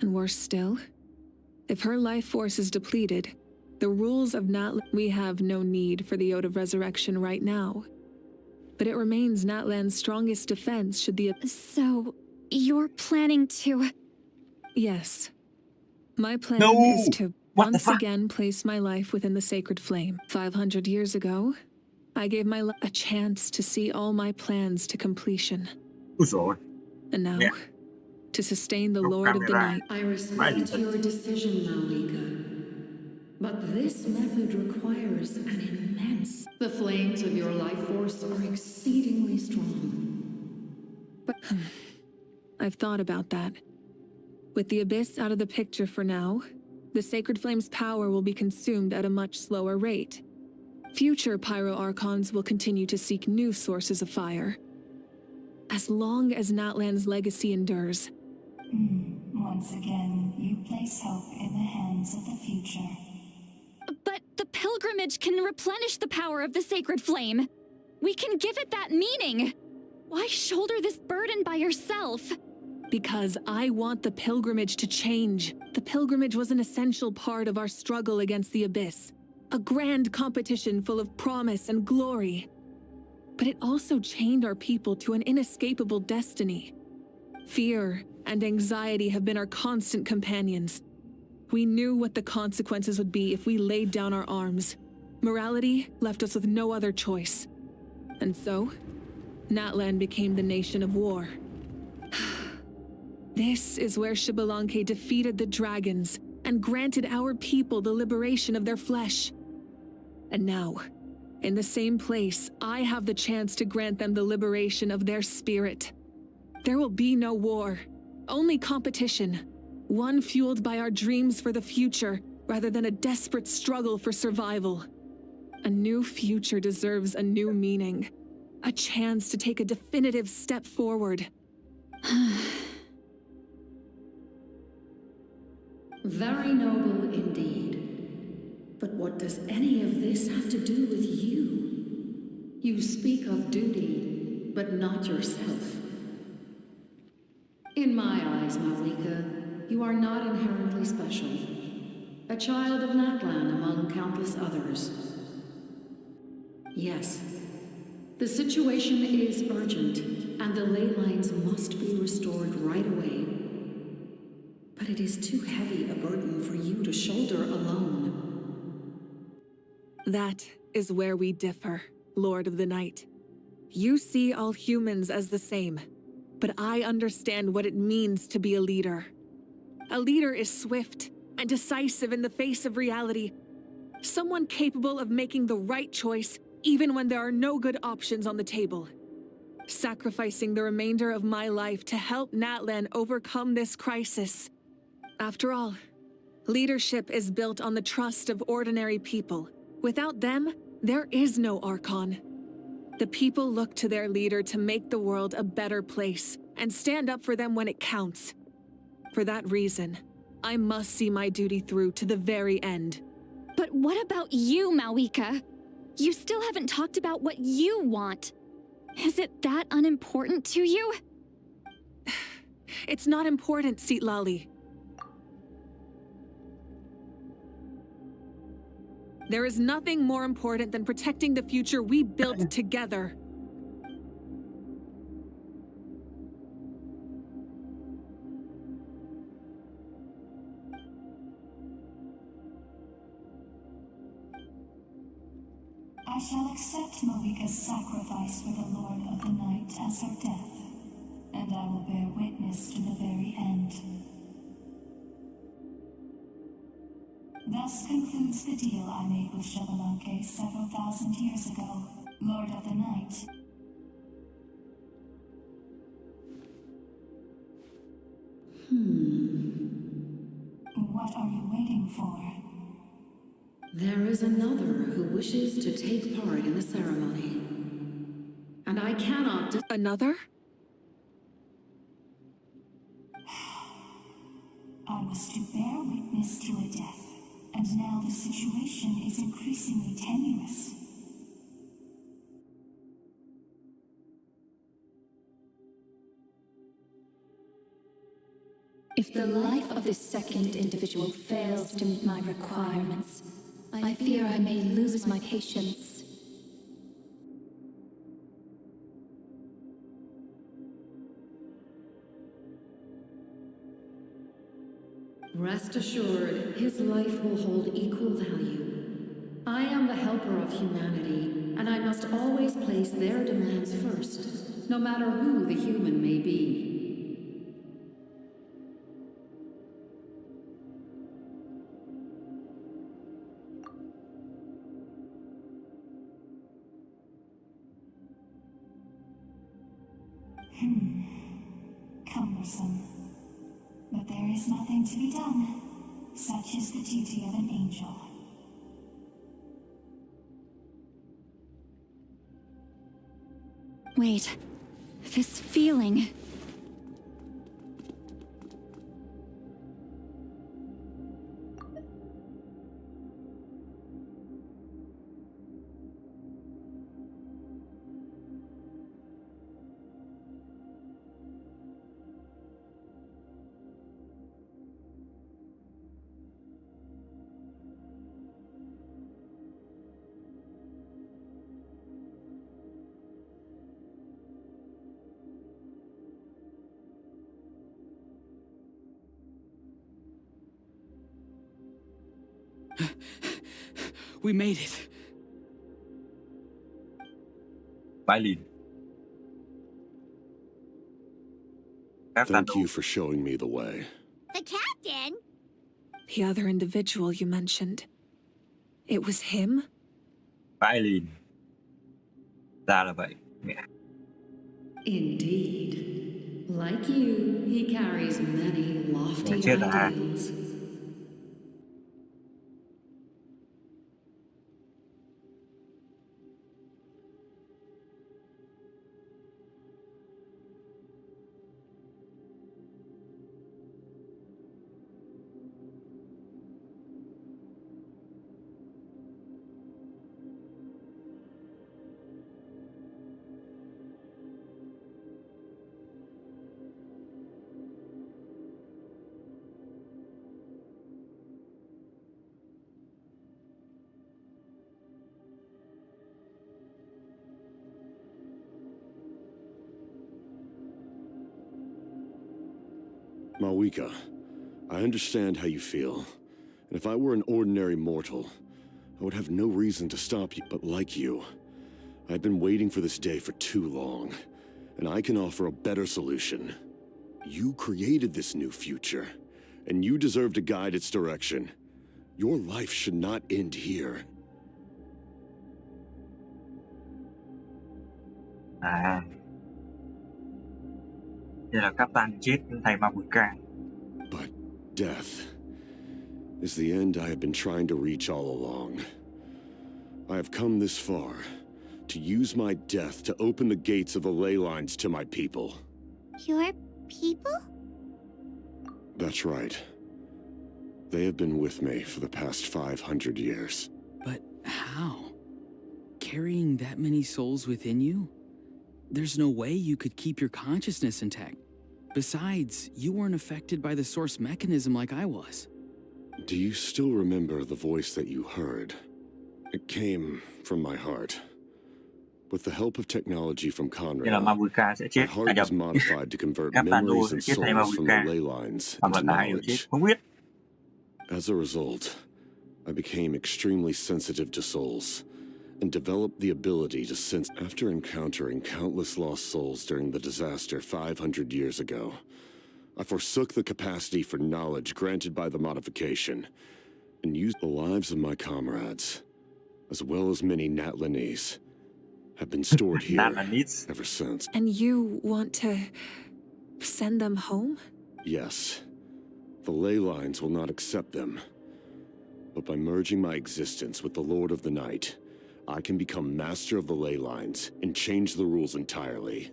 And worse still, if her life force is depleted, the rules of Natlan... We have no need for the Ode of Resurrection right now. But it remains Natlan's strongest defense should the... So, you're planning to... Yes. My plan is to once again place my life within the sacred flame. 500 years ago, I gave my a chance to see all my plans to completion. Úi dồi. And now, Yeah. to sustain the Lúc Lord of the camera. Night. I respect your decision, Malika. But this method requires an immense... The flames of your life force are exceedingly strong. But I've thought about that. With the Abyss out of the picture for now, the Sacred Flame's power will be consumed at a much slower rate. Future Pyro Archons will continue to seek new sources of fire. As long as Natlan's legacy endures. Once again, you place hope in the hands of the future. But the pilgrimage can replenish the power of the Sacred Flame. We can give it that meaning. Why shoulder this burden by yourself? Because I want the pilgrimage to change. The pilgrimage was an essential part of our struggle against the Abyss. A grand competition full of promise and glory. But it also chained our people to an inescapable destiny. Fear and anxiety have been our constant companions. We knew what the consequences would be if we laid down our arms. Morality left us with no other choice. And so, Natlan became the nation of war. This is where Xbalanque defeated the dragons and granted our people the liberation of their flesh. And now, in the same place, I have the chance to grant them the liberation of their spirit. There will be no war, only competition. One fueled by our dreams for the future, rather than a desperate struggle for survival. A new future deserves a new meaning. A chance to take a definitive step forward. Very noble indeed. But what does any of this have to do with you? You speak of duty, but not yourself. In my eyes, Malika, you are not inherently special. A child of Natlan among countless others. Yes, the situation is urgent, and the ley lines must be restored right away. But it is too heavy a burden for you to shoulder alone. That is where we differ, Lord of the Night. You see all humans as the same, but I understand what it means to be a leader. A leader is swift and decisive in the face of reality. Someone capable of making the right choice even when there are no good options on the table. Sacrificing the remainder of my life to help Natlan overcome this crisis. After all, leadership is built on the trust of ordinary people. Without them, there is no Archon. The people look to their leader to make the world a better place and stand up for them when it counts. For that reason, I must see my duty through to the very end. But what about you, Malika? You still haven't talked about what you want. Is it that unimportant to you? It's not important, Citlali. There is nothing more important than protecting the future we built together. I shall accept Malika's sacrifice for the Lord of the Night as her death, and I will bear witness to the very end. Thus concludes the deal I made with Xbalanque several thousand years ago, Lord of the Night. What are you waiting for? There is another who wishes to take part in the ceremony. And I cannot... Another? I was to bear witness to a death, and now the situation is increasingly tenuous. If the life of this second individual fails to meet my requirements, I fear I may lose my patience. Rest assured, his life will hold equal value. I am the helper of humanity, and I must always place their demands first, no matter who the human may be. Cumbersome. But there is nothing to be done. Such is the duty of an angel. Wait, this feeling. We made it. Bye, Thank you for showing me the way. The captain? The other individual you mentioned. It was him? Bye, ra là vậy. Indeed. Like you, he carries many lofty Chết à? ideals. Malwika, I understand how you feel. And if I were an ordinary mortal, I would have no reason to stop you. But like you, I've been waiting for this day for too long. And I can offer a better solution. You created this new future, and you deserve to guide its direction. Your life should not end here. À, đây là Captain chết thầy Mabuka. But death is the end I have been trying to reach all along. I have come this far to use my death to open the gates of the ley lines to my people. Your people? That's right. They have been with me for the past 500 years. But how? Carrying that many souls within you? There's no way you could keep your consciousness intact. Besides, you weren't affected by the source mechanism like I was. Do you still remember the voice that you heard? It came from my heart. With the help of technology from Conrad, my heart was modified to convert memories and souls from the ley lines into knowledge. As a result, I became extremely sensitive to souls, and developed the ability to sense. After encountering countless lost souls during the disaster 500 years ago, I forsook the capacity for knowledge granted by the modification, and used the lives of my comrades, as well as many Natlanese, have been stored here ever since. And you want to send them home? Yes. The ley lines will not accept them. But by merging my existence with the Lord of the Night, I can become master of the ley lines and change the rules entirely.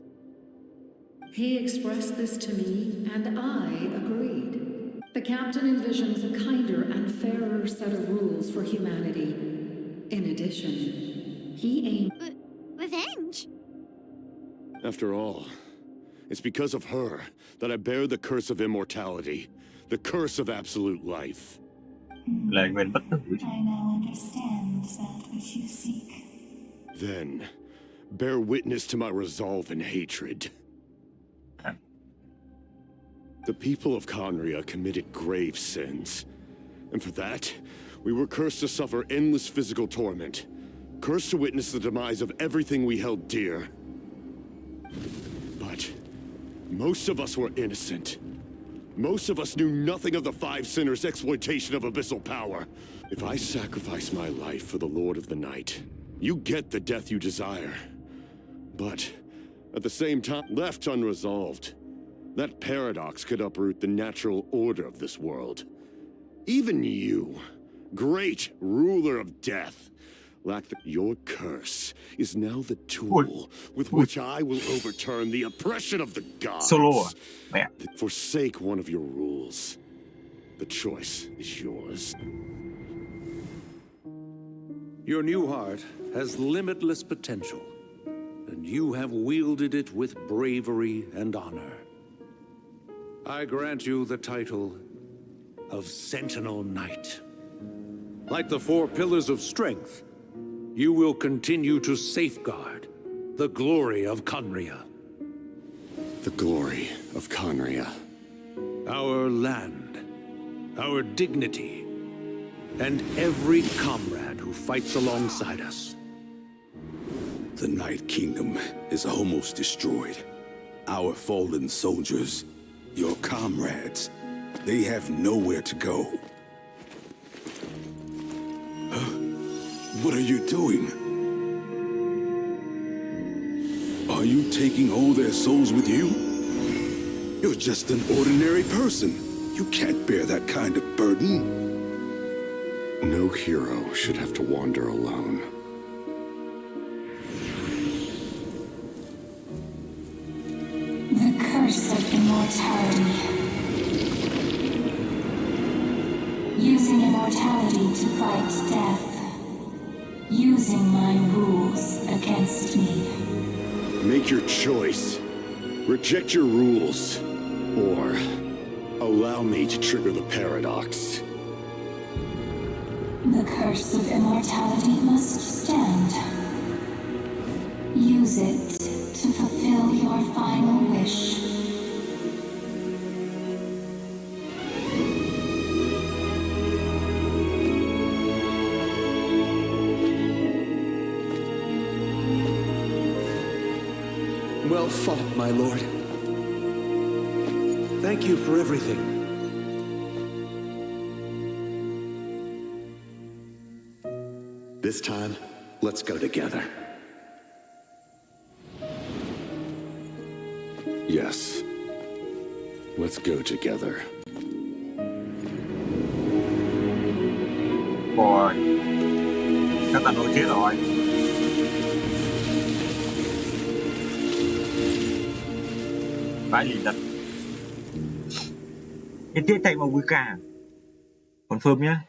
He expressed this to me, and I agreed. The captain envisions a kinder and fairer set of rules for humanity. In addition, he aims... Revenge? After all, it's because of her that I bear the curse of immortality, the curse of absolute life. Lời nguyền bất tử. I now understand that which you seek. Then, bear witness to my resolve and hatred. The people of Conria committed grave sins. And for that, we were cursed to suffer endless physical torment. Cursed to witness the demise of everything we held dear. But most of us were innocent. Most of us knew nothing of the Five Sinners' exploitation of abyssal power. If I sacrifice my life for the Lord of the Night, you get the death you desire. But at the same time, left unresolved, that paradox could uproot the natural order of this world. Even you, great ruler of death, your curse is now the tool with which I will overturn the oppression of the gods. Solo à? Forsake one of your rules. The choice is yours. Your new heart has limitless potential, and you have wielded it with bravery and honor. I grant you the title of Sentinel Knight. Like the four pillars of strength, you will continue to safeguard the glory of Conria. The glory of Conria. Our land, our dignity, and every comrade who fights alongside us. The Night Kingdom is almost destroyed. Our fallen soldiers, your comrades, they have nowhere to go. What are you doing? Are you taking all their souls with you? You're just an ordinary person. You can't bear that kind of burden. No hero should have to wander alone. The curse of immortality. Using immortality to fight death. Using my rules against me. Make your choice. Reject your rules. Or allow me to trigger the paradox. The curse of immortality must stand. Use it to fulfill your final wish. Well fought, my lord. Thank you for everything. This time, let's go together. Yes. Let's go together. Rồi. Các tàn chết rồi. Vãi lì đặt. Cái chết tay Mavuka. Confirm nhá.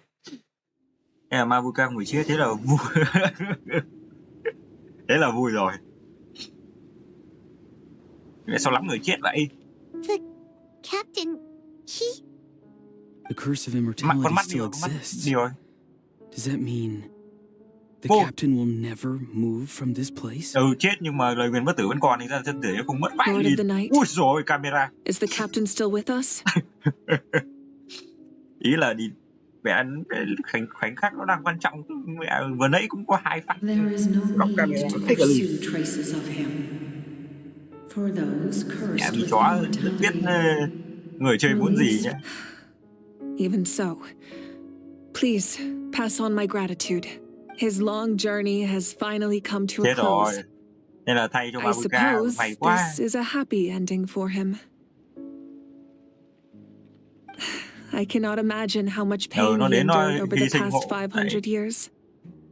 Thế là Mavuka không bị chết, thế là vui. Thế là vui rồi. Tại sao lắm người chết vậy? The captain, he... The curse of immortality still exists. Does that mean the captain will never move from this place? Chết nhưng mà lời nguyền bất tử vẫn còn, thì ra thân thể không mất vãi lì. Ui rồi camera. Is the captain still with us? Ý là đi mẹ khoảnh khắc nó đang quan trọng. Mẹ vừa nãy cũng có 2 phát. Góc camera thích là gì? Mẹ bị chó biết người chơi muốn gì nhé. Even so, please pass on my gratitude. His long journey has finally come to a close. Nên là thay cho I Mavuka, suppose this is a happy ending for him. I cannot imagine how much pain he endured over the past 500 years.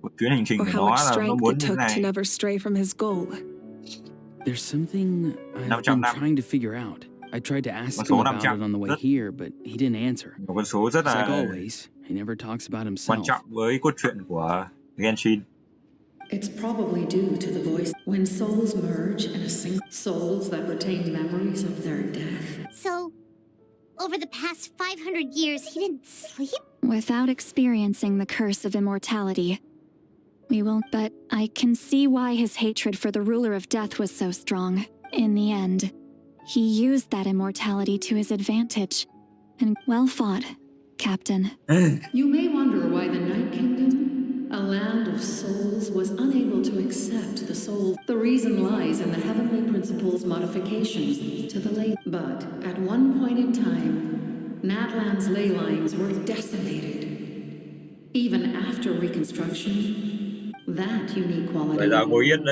Or how much strength it took to never stray from his goal. There's something I've been trying to figure out. I tried to ask him about it on the way here, but he didn't answer. It's like always, he never talks about himself. Quan trọng với cốt truyện của Genshin. It's probably due to the voice. When souls merge in a single souls that retain memories of their death. So, over the past 500 years, he didn't sleep? Without experiencing the curse of immortality. We won't, but I can see why his hatred for the ruler of death was so strong. In the end, he used that immortality to his advantage. And well fought, Captain. You may wonder why the Night Kingdom, a land of souls, was unable to accept the soul. The reason lies in the Heavenly Principle's modifications to the ley. But at one point in time, Natlan's ley lines were decimated. Even after reconstruction, that unique quality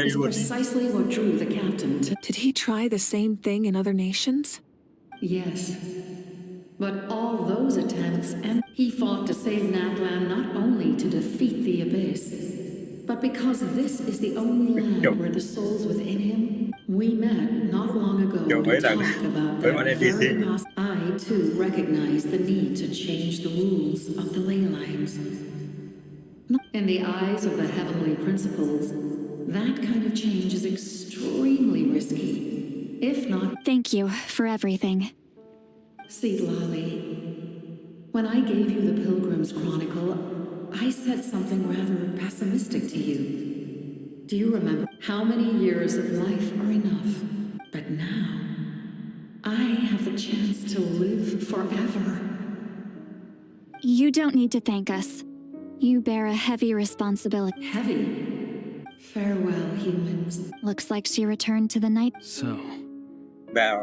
is precisely what drew the captain to... Did he try the same thing in other nations? Yes. But all those attempts, and he fought to save Natlan not only to defeat the Abyss, but because this is the only land where the souls within him. We met not long ago to talk about that very I, too, recognize the need to change the rules of the ley lines. In the eyes of the Heavenly Principles, that kind of change is extremely risky, if not... Thank you for everything. See, Lolly, when I gave you the Pilgrim's Chronicle, I said something rather pessimistic to you. Do you remember? How many years of life are enough? But now, I have the chance to live forever. You don't need to thank us. You bear a heavy responsibility. Heavy? Farewell, humans. Looks like she returned to the night. So,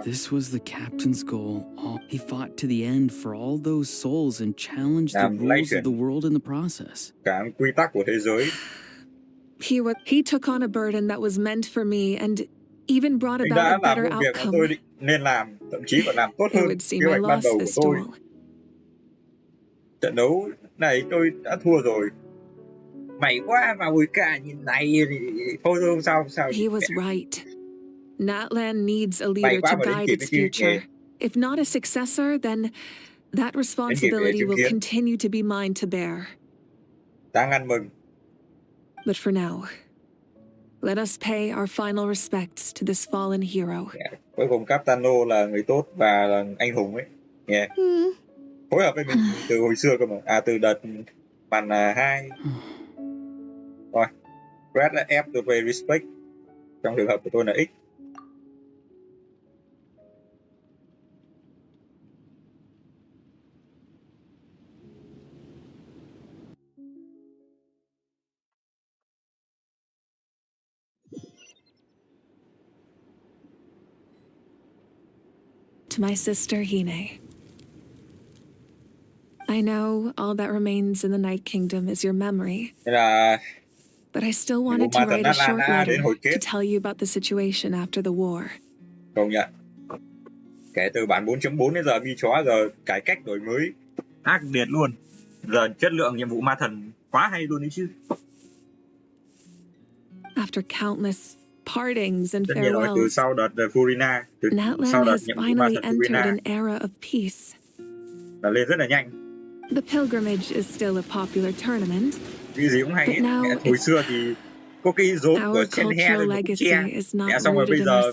this was the captain's goal. He fought to the end for all those souls and challenged the rules of the world in the process. Quy tắc của thế giới. He took on a burden that was meant for me and even brought about a better outcome. Tôi nên làm, thậm chí còn làm tốt hơn kế hoạch ban đầu của tôi. Trận đấu này tôi đã thua rồi. Mày quá mà Bùi Ca nhìn này thì thôi sao. He was right. Natlan needs a leader to guide its future. If not a successor, then that responsibility will continue to be mine to bear. Đáng ăn mừng. But for now, let us pay our final respects to this fallen hero. Cuối cùng Captano là người tốt và là anh hùng ấy. Phối hợp với mình từ hồi xưa cơ mà. Từ đợt màn 2. Rồi, Brad đã ép tôi về respect. Trong trường hợp của tôi là X. To my sister Hine. I know all that remains in the Night Kingdom is your memory. But I still wanted to write a short letter to tell you about the situation after the war. Công nhận. Kể từ bản 4.4 đến giờ Mi Chó giờ cải cách đổi mới ác liệt luôn. Giờ chất lượng nhiệm vụ ma thần quá hay luôn đấy chứ. After countless partings and farewells, từ sau đợt Furina, Natlan has finally entered an era of peace. Là lên rất là nhanh. The pilgrimage is still a popular tournament. Cái gì cũng hay ấy. Hồi xưa thì có cái rốn của Chen He rồi cũng che. Mẹ xong rồi bây giờ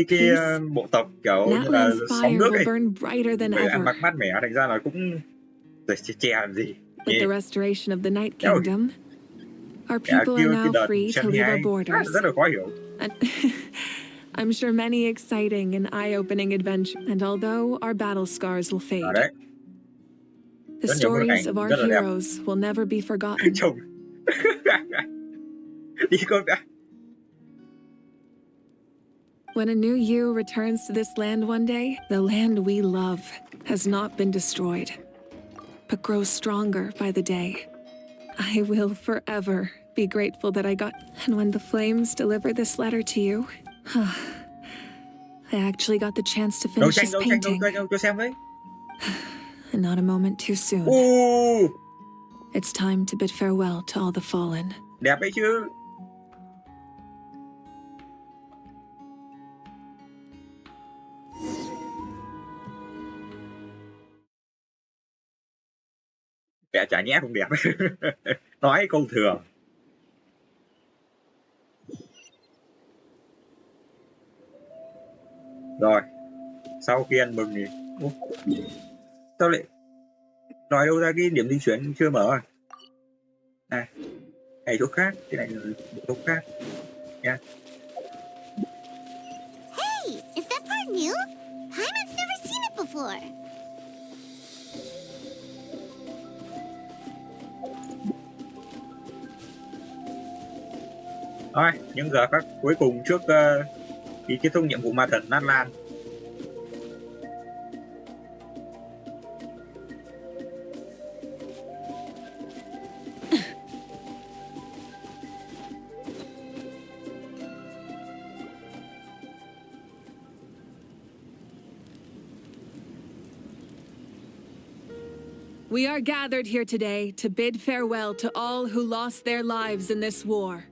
cái bộ tộc kiểu như là sóng nước ấy. Phải ăn mặc mát mẻ, thành ra là cũng che làm gì. With the restoration of the Night Kingdom, our people are now free to leave our borders. Rất là khó hiểu. I'm sure many exciting and eye-opening adventures, and although our battle scars will fade, the stories of our heroes will never be forgotten. When a new you returns to this land one day, the land we love has not been destroyed, but grows stronger by the day. I will forever be grateful that I got... And when the flames deliver this letter to you, I actually got the chance to finish this painting. And not a moment too soon. It's time to bid farewell to all the fallen. Đẹp ấy chứ. Vẽ chả nhẽ không đẹp. Nói câu thừa. Rồi, sau khi ăn mừng thì sao lại nói đâu ra cái điểm di chuyển chưa mở à? Này chỗ khác, cái này là chỗ khác nha. Hey, is that part new? Paimon's never seen it before. Rồi, những giờ khắc cuối cùng trước khi kết thúc nhiệm vụ ma thần Natlan. We are gathered here today to bid farewell to all who lost their lives in this war.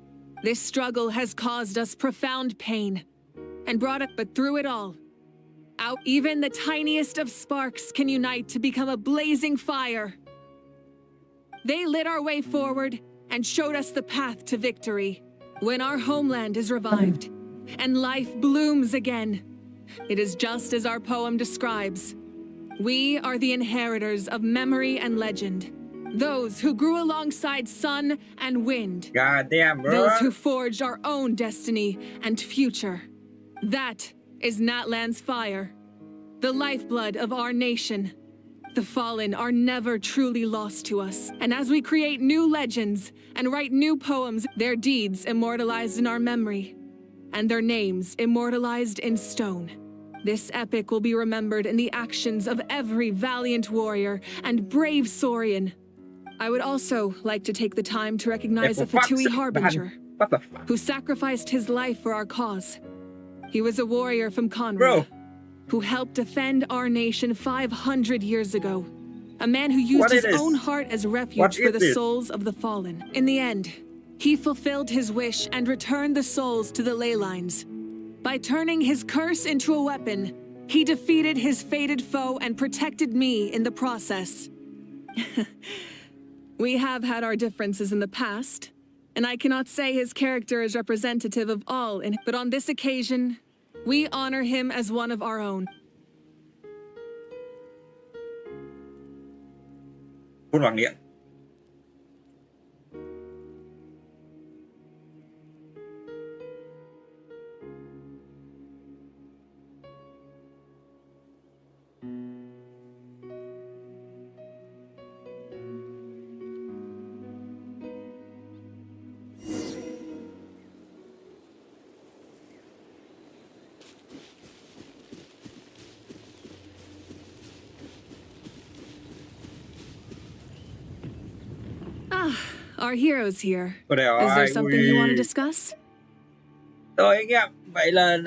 This struggle has caused us profound pain and brought up, but through it all, out even the tiniest of sparks can unite to become a blazing fire. They lit our way forward and showed us the path to victory. When our homeland is revived and life blooms again, it is just as our poem describes. We are the inheritors of memory and legend. Those who grew alongside sun and wind. Goddamn, bro. Those who forged our own destiny and future. That is Natlan's fire. The lifeblood of our nation. The fallen are never truly lost to us. And as we create new legends and write new poems, their deeds immortalized in our memory. And their names immortalized in stone. This epic will be remembered in the actions of every valiant warrior and brave Saurian. I would also like to take the time to recognize a Fatui Harbinger who sacrificed his life for our cause. He was a warrior from Conrad who helped defend our nation 500 years ago. A man who used his own heart as refuge for the souls of the fallen. In the end, he fulfilled his wish and returned the souls to the ley lines. By turning his curse into a weapon, he defeated his fated foe and protected me in the process. We have had our differences in the past, and I cannot say his character is representative of all, but on this occasion, we honor him as one of our own. Phun bằng điện. Our hero's here. Is there something you want to discuss? Rồi anh em, vậy là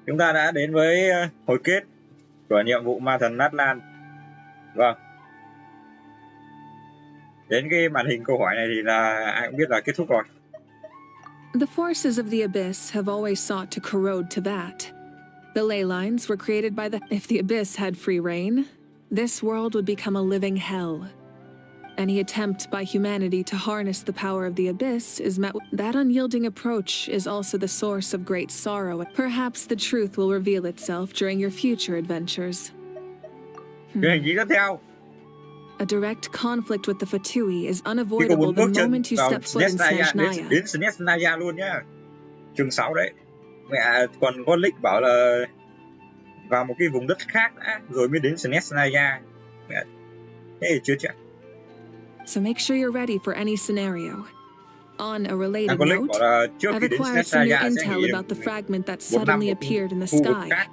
chúng ta đã đến với hồi kết của nhiệm vụ ma thần Natlan. Vâng. Đến cái màn hình câu hỏi này thì là ai cũng biết là kết thúc rồi. The forces of the Abyss have always sought to corrode to that. The ley lines were created by If the Abyss had free reign, this world would become a living hell. Any attempt by humanity to harness the power of the Abyss is met with that unyielding approach is also the source of great sorrow. Perhaps the truth will reveal itself during your future adventures. A direct conflict with the Fatui is unavoidable the moment you step foot in Snezhnaya. Đến Snezhnaya luôn nhá. Chương 6 đấy. Mẹ còn có leak bảo là vào một cái vùng đất khác đã rồi mới đến Snezhnaya. Mẹ thế chưa chắc. So make sure you're ready for any scenario. On a related note, I've acquired some new intel about the fragment that suddenly appeared in the sky.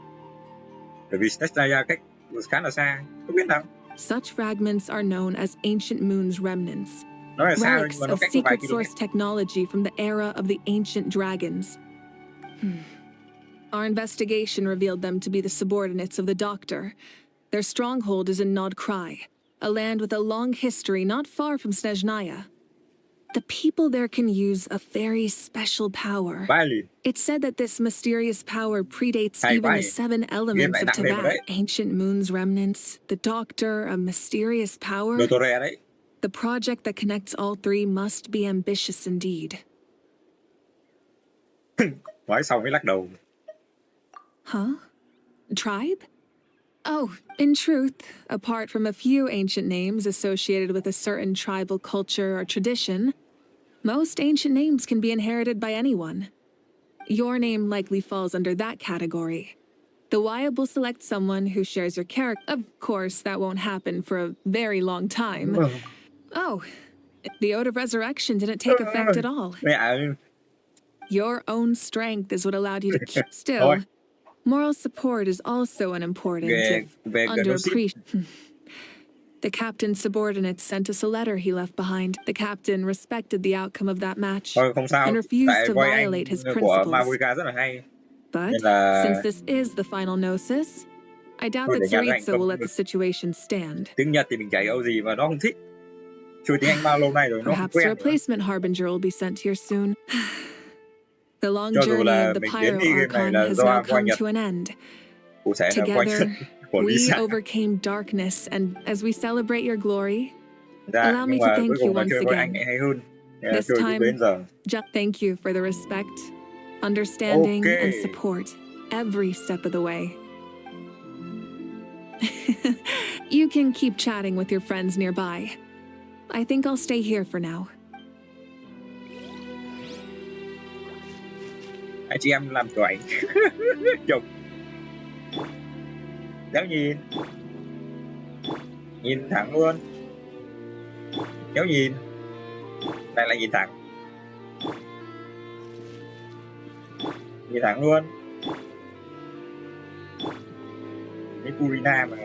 Such fragments are known as ancient moon's remnants, relics of secret source technology from the era of the ancient dragons. Our investigation revealed them to be the subordinates of the Doctor. Their stronghold is in Nodkrai, a land with a long history not far from Snezhnaya. The people there can use a very special power. It's said that this mysterious power predates even the 7 elements of Tibet. Ancient moon's remnants, the Doctor, a mysterious power. The project that connects all three must be ambitious indeed. Huh? Tribe? Oh, in truth, apart from a few ancient names associated with a certain tribal culture or tradition, most ancient names can be inherited by anyone. Your name likely falls under that category. The Wyab will select someone who shares your character. Of course, that won't happen for a very long time. Oh, the Ode of Resurrection didn't take effect at all. Your own strength is what allowed you to... Still, moral support is also an important, if underappreciated... The captain's subordinates sent us a letter he left behind. The captain respected the outcome of that match and refused to violate his principles. But since this is the final gnosis, I doubt that Tsaritsa will let the situation stand. Tiếng Nhật thì mình chả hiểu gì mà nó không thích. Chui tiếng Anh bao lâu nay rồi nó không Perhaps a quen. replacement harbinger will be sent here soon. The long journey of the Pyro Archon has now come to an end. Together, we overcame darkness, and as we celebrate your glory, allow me to thank you once again. This time, just thank you for the respect, understanding, and support every step of the way. You can keep chatting with your friends nearby. I think I'll stay here for now. Anh chị em làm kiểu ảnh. Chụp. Kéo nhìn. Nhìn thẳng luôn. Kéo nhìn. Đây là nhìn thẳng. Nhìn thẳng luôn. Cái Purina mà.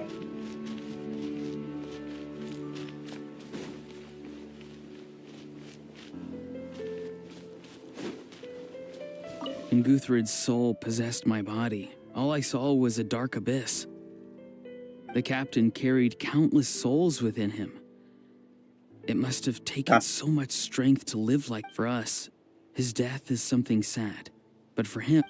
When Guthred's soul possessed my body, all I saw was a dark abyss. The captain carried countless souls within him. It must have taken so much strength to live like for us. His death is something sad, but for him...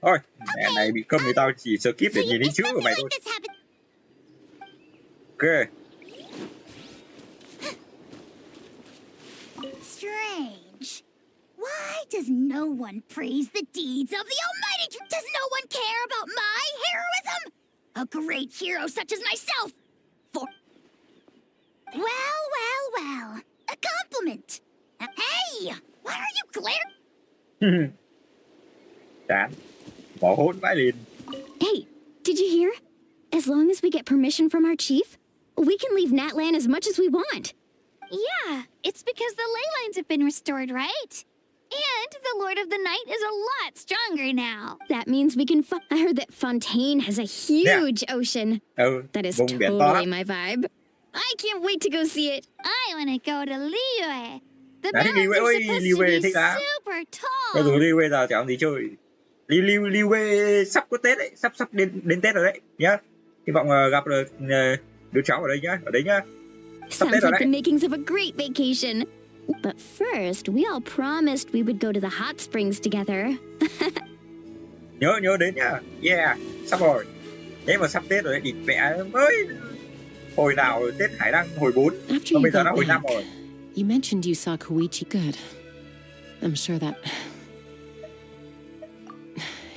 Thôi, mẹ này bị câm thì tao chỉ skip để nhìn thấy chữ của mày thôi. Ok. Strange. Why does no one praise the deeds of the Almighty? Does no one care about my heroism? A great hero such as myself. Well. A compliment. Hey, why are you glaring? Chán. Bỏ hôn vãi liền. Hey, did you hear? As long as we get permission from our chief, we can leave Natlan as much as we want. Yeah, it's because the ley lines have been restored, right? And the Lord of the Night is a lot stronger now. That means we can... I heard that Fontaine has a huge ocean. That is totally my vibe. I can't wait to go see it. I want to go to Liyue. The mountains are supposed to be super tall. Cho dù Liyue giờ chẳng gì chơi. Liyue sắp có Tết đấy, sắp đến Tết rồi đấy nhá. Hy vọng gặp được đứa cháu ở đây nhá, ở đấy nhá. Sounds like the makings of a great vacation. But first, we all promised we would go to the hot springs together. nhớ đến nhá. Yeah, sắp rồi. Thế mà sắp Tết rồi đấy thì mẹ mới hồi nào Tết Hải Đăng hồi 4. Còn bây giờ nó hồi 5 rồi. You mentioned you saw Koichi. Good. I'm sure that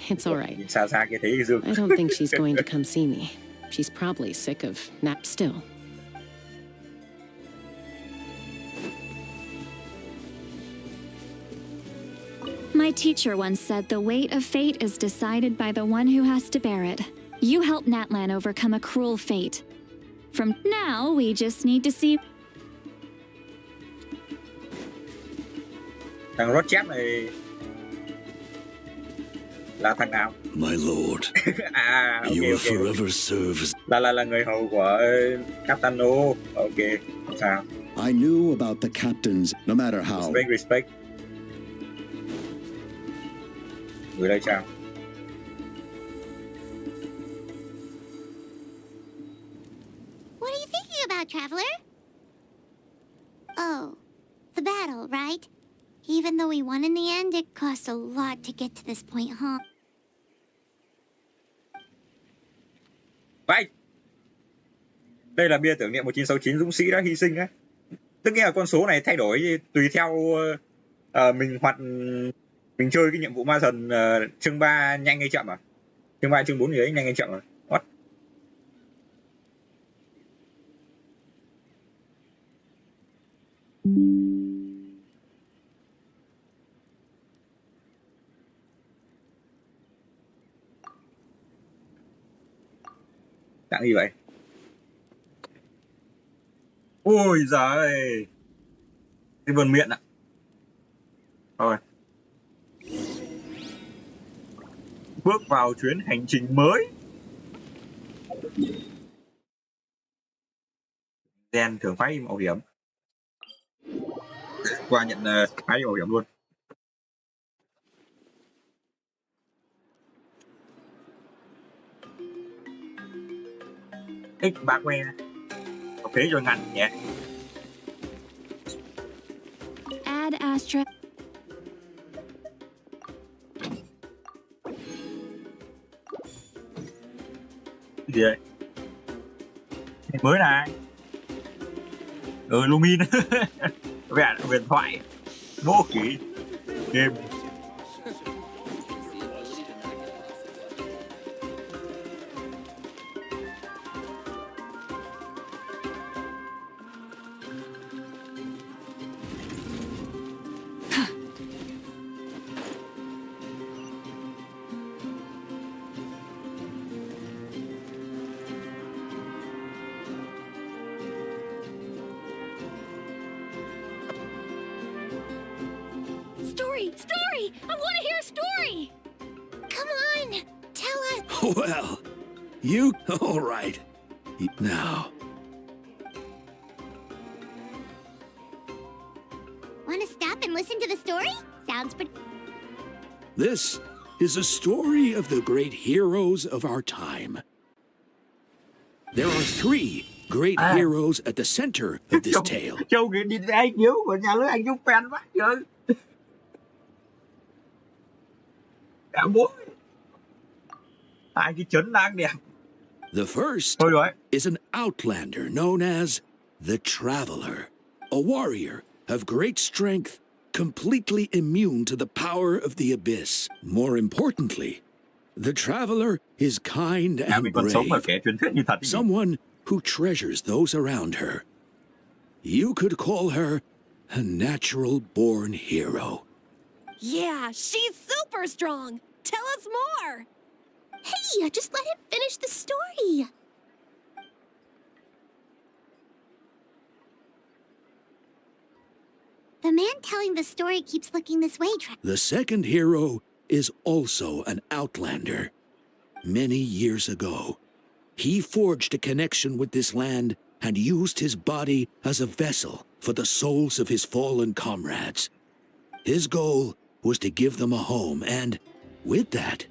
it's all right. I don't think she's going to come see me. She's probably sick of nap still. My teacher once said the weight of fate is decided by the one who has to bear it. You helped Natlan overcome a cruel fate. From now, we just need to see... Thằng Rochette này là thằng nào? My lord. Okay, you will forever serve as... là người hầu của Captain No. Ok, không sao. I knew about the captains, no matter how. Respect. Người đây chào. What are you thinking about, traveler? Oh, the battle, right? Even though we won in the end, it cost a lot to get to this point, huh? Vậy. Đây là bia tưởng niệm 1969 dũng sĩ đã hy sinh á. Tức nghĩa là con số này thay đổi tùy theo mình chơi cái nhiệm vụ ma thần chương 3 nhanh hay chậm à? Chương 3 chương 4 gì đấy nhanh hay chậm à? What? Dạng gì vậy? Ôi giời, cái vườn miệng ạ. Thôi, bước vào chuyến hành trình mới. Gen thường phái mạo hiểm. Qua nhận phái mạo hiểm luôn. X bạc que có phế rồi ngăn nhé. Add Astra. Gì vậy? Mới này. Lumin. Vẹn huyền thoại. Vũ khí. Game. Story! I want to hear a story! Come on! Tell us! Well, you... All right. Now... Want to stop and listen to the story? Sounds pretty... This is a story of the great heroes of our time. There are 3 great heroes at the center of this tale. Châu đi anh nhớ của nhà lưới anh Dũng fan quá trời. The first is an outlander known as the Traveler, a warrior of great strength, completely immune to the power of the abyss. More importantly, the Traveler is kind and brave, someone who treasures those around her. You could call her a natural-born hero. Yeah, she's super strong! Tell us more! Hey, just let him finish the story! The man telling the story keeps looking this way, The second hero is also an outlander. Many years ago, he forged a connection with this land and used his body as a vessel for the souls of his fallen comrades. His goal was to give them a home and, with that,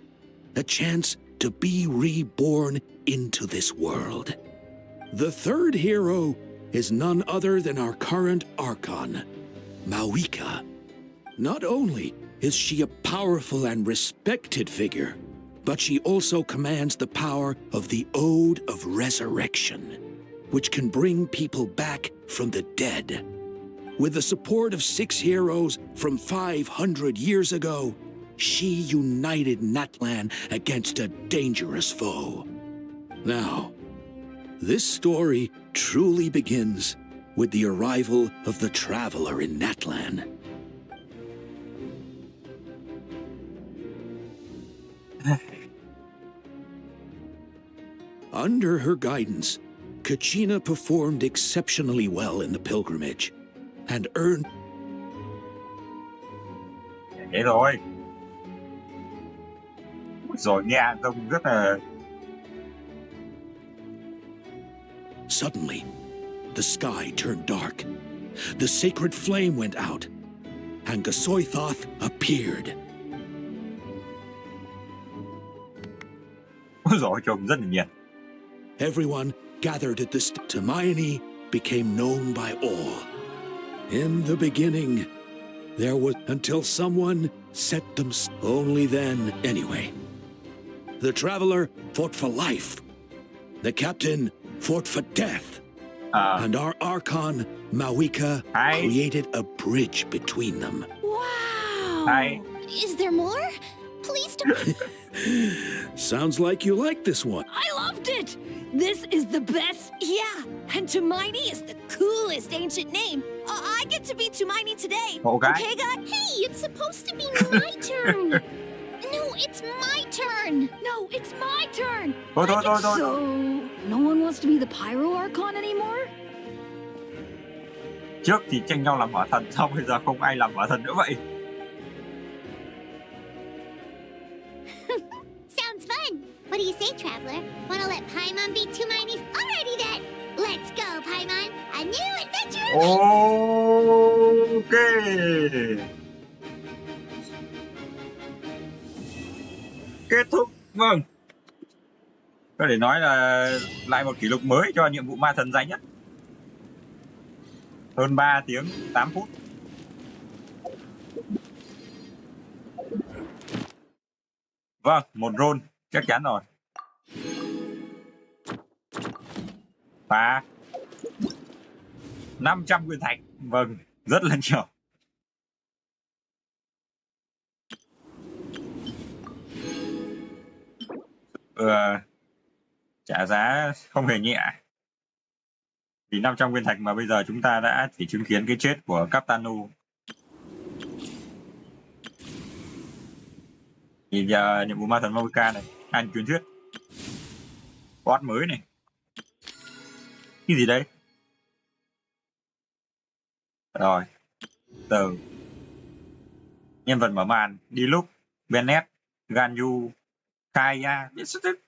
a chance to be reborn into this world. The third hero is none other than our current Archon, Mawika. Not only is she a powerful and respected figure, but she also commands the power of the Ode of Resurrection, which can bring people back from the dead. With the support of 6 heroes from 500 years ago, she united Natlan against a dangerous foe. Now, this story truly begins with the arrival of the Traveler in Natlan. Under her guidance, Kachina performed exceptionally well in the pilgrimage and earned... Thế rồi. Rồi nghe trông rất là... Suddenly, the sky turned dark. The sacred flame went out, and Gasoithoth appeared. Rồi trông rất là nhiệt. Everyone gathered at this. Hermione became known by all. In the beginning, there was until someone set them. Only then, anyway. The Traveler fought for life. The Captain fought for death. And our Archon, Mawika, created a bridge between them. Wow! Is there more? Please don't... Sounds like you like this one. I loved it! This is the best... Yeah, and Tumaini is the coolest ancient name. I get to be Tumaini today. Okay, guys? Hey, it's supposed to be my turn. No, it's my turn. turn. No, it's my turn. Thôi. So, no one wants to be the Pyro Archon anymore? Trước thì tranh nhau làm hỏa thần, xong bây giờ không ai làm hỏa thần nữa vậy. Sounds fun. What do you say, Traveler? Wanna let Paimon beat Tumaini? Alrighty then. Let's go, Paimon. A new adventure awaits. Ok. Kết thúc. Vâng. Có thể nói là lại một kỷ lục mới cho nhiệm vụ ma thần dài nhất. Hơn 3 tiếng 8 phút. Vâng, một roll chắc chắn rồi. Và 500 nguyên thạch. Vâng, rất là nhiều. Trả giá không hề nhẹ. Vì 500 nguyên thạch mà bây giờ chúng ta đã chỉ chứng kiến cái chết của Captanu. Thì giờ nhiệm vụ ma thần Mavuka này, anh truyền thuyết. Boss mới này. Cái gì đấy? Rồi. Từ nhân vật mở màn, Diluc, Bennett, Ganyu, Kaya, biết xuất tích.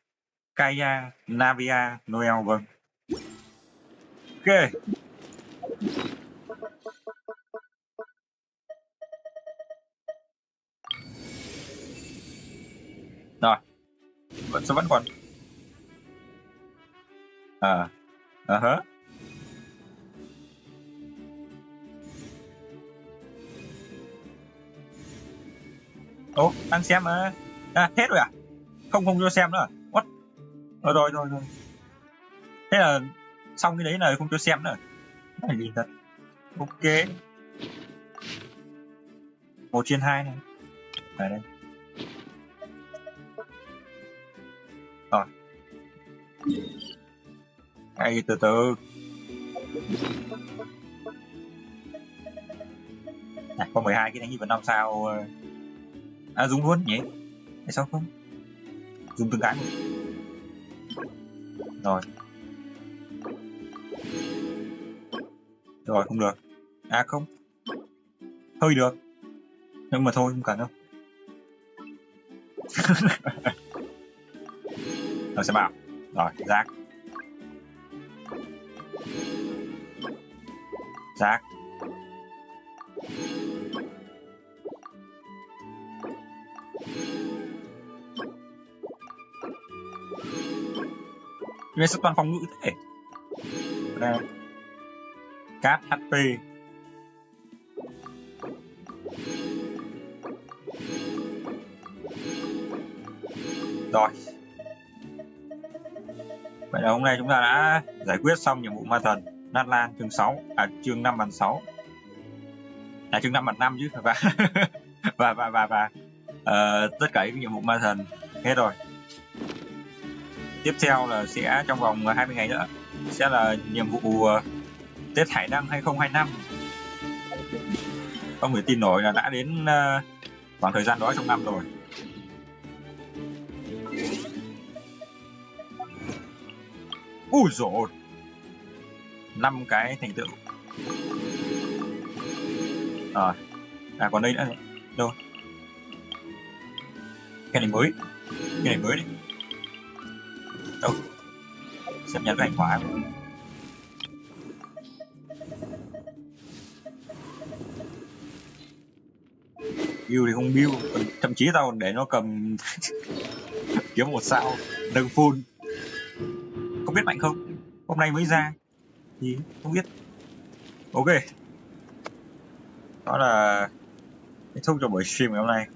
Kaya, Navia, Noel, vâng. Ok. Rồi. Vẫn còn. Hả? Ồ, đang xem mà. Hết rồi à? Không cho xem nữa à? What? Rồi. Thế là xong cái đấy là không cho xem nữa. Cái gì thật? Ok. 1/2 này. Ở đây. Rồi. Hay từ từ. Này, có 12 cái đánh như vẫn 5 sao. Dùng luôn nhỉ? Tại sao không? Dùng từng cái một. Rồi, không được. Không. Hơi được. Nhưng mà thôi, không cần đâu. Rồi sẽ bảo. Rồi, rác. Nghe sao toàn phòng ngự thế? Đây. Cát HP. Rồi. Vậy là hôm nay chúng ta đã giải quyết xong nhiệm vụ ma thần Natlan chương 6, chương 5 bản 6. Chương 5 bản 5 chứ và tất cả những nhiệm vụ ma thần hết rồi. Tiếp theo là sẽ trong vòng 20 ngày nữa sẽ là nhiệm vụ Tết Hải Đăng 2025. Không thể tin nổi là đã đến khoảng thời gian đó trong năm rồi. Ui dồi, 5 cái thành tựu. Còn đây nữa này. Đâu? Cái này mới đấy. Đâu? Xem nhận cái hành quả. Build thì không build, thậm chí tao còn để nó cầm kiếm 1 sao nâng full. Không biết mạnh không? Hôm nay mới ra thì không biết. Ok. Đó là kết thúc cho buổi stream ngày hôm nay.